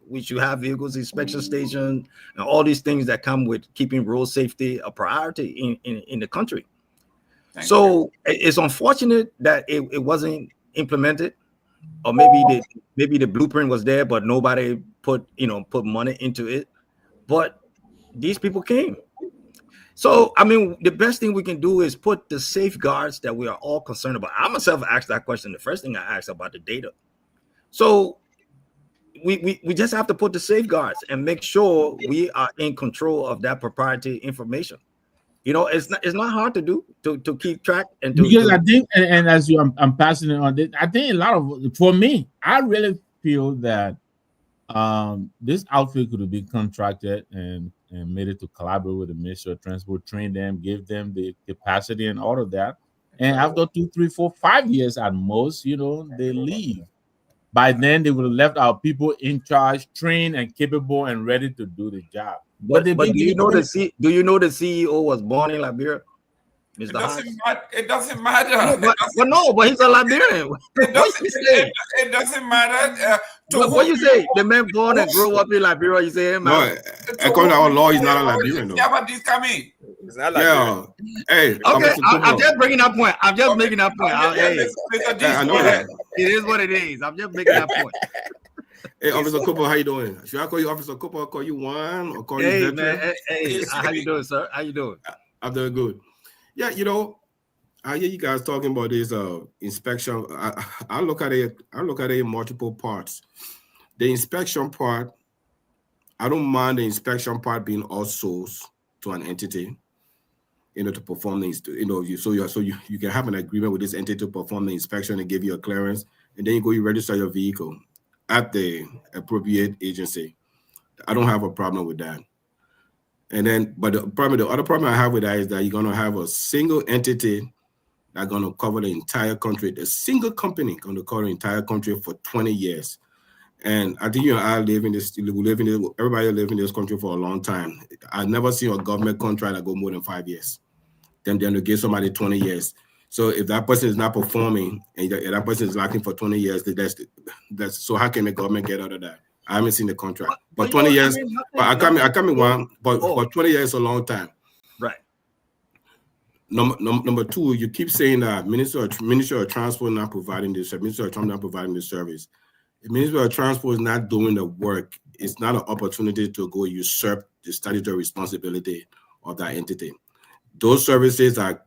we should have vehicles, inspection station, and all these things that come with keeping road safety a priority in the country. So it's unfortunate that it wasn't implemented, or maybe the blueprint was there, but nobody put money into it. But these people came. So I mean, the best thing we can do is put the safeguards that we are all concerned about. I myself asked that question. The first thing I asked about the data. So we just have to put the safeguards and make sure we are in control of that proprietary information. It's not hard to do to keep track and because I think, and as I'm passing it on. I think a lot of, for me, I really feel that this outfit could have been contracted and made it to collaborate with the Ministry of Transport, train them, give them the capacity and all of that. And after 2, 3, 4, 5 years at most, they leave. By then, they would have left our people in charge, trained and capable and ready to do the job. But do you know the CEO was born in Liberia? It doesn't matter. But he's a Liberian. It doesn't matter. What you say? The man born and grew up in Liberia. You say him? No, according to our law, he's not a Liberian though. Yeah, but this coming. Yeah. Hey. Okay, I'm just bringing that point. I'm just making that point. I know that. It is what it is. I'm just making that point. Hey, Officer Cooper, how you doing? Should I call you Officer Cooper or call you Juan or call you man. Hey, how you doing, sir? How you doing? I'm doing good. Yeah, I hear you guys talking about this inspection. I look at it in multiple parts. The inspection part, I don't mind the inspection part being outsourced to an entity, to perform the, so you can have an agreement with this entity to perform the inspection and give you a clearance, and then you register your vehicle at the appropriate agency. I don't have a problem with that. And then, but the other problem I have with that is that you're going to have a single entity that's going to cover the entire country. A single company going to cover the entire country for 20 years. And I think everybody live in this country for a long time. I've never seen a government contract that go more than 5 years. Then to give somebody 20 years. So if that person is not performing and that person is lacking for 20 years, that's so how can the government get out of that? I haven't seen the contract, but 20 years. I come in one, but for 20 years is a long time. Right. Number two, you keep saying that Ministry of Transport not providing this, Ministry of Transport not providing the service. The Ministry of Transport is not doing the work. It's not an opportunity to go usurp the statutory responsibility of that entity. Those services are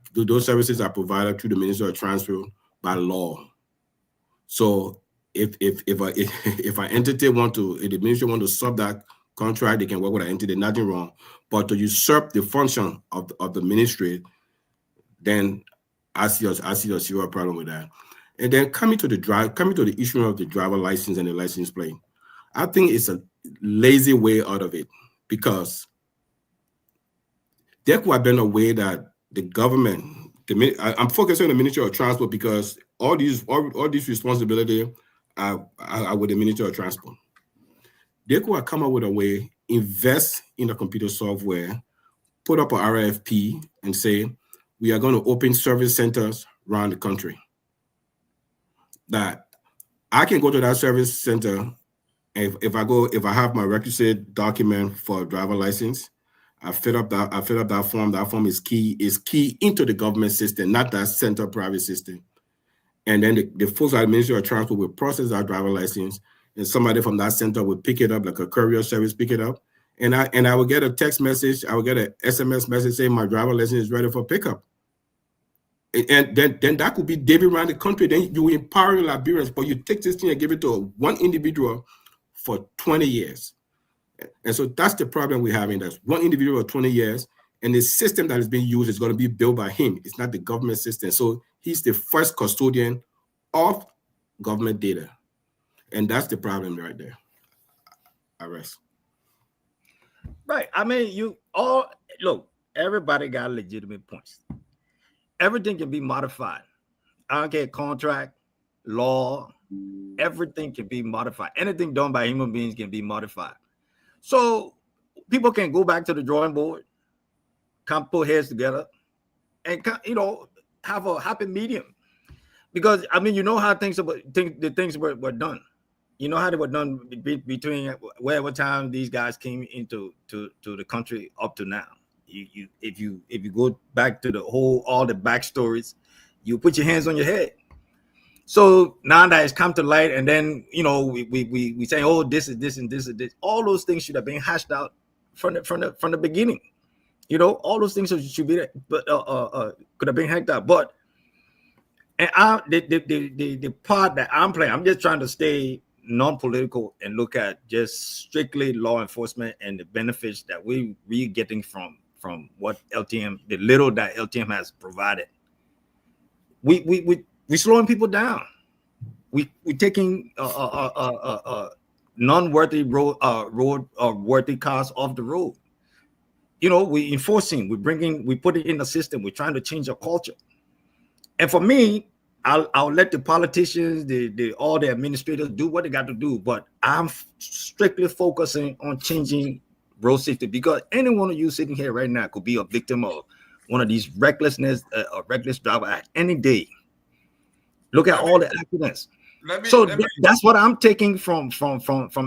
provided through the Ministry of Transport by law. So if an entity if the ministry want to sub that contract, they can work with an entity, nothing wrong. But to usurp the function of the ministry, then I see a serious problem with that. And then coming to the issue of the driver license and the license plate, I think it's a lazy way out of it, because there could have been a way that the government, I'm focusing on the Ministry of Transport because all these responsibilities are with the Ministry of Transport. They could have come up with a way, invest in the computer software, put up an RFP and say, we are going to open service centers around the country. That I can go to that service center, and if I have my requisite document for a driver license, I fill up that form. That form is key into the government system, not that center private system. And then the folks at the Ministry of Transport will process our driver license, and somebody from that center will pick it up, like a courier service pick it up. And I will get a text message, I will get an SMS message saying my driver license is ready for pickup. And then that could be David around the country. Then you empower Liberians, but you take this thing and give it to one individual for 20 years. And so that's the problem we're having. That's one individual for 20 years, and the system that is being used is going to be built by him. It's not the government system. So he's the first custodian of government data. And that's the problem right there. I rest. Right. I mean, you all look, everybody got legitimate points. Everything can be modified. I don't care, contract, law, everything can be modified. Anything done by human beings can be modified. So people can go back to the drawing board, come put heads together, and have a happy medium. Because I mean, you know how the things were done. You know how they were done between whatever time these guys came into the country up to now. If you go back to all the backstories, you put your hands on your head. So now that it's come to light, and then we say, oh, this is this and this is this. All those things should have been hashed out from the beginning. All those things should be could have been hacked out. But the part that I'm playing, I'm just trying to stay non-political and look at just strictly law enforcement and the benefits that we're getting from what LTM, the little that LTM has provided. We slowing people down. We taking non-worthy road worthy cars off the road. We enforcing, we put it in the system. We're trying to change our culture. And for me, I'll let the politicians, all the administrators do what they got to do. But I'm strictly focusing on changing road safety, because any one of you sitting here right now could be a victim of one of these reckless driver at any day. Look at all the accidents. That's what I'm taking from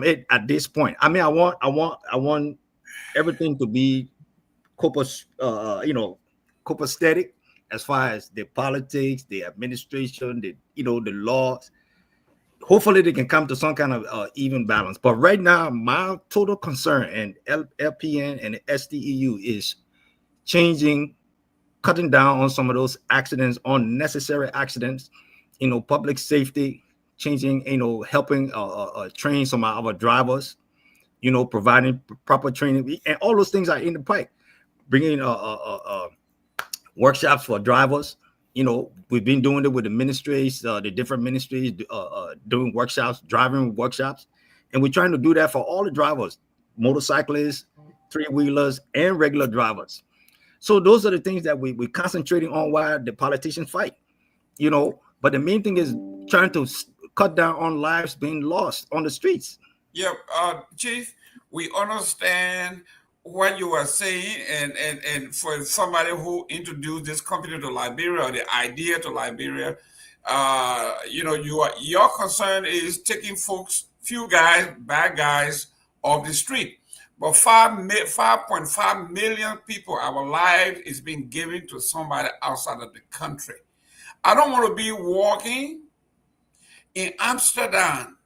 it at this point. I mean, I want everything to be copacetic as far as the politics, the administration, the laws. Hopefully they can come to some kind of even balance. But right now, my total concern and LPN and the SDEU is cutting down on some of those accidents, unnecessary accidents, public safety, changing, helping train some of our drivers, providing proper training, and all those things are in the pipe. Bringing workshops for drivers. We've been doing it with the ministries, the different ministries, doing workshops, driving workshops. And we're trying to do that for all the drivers, motorcyclists, three-wheelers, and regular drivers. So those are the things that we're concentrating on while the politicians fight, But the main thing is trying to cut down on lives being lost on the streets. Yeah, Chief, we understand what you are saying, and for somebody who introduced this company to Liberia, or the idea to Liberia, your concern is taking few bad guys off the street. But 5.5 million people, our life is being given to somebody outside of the country. I don't want to be walking in Amsterdam,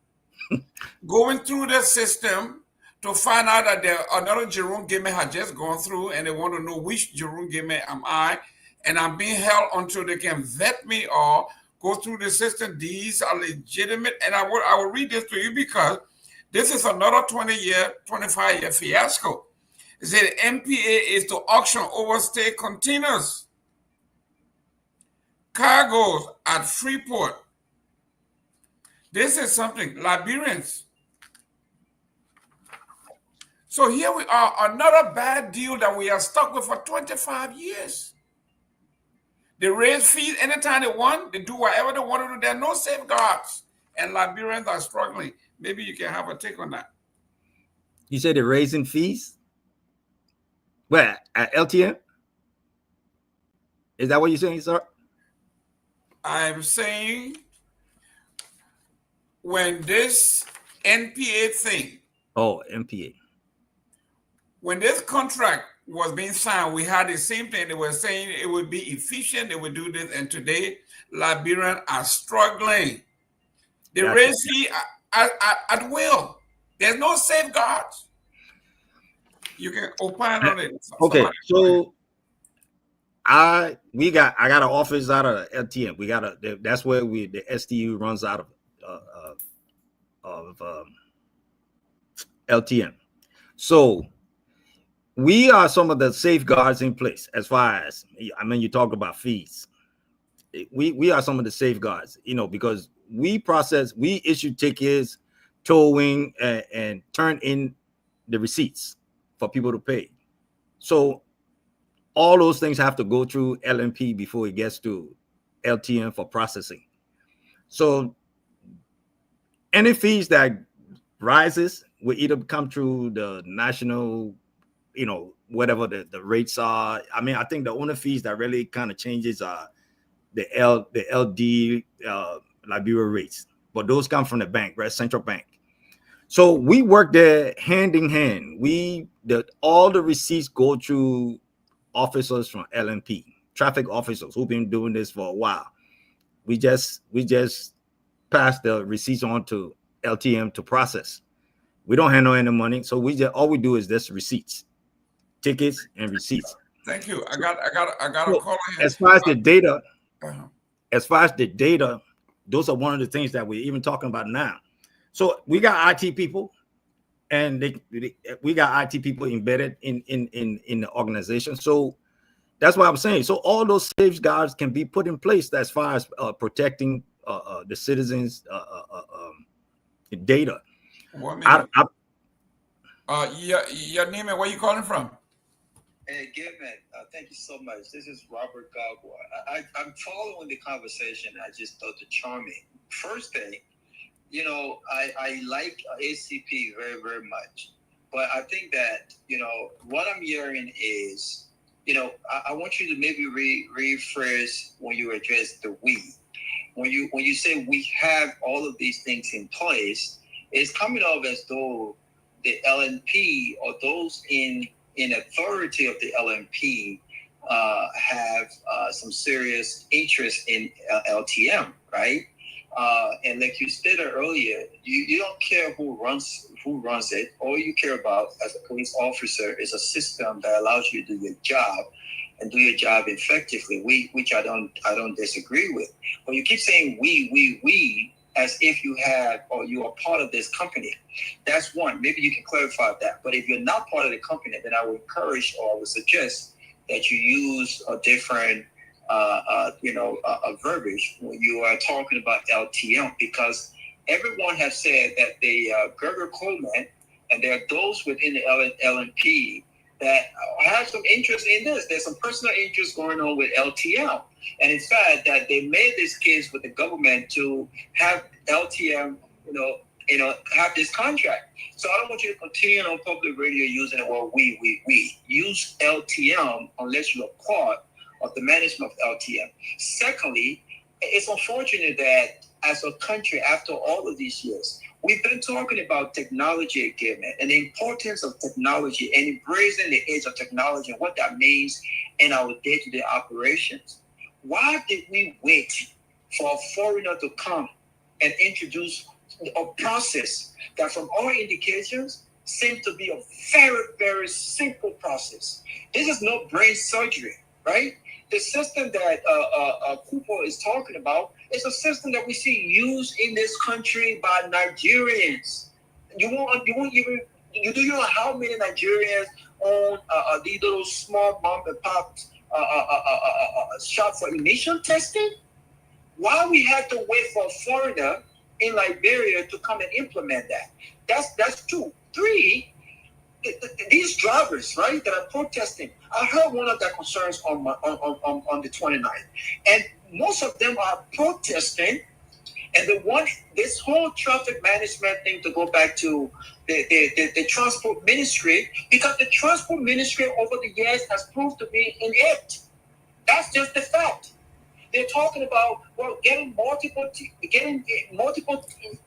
going through the system to find out that another Jerome Game had just gone through, and they want to know which Jerome Game am I, and I'm being held until they can vet me or go through the system. These are legitimate, and I will read this to you because this is another 25-year fiasco. It said MPA is to auction overstay containers, cargoes at Freeport. This is something, Liberians. So here we are, another bad deal that we are stuck with for 25 years. They raise fees anytime they want. They do whatever they want to do. There are no safeguards. And Liberians are struggling. Maybe you can have a take on that. You said they're raising fees? Where? At LTM? Is that what you're saying, sir? I'm saying when this NPA thing. Oh, NPA. When this contract was being signed, we had the same thing. They were saying it would be efficient, they would do this, and today Liberians are struggling. They raise fee at will. There's no safeguards. You can opine on it. Okay, so I got an office out of LTM. That's where the STU runs out of LTM. So we are some of the safeguards in place as far as, I mean, you talk about fees. We are some of the safeguards, because we issue tickets, towing, and turn in the receipts for people to pay. So all those things have to go through LMP before it gets to LTM for processing. So any fees that rises will either come through the national, whatever the rates are. I mean, I think the only fees that really kind of changes are the LD Liberia rates, but those come from the bank, right? Central bank. So we work there hand in hand. All the receipts go through officers from LMP, traffic officers who've been doing this for a while. We just pass the receipts on to LTM to process. We don't handle any money, so all we do is just receipts, tickets, and receipts. Thank you. I got a call here. As far as the data, those are one of the things that we're even talking about now. So we got IT people, and we got IT people embedded in the organization. So that's what I'm saying. So all those safeguards can be put in place as far as protecting the citizens' data. 1 minute. Your name and where you calling from? Hey, Given, thank you so much. This is Robert Garguah. I'm following the conversation. I just thought it charming. First thing, I like ACP very, very much. But I think that, what I'm hearing is, I want you to maybe rephrase when you address the we. When you say we have all of these things in place, it's coming off as though the LNP or those in authority of the LNP have some serious interest in LTM, right? And like you stated earlier, you don't care who runs it. All you care about as a police officer is a system that allows you to do your job and do your job effectively. Which I don't disagree with. But you keep saying we as if you have or you are part of this company. That's one. Maybe you can clarify that. But if you're not part of the company, then I would encourage or I would suggest that you use a different a verbiage when you are talking about LTM, because everyone has said that the Garguah Coleman, and there are those within the LNP that have some interest in this. There's some personal interest going on with LTM. And in fact, that they made this case with the government to have LTM, have this contract. So I don't want you to continue on public radio using the word we. Use LTM unless you are part of the management of LTM. Secondly, it's unfortunate that as a country, after all of these years, we've been talking about technology again, and the importance of technology and embracing the age of technology and what that means in our day-to-day operations. Why did we wait for a foreigner to come and introduce a process that, from all indications, seems to be a very, very simple process? This is no brain surgery, right? The system that Kupo is talking about is a system that we see used in this country by Nigerians. You do you know how many Nigerians own these little small mom and pop shop for emission testing? Why we had to wait for a foreigner in Liberia to come and implement that? That's two. Three, these drivers, right, that are protesting. I heard one of their concerns on the 29th, and most of them are protesting, and they want this whole traffic management thing to go back to the transport ministry, because the transport ministry over the years has proved to be inept. That's just the fact. They're talking about getting multiple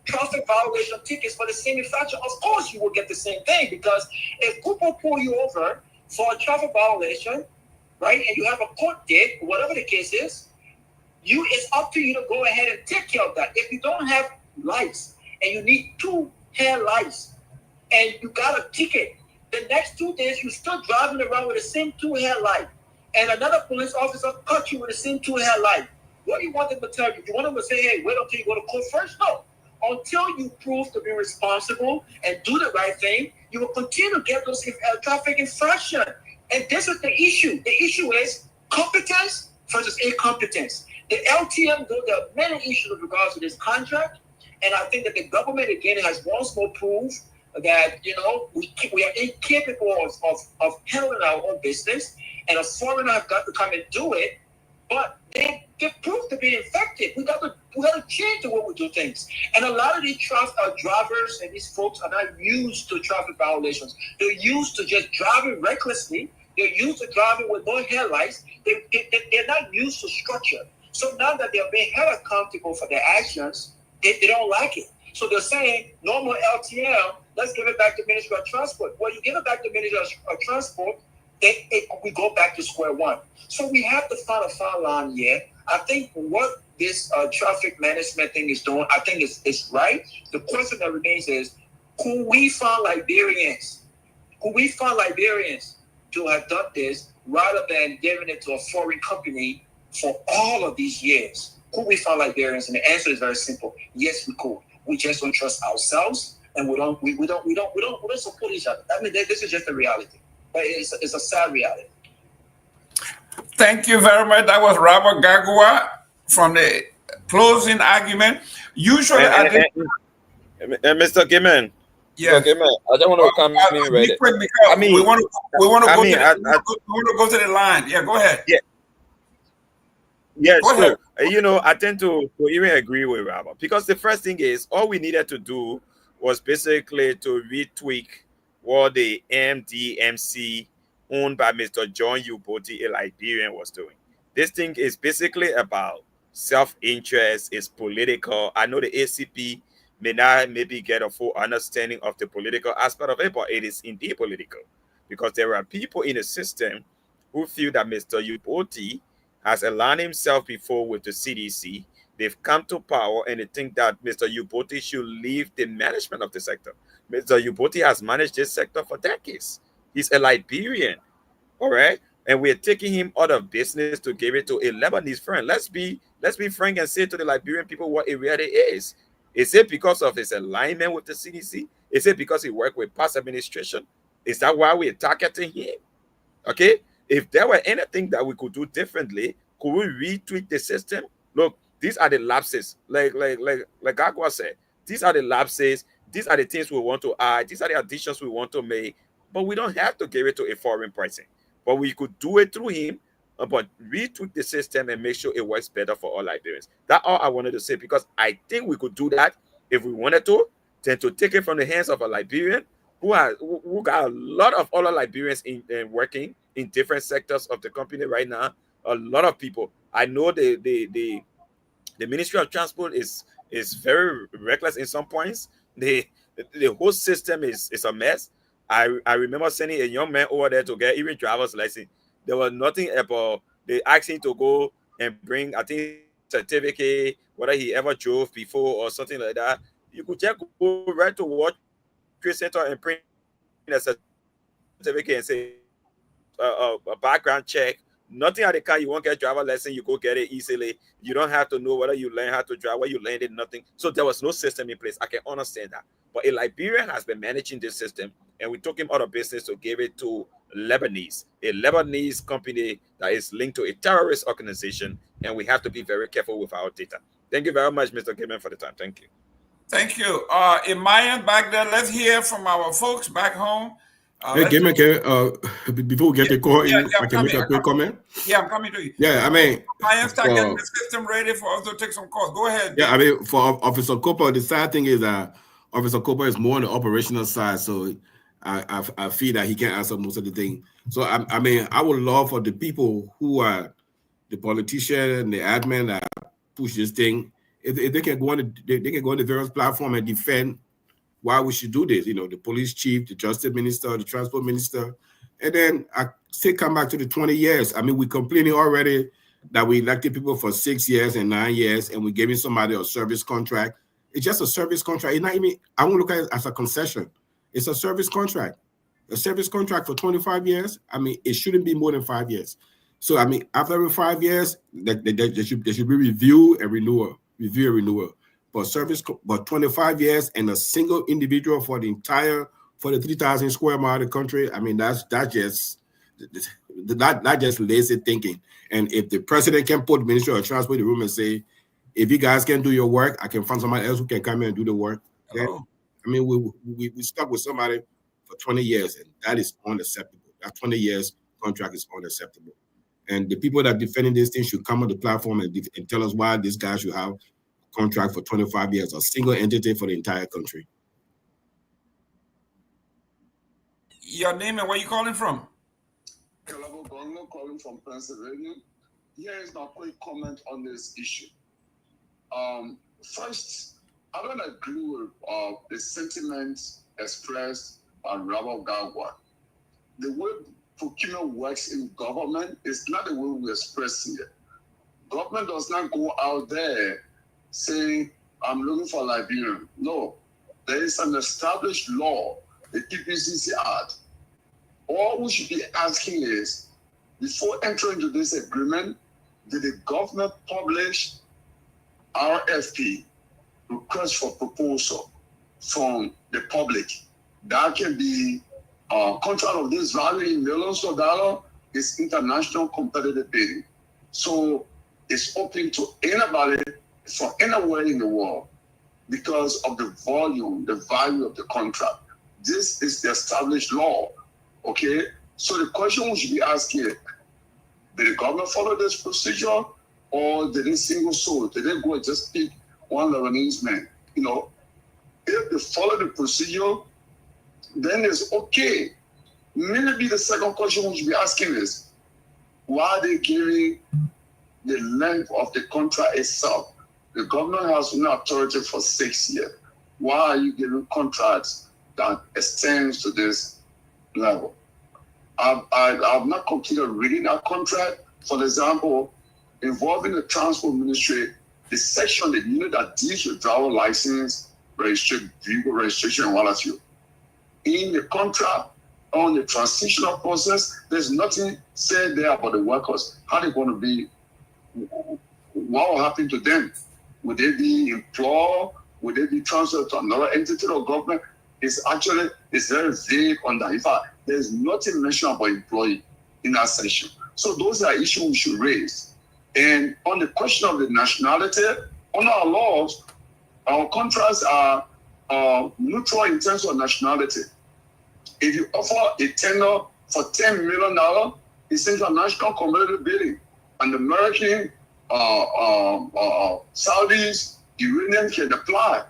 traffic violation tickets for the same infraction. Of course, you will get the same thing, because if people pull you over for a traffic violation, right, and you have a court date, whatever the case is, it's up to you to go ahead and take care of that. If you don't have lights and you need 2 hair lights and you got a ticket, the next 2 days you're still driving around with the same 2 hair light, and another police officer cut you with the same two-hair light. What do you want them to tell you? You want them to say, hey, wait until you go to court first? No. Until you prove to be responsible and do the right thing, you will continue to get those traffic infractions. And this is the issue. The issue is competence versus incompetence. The LTM, though, there are many issues with regards to this contract, and I think that the government, again, has once more proved that, you know, we are incapable of handling our own business, and a foreigner have got to come and do it, but they proved to be effective. We got to change the way we do things. And a lot of these drivers and these folks are not used to traffic violations. They're used to just driving recklessly. They're used to driving with no headlights. They're not used to structure. So now that they're being held accountable for their actions, they don't like it. So they're saying, no more LTM, let's give it back to Ministry of Transport. Well, you give it back to Ministry of Transport, we go back to square one. So we have to find a fine line here. I think what this traffic management thing is doing, I think it's right. The question that remains is, could we find Liberians? Could we find Liberians to have done this rather than giving it to a foreign company for all of these years? Could we find Liberians? And the answer is very simple. Yes, we could. We just don't trust ourselves, and we don't support each other. I mean, this is just the reality. But it's a sad reality. Thank you very much. That was Robert Garguah from the closing argument. Usually, Mr. Gimen. Yes. Mr. Gimen, I just want to come in right there. I mean, we want to go to the line. Yeah, go ahead. Yeah. Yes, so, you know, I tend to even agree with Robert, because the first thing is all we needed to do was basically to retweak what the MDMC owned by Mr. John Uboti, a Liberian, was doing. This thing is basically about self-interest, it's political. I know the ACP may not maybe get a full understanding of the political aspect of it, but it is indeed political, because there are people in the system who feel that Mr. Uboti has aligned himself before with the CDC. They've come to power and they think that Mr. Uboti should leave the management of the sector. Mr. Uboti has managed this sector for decades. He's a Liberian, all right? And we're taking him out of business to give it to a Lebanese friend. Let's be frank and say to the Liberian people what it really is. Is it because of his alignment with the CDC? Is it because he worked with past administration? Is that why we're targeting him? Okay? If there were anything that we could do differently, could we retweak the system? Look, these are the lapses. Like Garguah said, these are the lapses. These are the things we want to add. These are the additions we want to make. But we don't have to give it to a foreign person. But we could do it through him, but retweak the system and make sure it works better for all Liberians. That's all I wanted to say, because I think we could do that if we wanted to, then to take it from the hands of a Liberian who got a lot of other Liberians in working in different sectors of the company right now. A lot of people. I know the Ministry of Transport is very reckless in some points. The whole system is a mess. I remember sending a young man over there to get even driver's license. There was nothing about they asked him to go and bring, I think, certificate, whether he ever drove before or something like that. You could just go right to World Trade Center and print a certificate and say a background check. Nothing at the car, you won't get driver lesson, you go get it easily. You don't have to know whether you learn how to drive, where you landed, nothing. So there was no system in place. I can understand that. But a Liberian has been managing this system, and we took him out of business to give it to a Lebanese company that is linked to a terrorist organization, and we have to be very careful with our data. Thank you very much, Mr. Gimen, for the time. Thank you. Thank you. In Myean back there, let's hear from our folks back home. Hey, Gimen, before we get the call in, I can make a quick comment. Yeah, I'm coming to you. Yeah, I mean, Myean start getting the system ready for us to take some calls. Go ahead. Yeah, I mean, for Officer Cooper, the sad thing is that Officer Cooper is more on the operational side, so I feel that he can answer most of the things. So I mean, I would love for the people who are the politicians and the admin that push this thing, if they can go on the various platform and defend why we should do this. You know, the police chief, the justice minister, the transport minister, and then I say come back to the 20 years. I mean, we're complaining already that we elected people for 6 years and 9 years, and we're giving somebody a service contract. It's just a service contract. It's not even, I won't look at it as a concession. It's a service contract. A service contract for 25 years. I mean, it shouldn't be more than 5 years. So I mean, after every 5 years, there should be review and renewal. But 25 years and a single individual for the 3,000 square mile of the country. I mean, that's just lazy thinking. And if the president can put the Ministry of Transport in the room and say, if you guys can do your work, I can find somebody else who can come in and do the work. Okay? I mean, we stuck with somebody for 20 years, and that is unacceptable. That 20 years contract is unacceptable. And the people that are defending this thing should come on the platform and tell us why this guy should have a contract for 25 years, a single entity for the entire country. Your name and where you calling from? Kehleboe Gongloe, calling from Pennsylvania. Here is my quick comment on this issue. First, I don't agree with the sentiments expressed by Robert Garguah. The way procurement works in government is not the way we express here. Government does not go out there saying, I'm looking for Liberian. No, there is an established law, the PPCC Act. All we should be asking is, before entering into this agreement, did the government publish RFP, request for proposal, from the public? That can be a contract of this value in millions of dollars. Is international competitive bidding. So it's open to anybody from anywhere in the world because of the volume, the value of the contract. This is the established law. Okay, so the question we should be asking, did the government follow this procedure, or did they single source? Did they go and just pick one Lebanese man? You know, if they follow the procedure, then it's okay. Maybe the second question we should be asking is, why are they giving the length of the contract itself? The government has no authority for 6 years. Why are you giving contracts that extends to this level? I've not completed reading that contract. For example, involving the transport ministry, the section, the unit that deals with driver license, vehicle registration, and what have you. In the contract on the transitional process, there's nothing said there about the workers. How they're going to be, what will happen to them? Would they be employed? Would they be transferred to another entity or government? It's very vague on that. In fact, there's nothing mentioned about employee in that section. So those are issues we should raise. And on the question of the nationality, on our laws, our contracts are neutral in terms of nationality. If you offer a tender for $10 million, it's international competitive bidding. And the American, Saudis, Iranians can apply.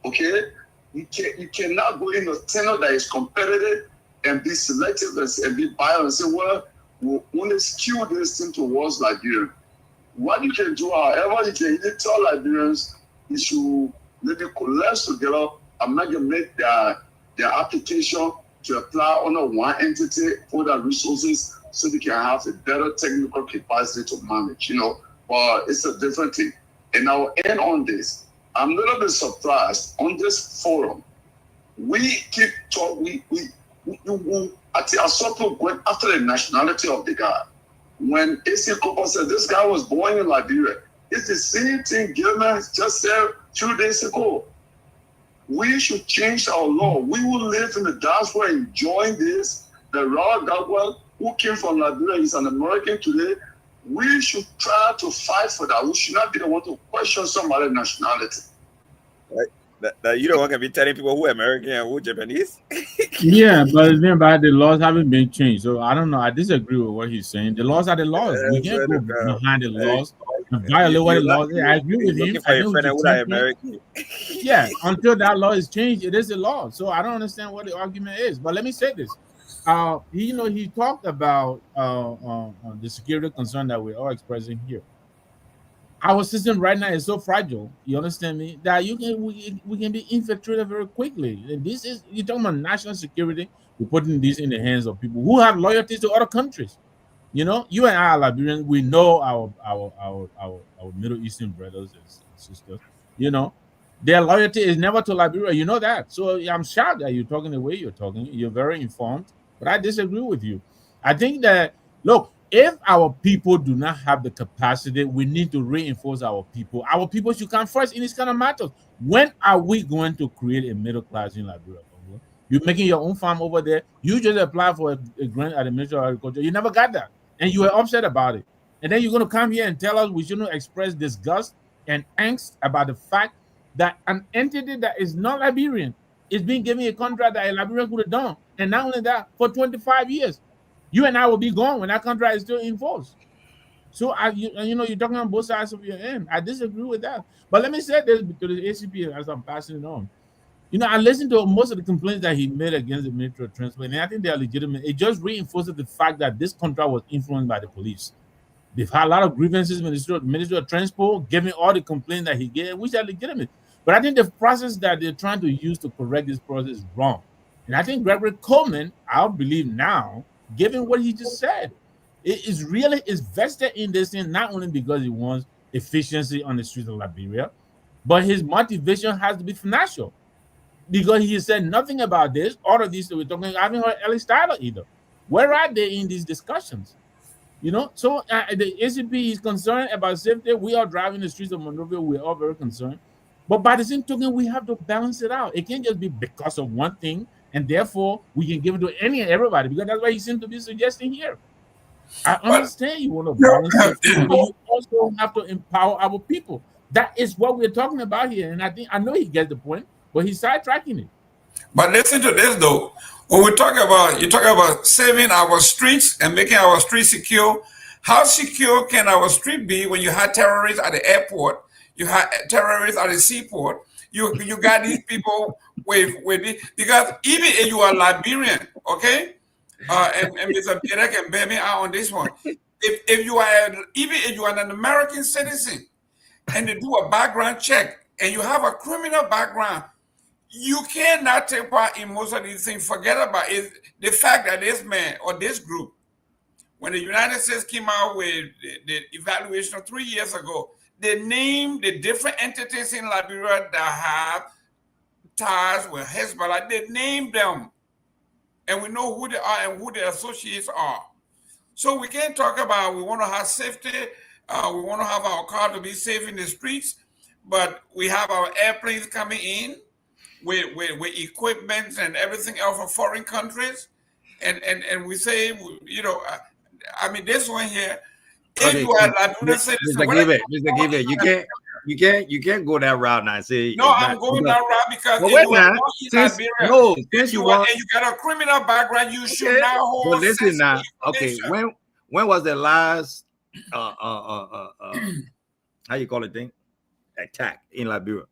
Okay? You cannot go in a tender that is competitive and be selective and be biased and say, well, we only skew this thing towards Liberia. What you can do, however, you can either tell Liberians you should maybe coalesce together, amalgamate their application to apply under one entity for their resources so they can have a better technical capacity to manage, you know. But it's a different thing. And I'll end on this. I'm a little bit surprised on this forum. We keep talking, I saw people going after the nationality of the guy. When AC Cooper said this guy was born in Liberia, it's the same thing Gilman just said 2 days ago. We should change our law. We will live in the diaspora enjoying this. The Robert Garguah, who came from Liberia, is an American today. We should try to fight for that. We should not be the one to question somebody's nationality. Right. That you don't want to be telling people who American and who Japanese. Yeah, but remember, the laws haven't been changed. So I don't know. I disagree with what he's saying. The laws are the laws. We can't go behind the laws and violate what the laws is. I agree with him. I think yeah, until that law is changed, it is the law. So I don't understand what the argument is. But let me say this. He talked about the security concern that we're all expressing here. Our system right now is so fragile, you understand me, that we can be infiltrated very quickly. And this is, you're talking about national security. We're putting this in the hands of people who have loyalties to other countries. You know, you and I are Liberians. We know our Middle Eastern brothers and sisters. You know, their loyalty is never to Liberia. You know that. So I'm shocked that you're talking the way you're talking. You're very informed, but I disagree with you. I think that, look, if our people do not have the capacity, we need to reinforce our people. Our people should come first in this kind of matters. When are we going to create a middle class in Liberia? You're making your own farm over there. You just apply for a grant at the Ministry of Agriculture. You never got that. And you were upset about it. And then you're going to come here and tell us we shouldn't express disgust and angst about the fact that an entity that is not Liberian is being given a contract that a Liberian could have done. And not only that, for 25 years. You and I will be gone when that contract is still in force. So, you're talking on both sides of your end. I disagree with that. But let me say this to the ACP as I'm passing it on. I listened to most of the complaints that he made against the Ministry of Transport, and I think they are legitimate. It just reinforces the fact that this contract was influenced by the police. They've had a lot of grievances with the Ministry of Transport, giving all the complaints that he gave, which are legitimate. But I think the process that they're trying to use to correct this process is wrong. And I think Gregory Coleman, I believe now, given what he just said, is vested in this thing, not only because he wants efficiency on the streets of Liberia, but his motivation has to be financial. Because he said nothing about this. All of these that we're talking, I haven't heard Ellis Tyler either. Where are they in these discussions? So the ACP is concerned about safety. We are driving the streets of Monrovia. We're all very concerned. But by the same token, we have to balance it out. It can't just be because of one thing, and therefore we can give it to any and everybody, because that's what he seems to be suggesting here. I understand you want to balance it, but you also have to empower our people. That is what we're talking about here. And I know he gets the point, but he's sidetracking it. But listen to this though. When we talk about, you talk about saving our streets and making our streets secure. How secure can our street be when you have terrorists at the airport, you have terrorists at the seaport, you got these people with because even if you are Liberian, okay, and Mr. Bierek can bear me out on this one. If you are an American citizen and they do a background check and you have a criminal background, you cannot take part in most of these things. Forget about it. The fact that this man or this group, when the United States came out with the evaluation 3 years ago, they named the different entities in Liberia that have ties with Hezbollah. They named them. And we know who they are and who their associates are. So we can't talk about we want to have safety. We want to have our car to be safe in the streets. But we have our airplanes coming in with equipment and everything else from foreign countries. And we say, this one here, if you are Liberian citizen, Mr. Give, you can't go that route now. Say no, I'm going that route because if you now, and you got a criminal background, you should now hold. But listen now, okay, when was the last how you call it thing? Attack in Liberia?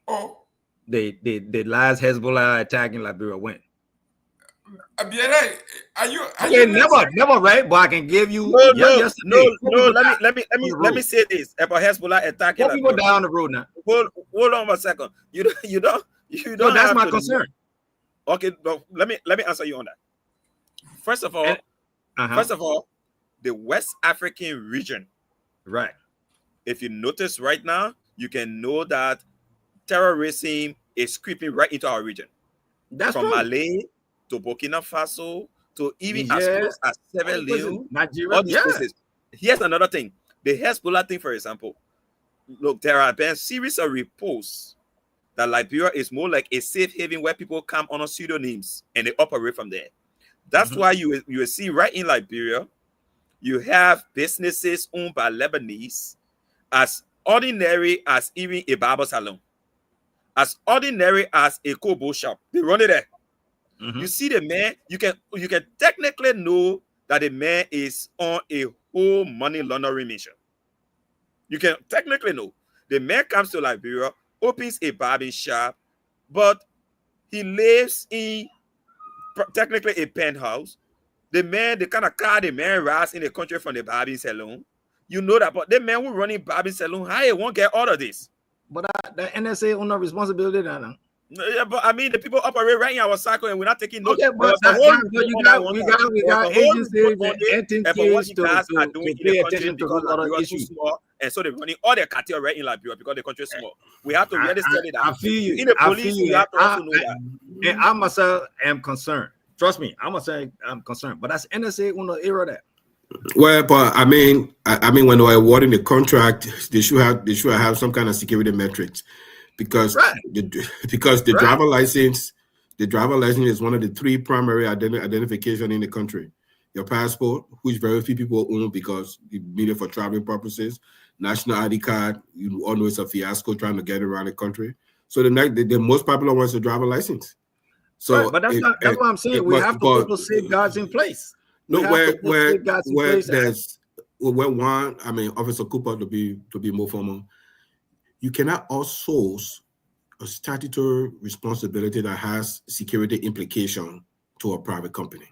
Oh, the last Hezbollah attack in Liberia when? Are you never right? But I can give you no. Let me say this about Hezbollah attacking. What people down the road now? Hold on a second. You don't. No, that's my concern. Okay, but let me answer you on that. First of all, the West African region, right? If you notice right now, you can know that terrorism is creeping right into our region. That's from true. Mali to Burkina Faso to even as close as Sierra Leone, Nigeria. all these places. Here's another thing: the Hezbollah thing, for example. Look, there have been a series of reports that Liberia is more like a safe haven where people come under pseudonyms and they operate from there. That's why you will see right in Liberia, you have businesses owned by Lebanese, as ordinary as even a barber salon, as ordinary as a kobo shop. They run it there. You see the man, you can technically know that the man is on a whole money laundering mission. You can technically know. The man comes to Liberia, opens a barber shop, but he lives in technically a penthouse. The kind of car the man rides in the country from the barbing salon. You know that, but the man who running barbing salon, how he won't get all of this? But the NSA on no responsibility now. Yeah, but I mean, the people operate right in our cycle, and we're not taking notes. Okay, but we got agencies and entities to pay attention to those other issues. And so they're running all their cartel right in Liberia because the country is small. We have to really study that. I feel you. In the police, you have to also know that. And I myself am concerned. Trust me, I must say I'm concerned. But that's NSA on the era that. Well, but I mean, when they're awarding the contract, they should have some kind of security metrics, because Right. the driver license is one of the three primary identification in the country. Your passport, which very few people own because you need it for traveling purposes. National ID card, you all know it's a fiasco trying to get around the country. So the most popular one is the driver license. So, right, but that's what I'm saying. We have to put those safeguards in place. No, where there's one, I mean, Officer Cooper, to be more formal, you cannot outsource a statutory responsibility that has security implication to a private company.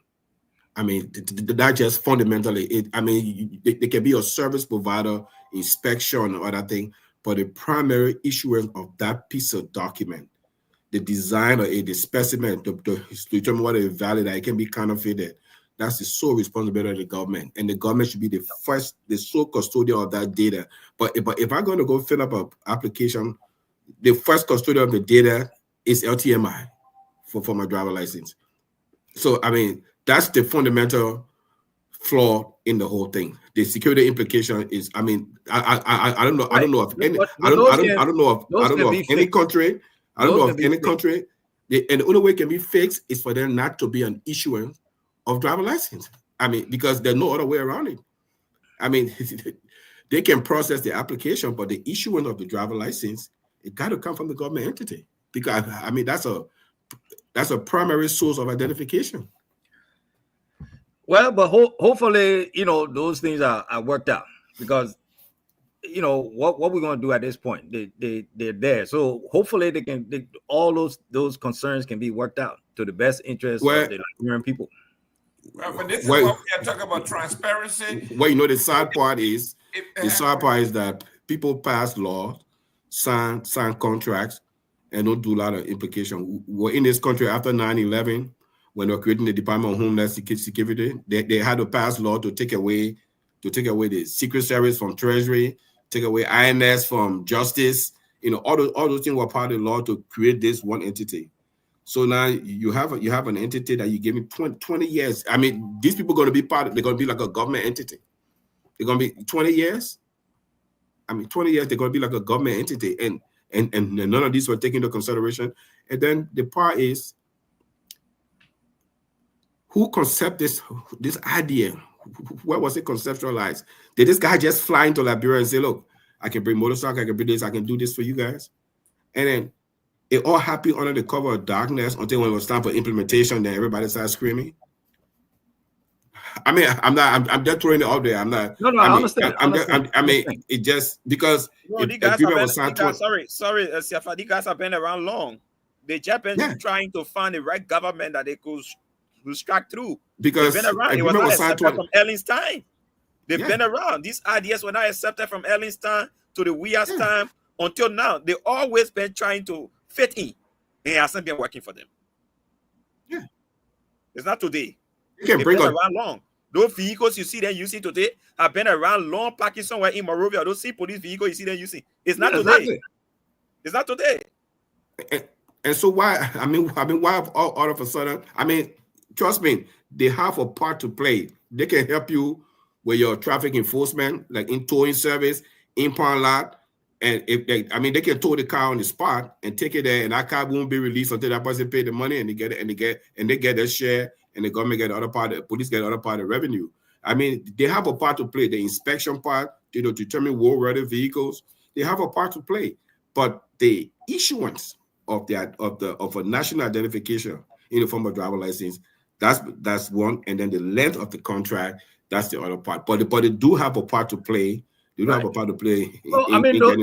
I mean, that just fundamentally, they can be a service provider, inspection, or other thing, but the primary issuance of that piece of document, the design or the specimen to determine whether it's valid, that it can be counterfeited, that's the sole responsibility of the government, and the government should be the sole custodian of that data. But if I'm going to go fill up an application, the first custodian of the data is LTMI for my driver license. So I mean, that's the fundamental flaw in the whole thing. The security implication is, I mean, I don't know of any country. And the only way it can be fixed is for there not to be an issuance of driver license. I mean, because there's no other way around it. I mean, they can process the application, but the issuance of the driver license, it got to come from the government entity, because I mean that's a primary source of identification. Well, but hopefully, those things are worked out, because what we're going to do at this point, they're there. So hopefully all those concerns can be worked out to the best interest of the Liberian people. Well, but this is what we are talking about, transparency. Well, the sad part is that people pass laws, sign contracts, and don't do a lot of implication. We're in this country after 9/11, when they were creating the Department of Homeland Security, they had to pass law to take away the Secret Service from Treasury, take away INS from Justice. All those things were part of the law to create this one entity. So now you have an entity that you give me 20 years. I mean, these people are going to be they're going to be like a government entity. They're going to be 20 years. I mean, 20 years, they're going to be like a government entity. And none of these were taken into consideration. And then the part is, who conceived this idea? Where was it conceptualized? Did this guy just fly into Liberia and say, look, I can bring motorcycle, I can bring this, I can do this for you guys? And then it all happened under the cover of darkness until when it was time for implementation, then everybody started screaming. I mean, I'm just throwing it out there. I'm not. No, I understand. I mean, it just because sorry, Siafa, these guys have been around long. The Japanese trying to find the right government that they could strike through. Because they've been around. It was not accepted from Erling's time. They've been around. These ideas were not accepted from Erling's time to the Weir's time until now. They've always been trying to fit in. It hasn't been working for them. Yeah. It's not today. They've been around long. Those vehicles you see them using today have been around long, parking somewhere in Monrovia. Those police vehicles you see them using. It's not today. Exactly. It's not today. And so why? I mean, why all of a sudden? I mean, trust me, they have a part to play. They can help you with your traffic enforcement, like in towing service, impound lot. And if they can tow the car on the spot and take it there, and that car won't be released until that person pay the money and they get it, and they get their share, and the government get the other part, the police get the other part of the revenue. I mean, they have a part to play. The inspection part, to determine war-ready vehicles, they have a part to play. But the issuance of a national identification in the form of driver license, that's one, and then the length of the contract, that's the other part. But they do have a part to play. They do have a part to play. Well,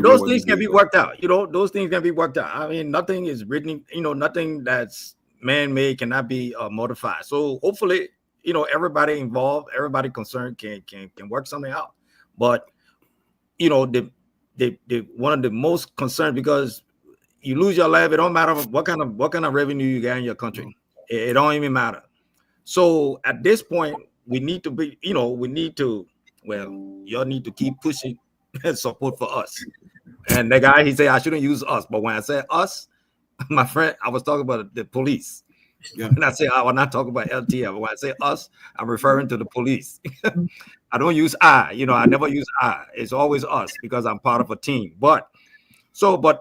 those things can be worked out. Those things can be worked out. I mean, nothing is written. Nothing that's man-made cannot be modified. So hopefully, everybody involved, everybody concerned can work something out. But the one of the most concerned, because you lose your life, it don't matter what kind of revenue you get in your country. It don't even matter. So at this point, we need to be, y'all need to keep pushing support for us. And the guy, he said I shouldn't use us, but when I said us, my friend, I was talking about the police. Yeah. When I say I will not talk about LTM. When I say us, I'm referring to the police. I don't use I. I never use I. It's always us because I'm part of a team. But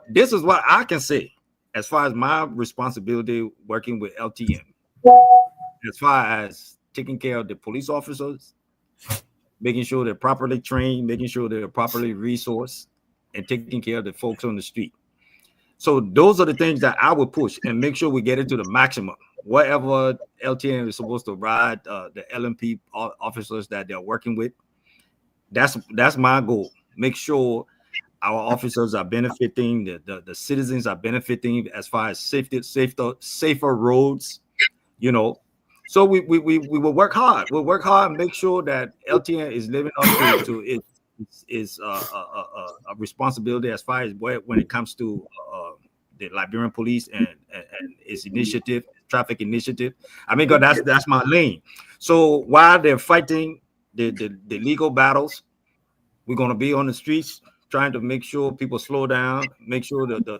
this is what I can say as far as my responsibility working with LTM. As far as taking care of the police officers, making sure they're properly trained, making sure they're properly resourced, and taking care of the folks on the street. So those are the things that I would push and make sure we get it to the maximum. Whatever LTM is supposed to ride the LMP officers that they're working with, that's my goal. Make sure our officers are benefiting, the citizens are benefiting as far as safer roads, So we will work hard. We'll work hard and make sure that LTN is living up to its a responsibility as far as when it comes to the Liberian police and its initiative, traffic initiative. I mean, because that's my lane. So while they're fighting the legal battles, we're going to be on the streets trying to make sure people slow down, make sure that the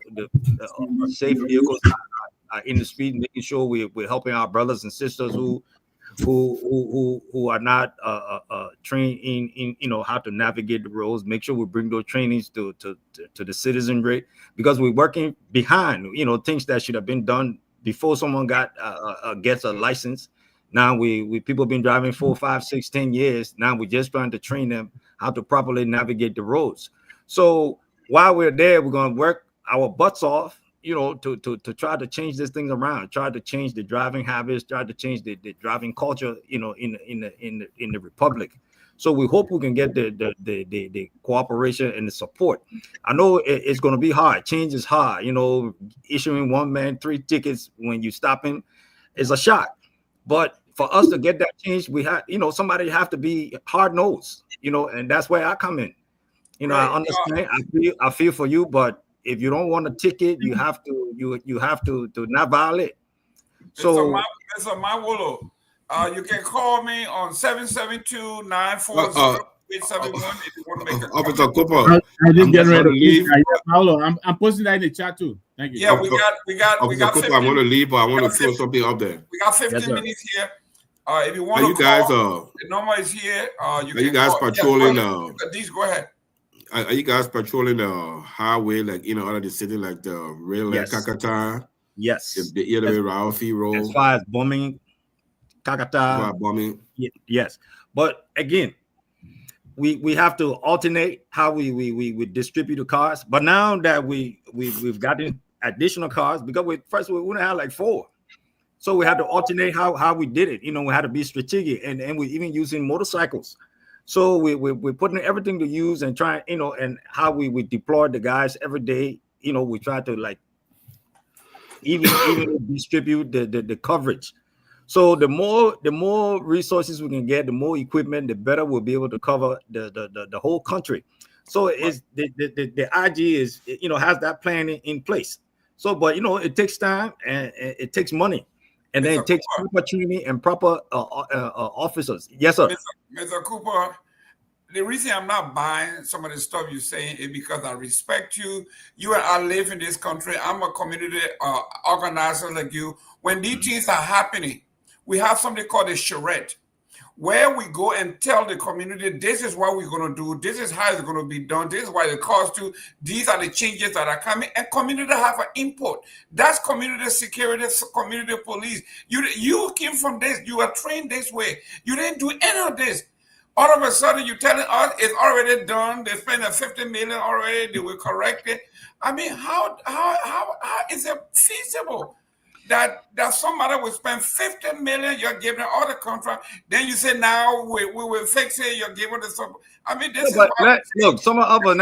safe vehicles are in the street, making sure we're helping our brothers and sisters who are not trained in how to navigate the roads. Make sure we bring those trainings to the citizenry, because we're working behind things that should have been done before someone gets a license. Now we people have been driving 4, 5, 6, 10 years. Now we're just trying to train them how to properly navigate the roads. So while we're there, we're going to work our butts off, to try to change this thing around, try to change the driving habits, try to change the driving culture, in the republic. So we hope we can get the cooperation and the support. I know it's going to be hard. Change is hard. Issuing one man 3 tickets when you stop him is a shock. But for us to get that change, we have, somebody have to be hard nosed, and that's where I come in. I understand. I feel for you, but if you don't want a ticket, you have to not violate. So, Mr. Nyenwolo, you can call me on 772-940-871 if you want to make a comment. Officer Cooper, I didn't get ready to leave. Paulo, I'm posting that in the chat too. Thank you. Yeah, we got. Cooper, I want to leave, but I want to throw something up there. We got 15 minutes here. If you want to call, the number is here. You guys patrolling? These, go ahead. Are you guys patrolling the highway, like out of the city, like the rail, like Kakata? Yes. The other way, Ralphie Road. As far as bombing, Kakata. Bombing. Yes, but again, we have to alternate how we distribute the cars. But now that we've gotten additional cars, because we only had like 4. So we had to alternate how we did it. We had to be strategic, and we even using motorcycles. So we're putting everything to use and trying, and how we deploy the guys every day. We try to even distribute the coverage. So the more resources we can get, the more equipment, the better we'll be able to cover the whole country. So it's the idea is has that plan in place. So, but it takes time and it takes money. And then it takes proper training and proper officers. Yes, sir. Mr. Cooper, the reason I'm not buying some of the stuff you're saying is because I respect you. You and I live in this country. I'm a community organizer like you. When these things are happening, we have something called a charrette, where we go and tell the community, this is what we're going to do. This is how it's going to be done. This is why it costs you. These are the changes that are coming. And community have an input. That's community security, community police. You came from this. You were trained this way. You didn't do any of this. All of a sudden, you're telling us it's already done. They spent $50 million already. They will correct it. I mean, how is it feasible that somebody will spend $50 million, you're giving all the contract, then you say now we will fix it, you're giving the support. I mean, this look, some of you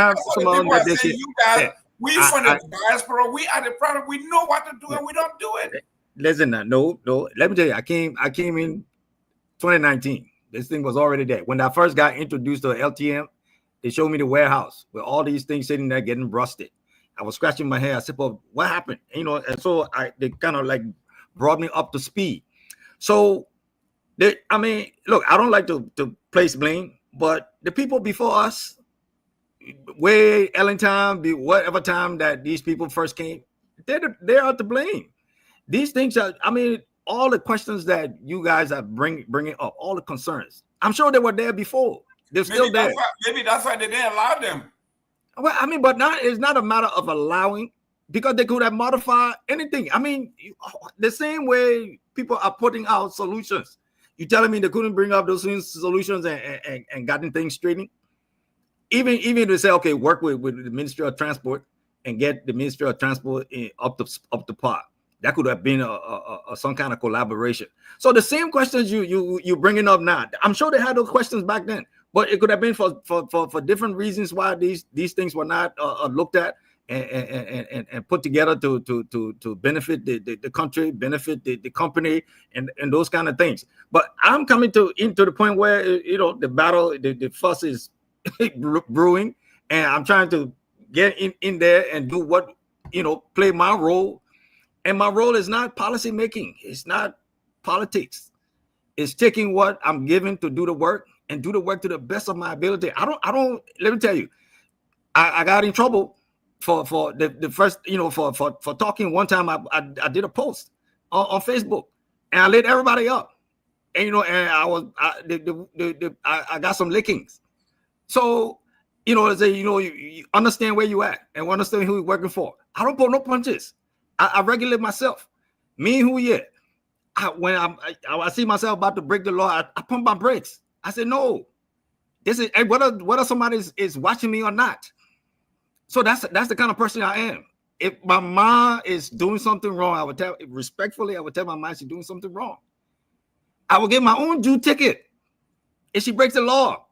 guys, we from the diaspora, we are the product, we know what to do and we don't do it. Listen, no. Let me tell you, I came in 2019. This thing was already there. When I first got introduced to LTM, they showed me the warehouse with all these things sitting there getting rusted. I was scratching my head. I said, "Well, what happened?" And so they kind of brought me up to speed. So, look, I don't like to place blame, but the people before us, way Ellen time, whatever time that these people first came, they are to blame. These things are, all the questions that you guys are bringing up, all the concerns. I'm sure they were there before. They're still there. Maybe that's why they didn't allow them. Well, I mean, but it's not a matter of allowing, because they could have modified anything. I mean, the same way people are putting out solutions. You telling me they couldn't bring up those solutions and gotten things straightened? Even to say, okay, work with the Ministry of Transport and get the Ministry of Transport up to par. That could have been a some kind of collaboration. So the same questions you bringing up now, I'm sure they had those questions back then, but it could have been for different reasons why these things were not looked at and put together to benefit the country, benefit the company, and those kind of things. But I'm coming into the point where the battle, the fuss is brewing, and I'm trying to get in there and do what play my role. And my role is not policy making. It's not politics. It's taking what I'm given to do the work and do the work to the best of my ability. I don't. Let me tell you, I got in trouble for the first, for talking. One time I did a post on Facebook and I lit everybody up, and and I got some lickings. So you understand where you at and understand who you're working for. I don't pull no punches. I regulate myself. Me who yet. When I see myself about to break the law, I pump my brakes. I said, no, this is whether somebody is watching me or not. So that's the kind of person I am. If my mom is doing something wrong, I would tell my mom she's doing something wrong. I will give my own due ticket if she breaks the law.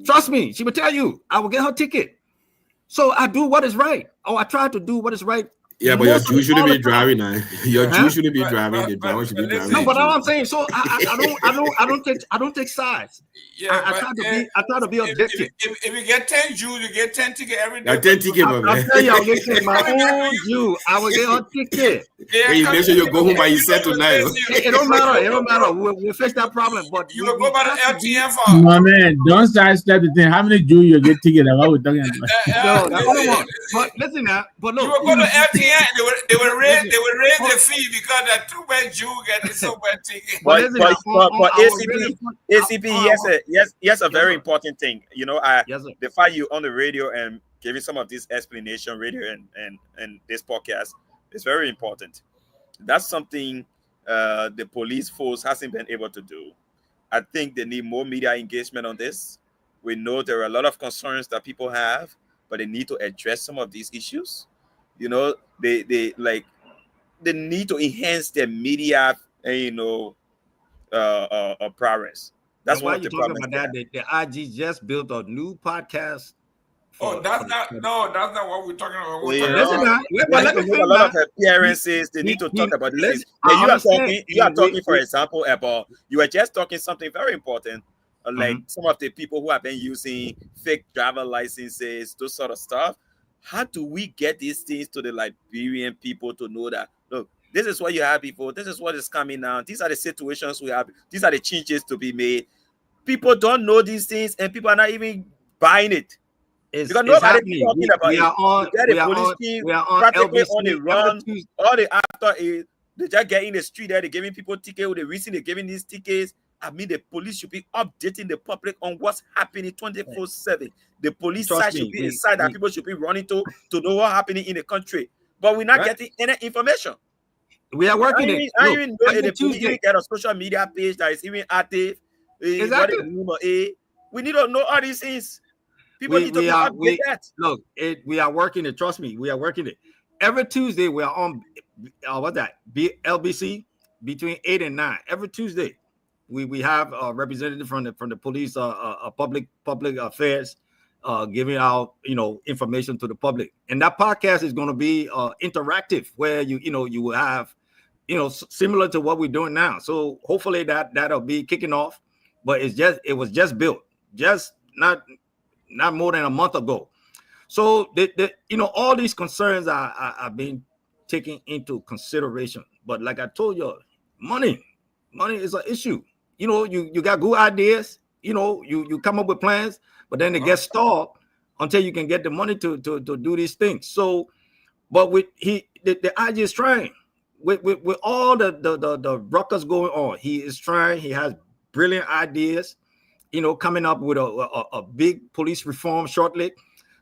Trust me, she will tell you. I will get her ticket. So I do what is right. Or I try to do what is right. Yeah, but your Jew shouldn't be driving now. Your Jew shouldn't be driving. The driver should be driving. No, but all I'm saying, so I don't take sides. Yeah, I try to be objective. If you get 10 Jews, you get 10 tickets every day. 10 tickets, man. I'll tell y'all, listen, my own Jew, I will get her ticket. Hey, you make sure you go home by yourself tonight. It don't matter. We'll fix that problem. But you will go by the LTM for. My man, don't sidestep the thing. How many Jews you get ticket about? We're talking about. No, that's what I want. But listen now. But look, you will go to LTM. They will raise the fee because that too many Jews get the so much ticket. But ACP, yes, a very important thing. The fact you on the radio and giving some of this explanation radio and this podcast is very important. That's something the police force hasn't been able to do. I think they need more media engagement on this. We know there are a lot of concerns that people have, but they need to address some of these issues. They need to enhance their media, progress. That's why you're talking about that. The IG just built a new podcast. That's not what we're talking about. A lot of appearances. They need to talk about this. You are talking, for example, about you were just talking something very important, like some of the people who have been using fake driver licenses, those sort of stuff. How do we get these things to the Liberian people to know that, look, this is what you had before, this is what is coming now, these are the situations we have, these are the changes to be made. People don't know these things and people are not even buying it. Because nobody talking about it. We are on practically on the run. All the actors, they just get in the street there, they're giving people tickets. The reason they're giving these tickets, I mean, the police should be updating the public on what's happening 24/7. The police side should be a side that people should be running to know what's happening in the country. But we're not getting any information. We are working it. I even know the police even get a social media page that is even active. Exactly. We need to know all these things. People need to update that. Look, we are working it. Trust me, we are working it. Every Tuesday, we are on LBC between 8 and 9. Every Tuesday. We have a representative from the police, public affairs, giving out information to the public. And that podcast is going to be interactive, where you will have similar to what we're doing now. So hopefully that'll be kicking off. But it was just built, just not more than a month ago. So all these concerns are being taken into consideration. But like I told you, money is an issue. You got good ideas, you come up with plans, but then they get stalled until you can get the money to do these things. So, but the IG is trying. with all the ruckus going on, he is trying. He has brilliant ideas, coming up with a big police reform shortly.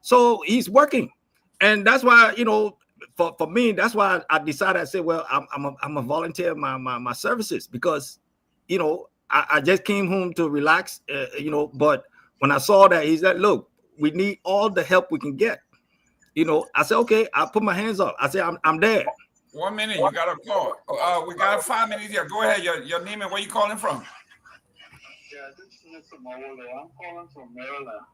So he's working, and that's why for me, that's why I decided. I said, well, I'm a volunteer my services, because I just came home to relax, But when I saw that, he said, look, we need all the help we can get. I said, okay, I put my hands up. I said, I'm there. 1 minute, you got a call. We got 5 minutes here. Go ahead. Your name and where you calling from? Yeah, this is Mr. Nyenwolo. I'm calling from Maryland.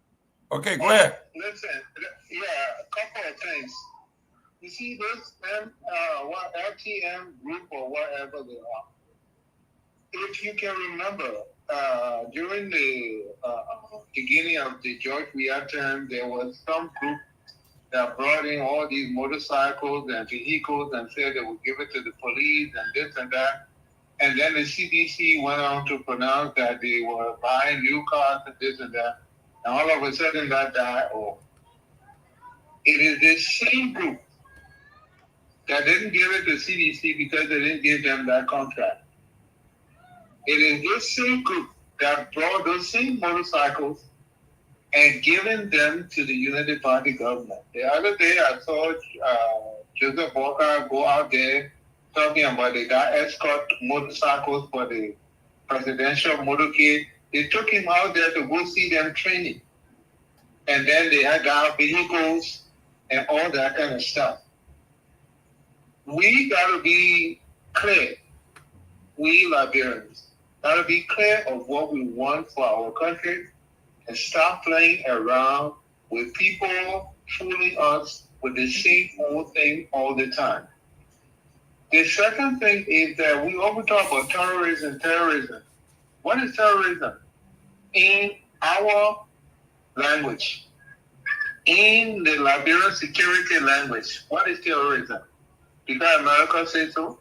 Okay, go ahead. Listen, a couple of things. You see this LTM group or whatever they are. If you can remember, during the beginning of the George Weah term, there was some group that brought in all these motorcycles and vehicles and said they would give it to the police and this and that. And then the CDC went on to pronounce that they were buying new cars and this and that. And all of a sudden that died off. It is this same group that didn't give it to CDC because they didn't give them that contract. It is this same group that brought those same motorcycles and given them to the Unity Party government. The other day I saw Joseph Walker go out there talking about they got escort motorcycles for the presidential motorcade. They took him out there to go see them training. And then they had got vehicles and all that kind of stuff. We got to be clear, we Liberians, got to be clear of what we want for our country and stop playing around with people fooling us with the same old thing all the time. The second thing is that we always talk about terrorism. What is terrorism? In our language, in the Liberian security language, what is terrorism? Because America says so.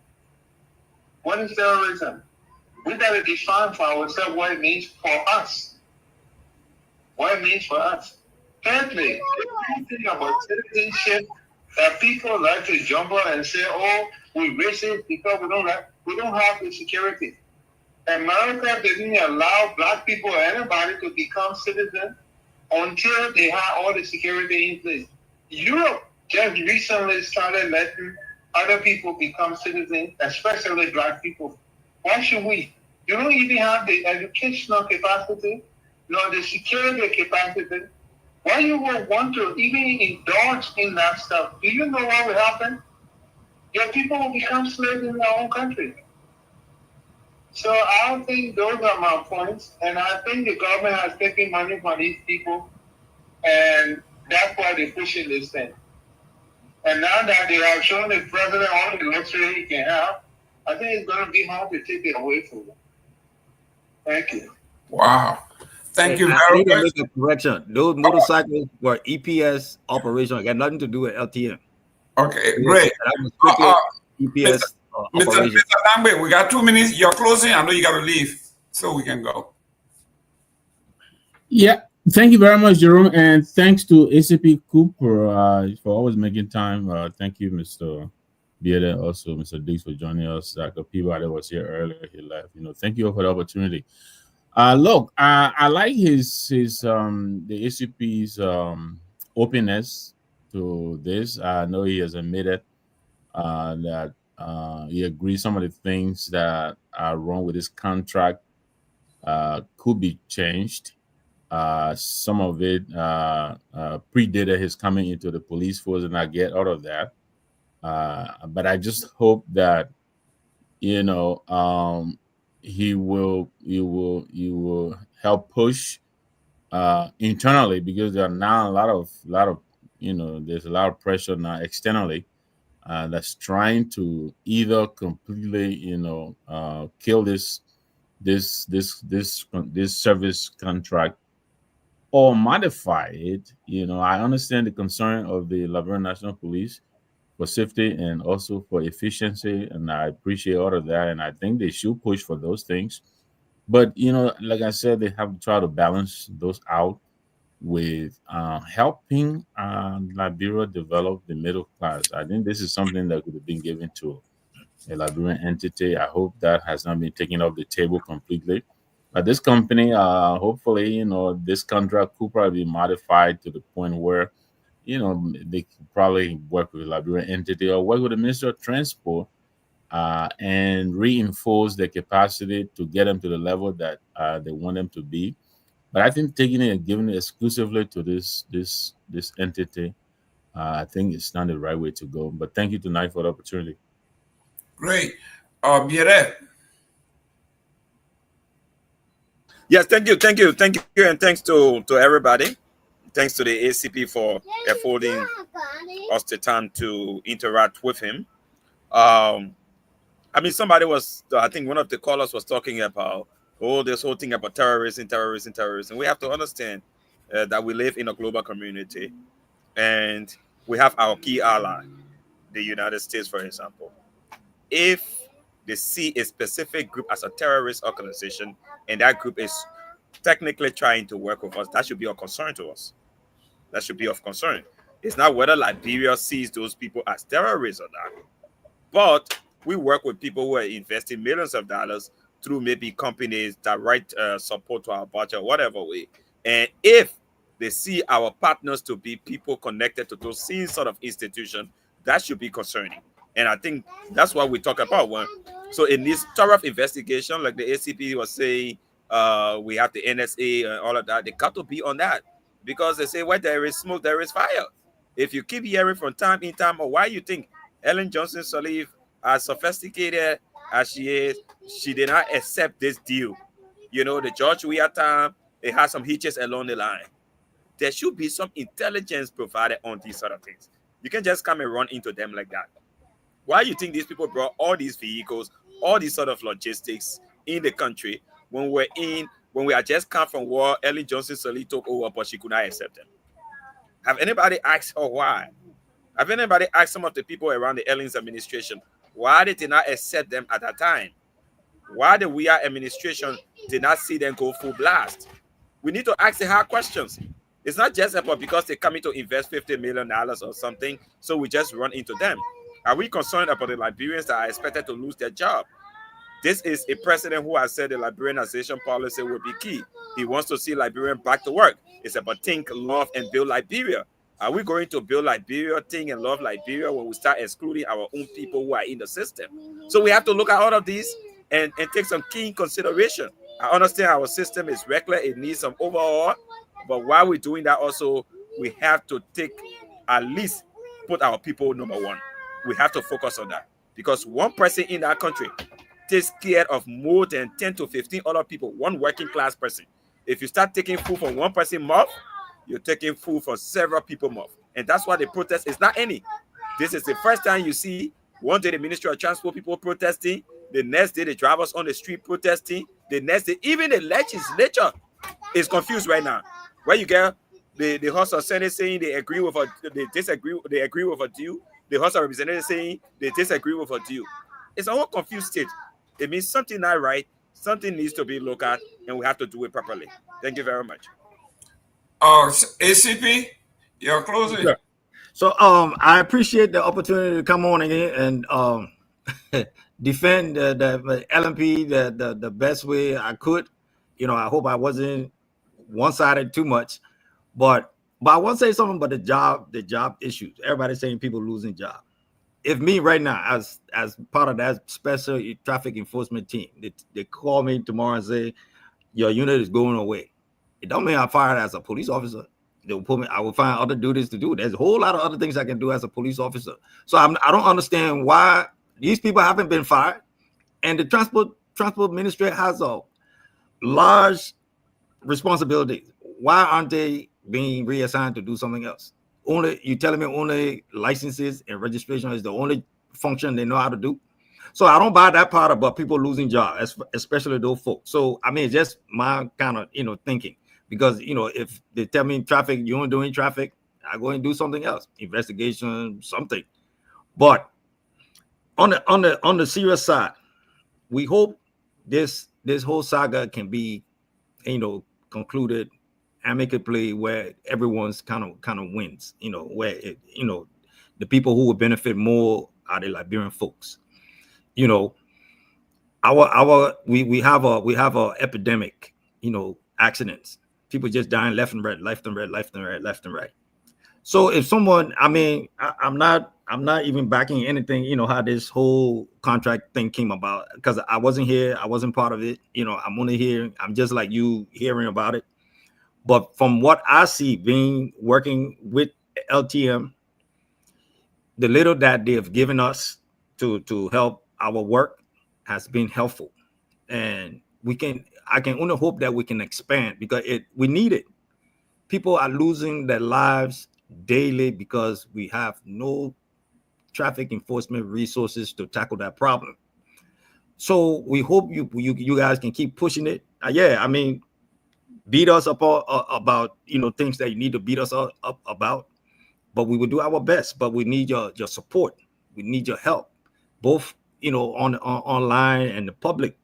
What is terrorism? We got to define for ourselves what it means for us. What it means for us. Thirdly, the thing about citizenship that people like to jump on and say, "Oh, we're racist because we don't have the security." America didn't allow black people or anybody to become citizens until they had all the security in place. Europe just recently started letting other people become citizens, especially black people. Why should we? You don't even have the educational capacity, nor the security capacity. Why you would want to even indulge in that stuff? Do you know what will happen? Your people will become slaves in their own country. So I think those are my points, and I think the government has taken money from these people, and that's why they're pushing this thing. And now that they have shown the president all the luxury he can have, I think it's going to be hard to take it away from them. Thank you. Wow. Thank you I very need to much. make a correction. Those motorcycles were EPS operation. It got nothing to do with LTM. Okay, great. That was strictly EPS Mr. operation. Dambe, we got 2 minutes. You're closing. I know you got to leave, so we can go. Yeah, thank you very much, Jerome, and thanks to ACP Cooper for always making time. Thank you, Mr. Bieda, also Mr. Dix for joining us. Dr. Peabody was here earlier. He left. Thank you all for the opportunity. Look, I like his the ACP's openness to this. I know he has admitted that he agrees some of the things that are wrong with his contract could be changed. Some of it predated his coming into the police force, and I get out of that. But I just hope that he will help push internally, because there are now a lot of there's a lot of pressure now externally that's trying to either completely kill this service contract or modify it. I understand the concern of the Liberian National Police for safety and also for efficiency, and I appreciate all of that, and I think they should push for those things. But like I said, they have to try to balance those out with helping Liberia develop the middle class. I think this is something that could have been given to a Liberian entity. I hope that has not been taken off the table completely. But this company, hopefully, this contract could probably be modified to the point where, they could probably work with a Liberian entity or work with the Ministry of Transport and reinforce their capacity to get them to the level that they want them to be. But I think taking it and giving it exclusively to this entity, I think it's not the right way to go. But thank you tonight for the opportunity. Great. Biret. Yes, thank you, and thanks to everybody. Thanks to the ACP for affording us the time to interact with him. I mean, somebody was, I think one of the callers was talking about this whole thing about terrorism. We have to understand that we live in a global community, and we have our key ally, the United States, for example. If they see a specific group as a terrorist organization, and that group is technically trying to work with us, that should be of concern to us. That should be of concern. It's not whether Liberia sees those people as terrorists or not, but we work with people who are investing millions of dollars through maybe companies that write support to our budget, whatever way. And if they see our partners to be people connected to those same sort of institutions, that should be concerning. And I think that's what we talk about. So in this thorough investigation, like the ACP was saying, we have the NSA and all of that, they got to be on that, because they say where there is smoke, there is fire. If you keep hearing from time in time, or why you think Ellen Johnson Sirleaf, as sophisticated as she is, she did not accept this deal. The George Weah time, it has some hitches along the line. There should be some intelligence provided on these sort of things. You can just come and run into them like that. Why you think these people brought all these vehicles, all these sort of logistics in the country when we are just come from war? Ellen Johnson Sirleaf took over, but she could not accept them. Have anybody asked her why? Have anybody asked some of the people around the Ellen's administration why they did not accept them at that time? Why the Weah administration did not see them go full blast? We need to ask the hard questions. It's not just about because they're coming to invest $50 million or something, so we just run into them. Are we concerned about the Liberians that are expected to lose their job? This is a president who has said the Liberianization policy will be key. He wants to see Liberians back to work. It's about think, love, and build Liberia. Are we going to build Liberia, think and love Liberia when we start excluding our own people who are in the system? So we have to look at all of these and take some keen consideration. I understand our system is reckless, it needs some overhaul, but while we're doing that also, we have to at least put our people number one. We have to focus on that, because one person in that country takes care of more than 10 to 15 other people, one working class person. If you start taking food from one person month, you're taking food for several people month. And that's why the protest is not any. This is the first time you see one day the Ministry of Transport people protesting, the next day the drivers on the street protesting, the next day even the legislature is confused right now. Where you get the House of Senate saying they agree with they agree with a deal. The House of Representatives saying they disagree with a deal. It's a whole confused state. It means something not right, something needs to be looked at, and we have to do it properly. Thank you very much. ACP, you're closing. Sure. So I appreciate the opportunity to come on again and defend the LMP the best way I could. I hope I wasn't one-sided too much, but I want to say something about the job issues. Everybody's saying people losing jobs. If me right now, as part of that special traffic enforcement team, they call me tomorrow and say your unit is going away, it don't mean I'm fired as a police officer. They'll put me. I will find other duties to do. There's a whole lot of other things I can do as a police officer. So I don't understand why these people haven't been fired, and the transport ministry has a large responsibility. Why aren't they being reassigned to do something else? You telling me only licenses and registration is the only function they know how to do? So I don't buy that part about people losing jobs, especially those folks. So I mean, it's just my kind of thinking. Because if they tell me traffic, you aren't doing traffic, I go and do something else, investigation, something. But on the serious side, we hope this whole saga can be, concluded amicably, where everyone's kind of wins. Where the people who would benefit more are the Liberian folks. you know, we have a epidemic, you know, accidents. People just dying left and right, left and right, left and right, left and right. So if someone, I mean, I'm not even backing anything, you know, how this whole contract thing came about, because I wasn't here, I wasn't part of it. You know, I'm only here, I'm just like you hearing about it. But from what I see, working with LTM, the little that they have given us to help our work has been helpful, and I can only hope that we can expand, because we need it. People are losing their lives daily because we have no traffic enforcement resources to tackle that problem. So we hope you guys can keep pushing it. Yeah, I mean, beat us up about, you know, things that you need to beat us up about, but we will do our best. But we need your support. We need your help, both, you know, online and the public,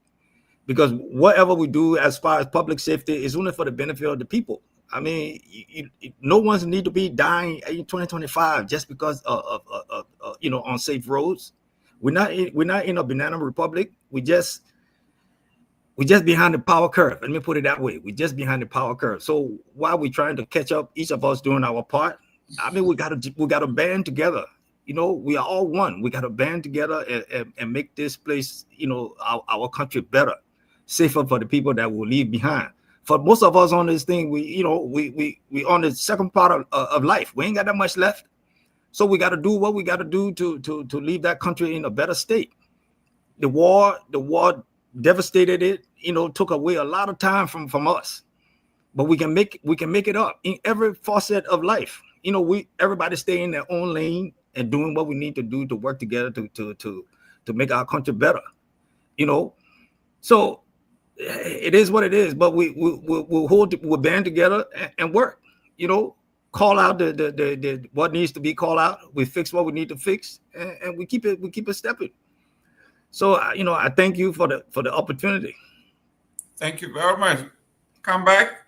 because whatever we do as far as public safety is only for the benefit of the people. I mean, no one's need to be dying in 2025 just because of you know, unsafe roads. We're not in a banana republic. We just behind the power curve. Let me put it that way. We're just behind the power curve. So while we're trying to catch up, each of us doing our part, I mean, we gotta band together. You know, we are all one. We gotta band together and make this place, you know, our country better, safer for the people that will leave behind. For most of us on this thing, we on the second part of life. We ain't got that much left. So we got to do what we got to do to leave that country in a better state. The war devastated it, you know, took away a lot of time from us. But we can make it up in every facet of life. You know, everybody stay in their own lane and doing what we need to do to work together to make our country better. You know, so it is what it is, but we'll band together and work, you know, call out the what needs to be called out. We fix what we need to fix, and we keep it stepping. So, you know, I thank you for the opportunity. Thank you very much. Come back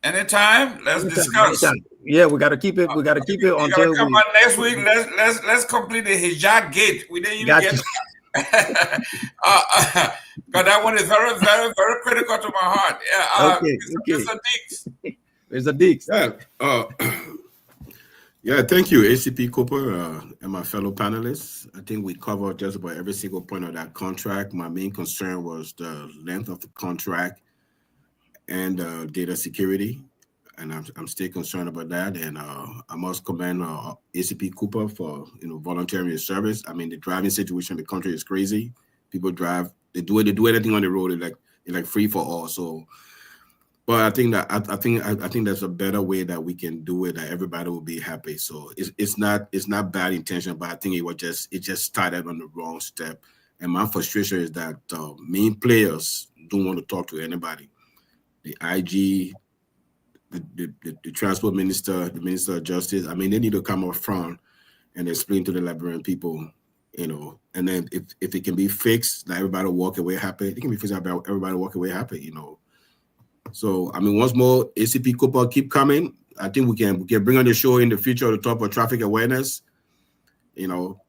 anytime. Let's discuss. Anytime. Yeah, we got to keep it. We got to keep it until come on next week. Let's complete the hijab gate. We didn't even get. But that one is very, very, very critical to my heart. Yeah. Okay. Mr. Dix. Mr. Dix. Yeah. Yeah. Thank you, ACP Cooper, and my fellow panelists. I think we covered just about every single point of that contract. My main concern was the length of the contract and data security, and I'm still concerned about that. And I must commend ACP Cooper for, you know, volunteering his service. I mean, the driving situation in the country is crazy. People drive, they do anything on the road. It's like free for all. So, but I think there's a better way that we can do it, that everybody will be happy. So it's not bad intention, but I think it just started on the wrong step. And my frustration is that main players don't want to talk to anybody. The IG, the transport minister, the minister of justice. I mean, they need to come up front and explain to the Liberian people, you know. And then if it can be fixed, that everybody will walk away happy. It can be fixed, everybody walk away happy, you know. So I mean, once more, ACP Cooper, keep coming. I think we can bring on the show in the future to talk about traffic awareness, you know.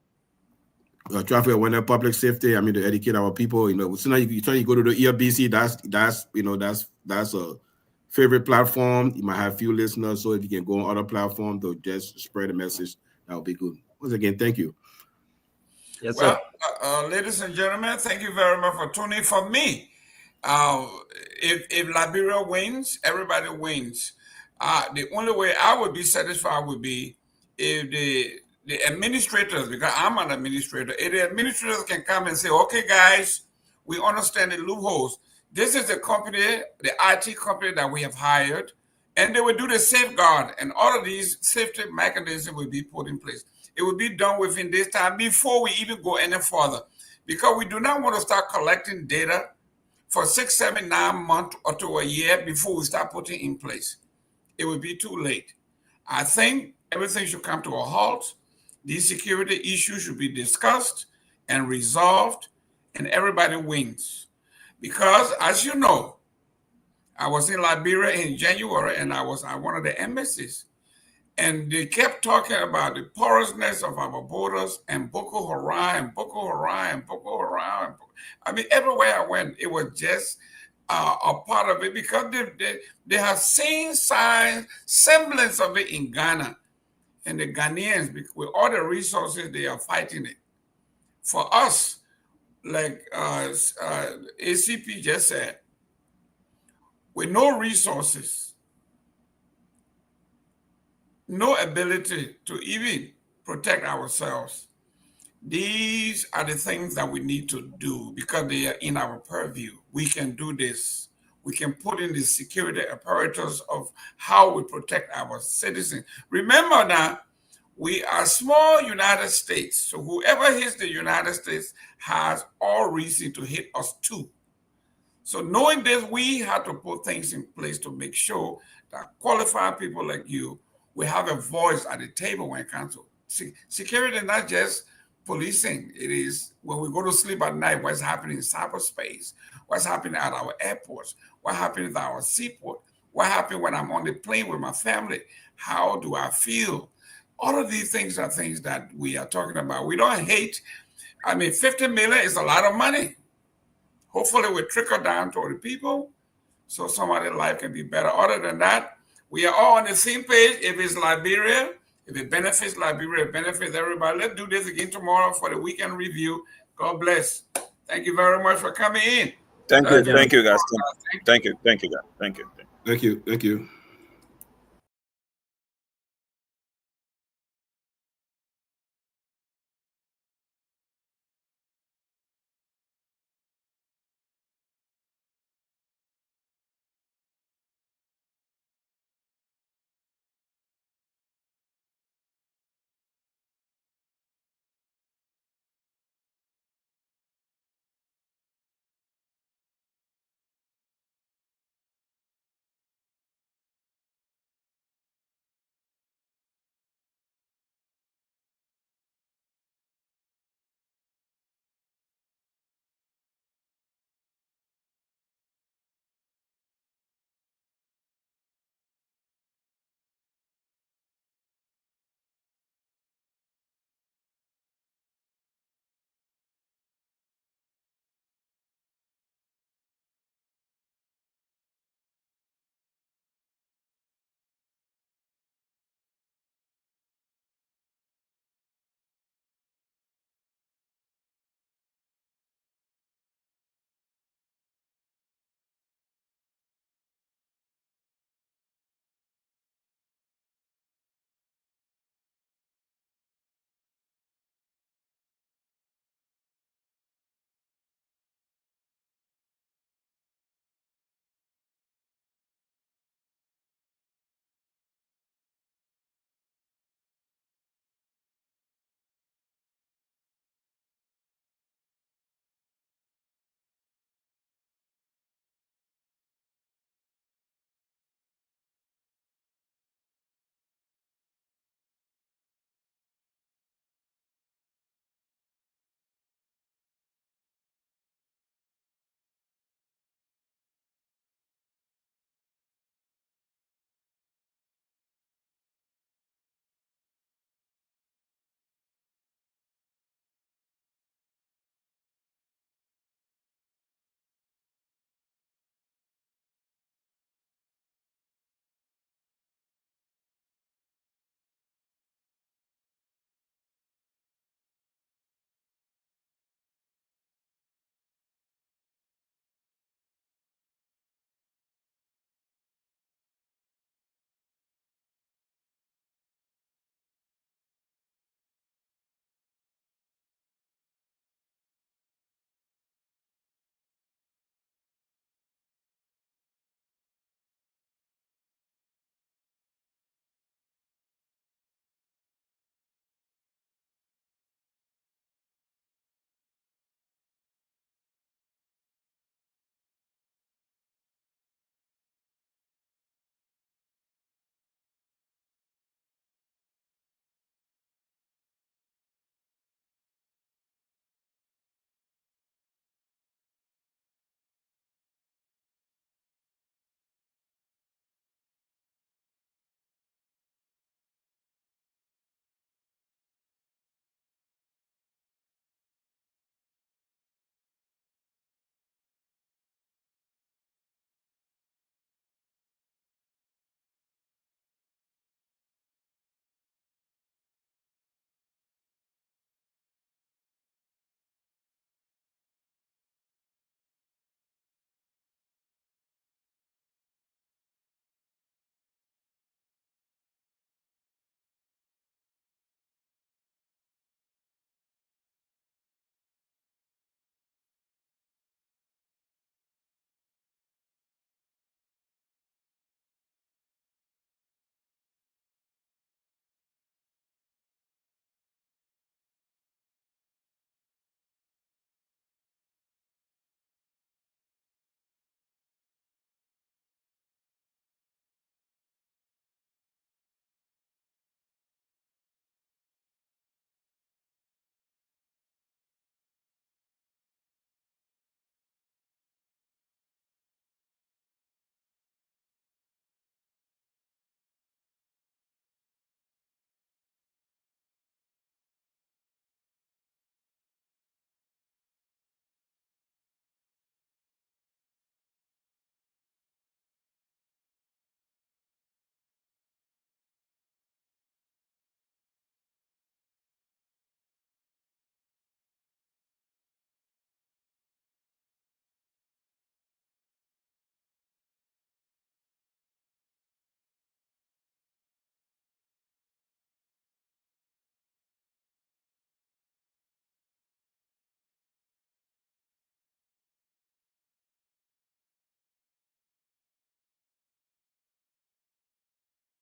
Traffic awareness, public safety. I mean, to educate our people. You know, so now you go to the ERBC. That's a favorite platform. You might have a few listeners, so if you can go on other platforms to just spread the message, that would be good. Once again, thank you. Yes, sir. Well, ladies and gentlemen, thank you very much for tuning in. For me, if Liberia wins, everybody wins. The only way I would be satisfied would be if the administrators, because I'm an administrator, if the administrators can come and say, okay, guys, we understand the loopholes. This is the company, the IT company that we have hired, and they will do the safeguard, and all of these safety mechanisms will be put in place. It will be done within this time before we even go any further, because we do not want to start collecting data for 6, 7, 9 months or to a year before we start putting in place. It will be too late. I think everything should come to a halt. These security issues should be discussed and resolved, and everybody wins. Because, as you know, I was in Liberia in January, and I was at one of the embassies, and they kept talking about the porousness of our borders and Boko Haram, around. I mean, everywhere I went, it was just a part of it because they have seen signs, semblance of it in Ghana. And the Ghanaians, with all the resources, they are fighting it. For us, like ACP just said, with no resources, no ability to even protect ourselves, these are the things that we need to do because they are in our purview. We can do this. We can put in the security apparatus of how we protect our citizens. Remember now, we are small United States. So whoever hits the United States has all reason to hit us too. So knowing this, we have to put things in place to make sure that qualified people like you will have a voice at the table when it comes to security, not just policing. It is when we go to sleep at night, what's happening in cyberspace, what's happening at our airports, what happens at our seaport, what happens when I'm on the plane with my family, how do I feel? All of these things are things that we are talking about. We don't hate. I mean, 50 million is a lot of money. Hopefully it will trickle down to the people so somebody's life can be better. Other than that, we are all on the same page. If it's Liberia, if it benefits Liberia, it benefits everybody. Let's do this again tomorrow for the weekend review. God bless. Thank you very much for coming in. Thank you. Thank you, guys. Thank you. Thank you, guys. Thank you. Thank you.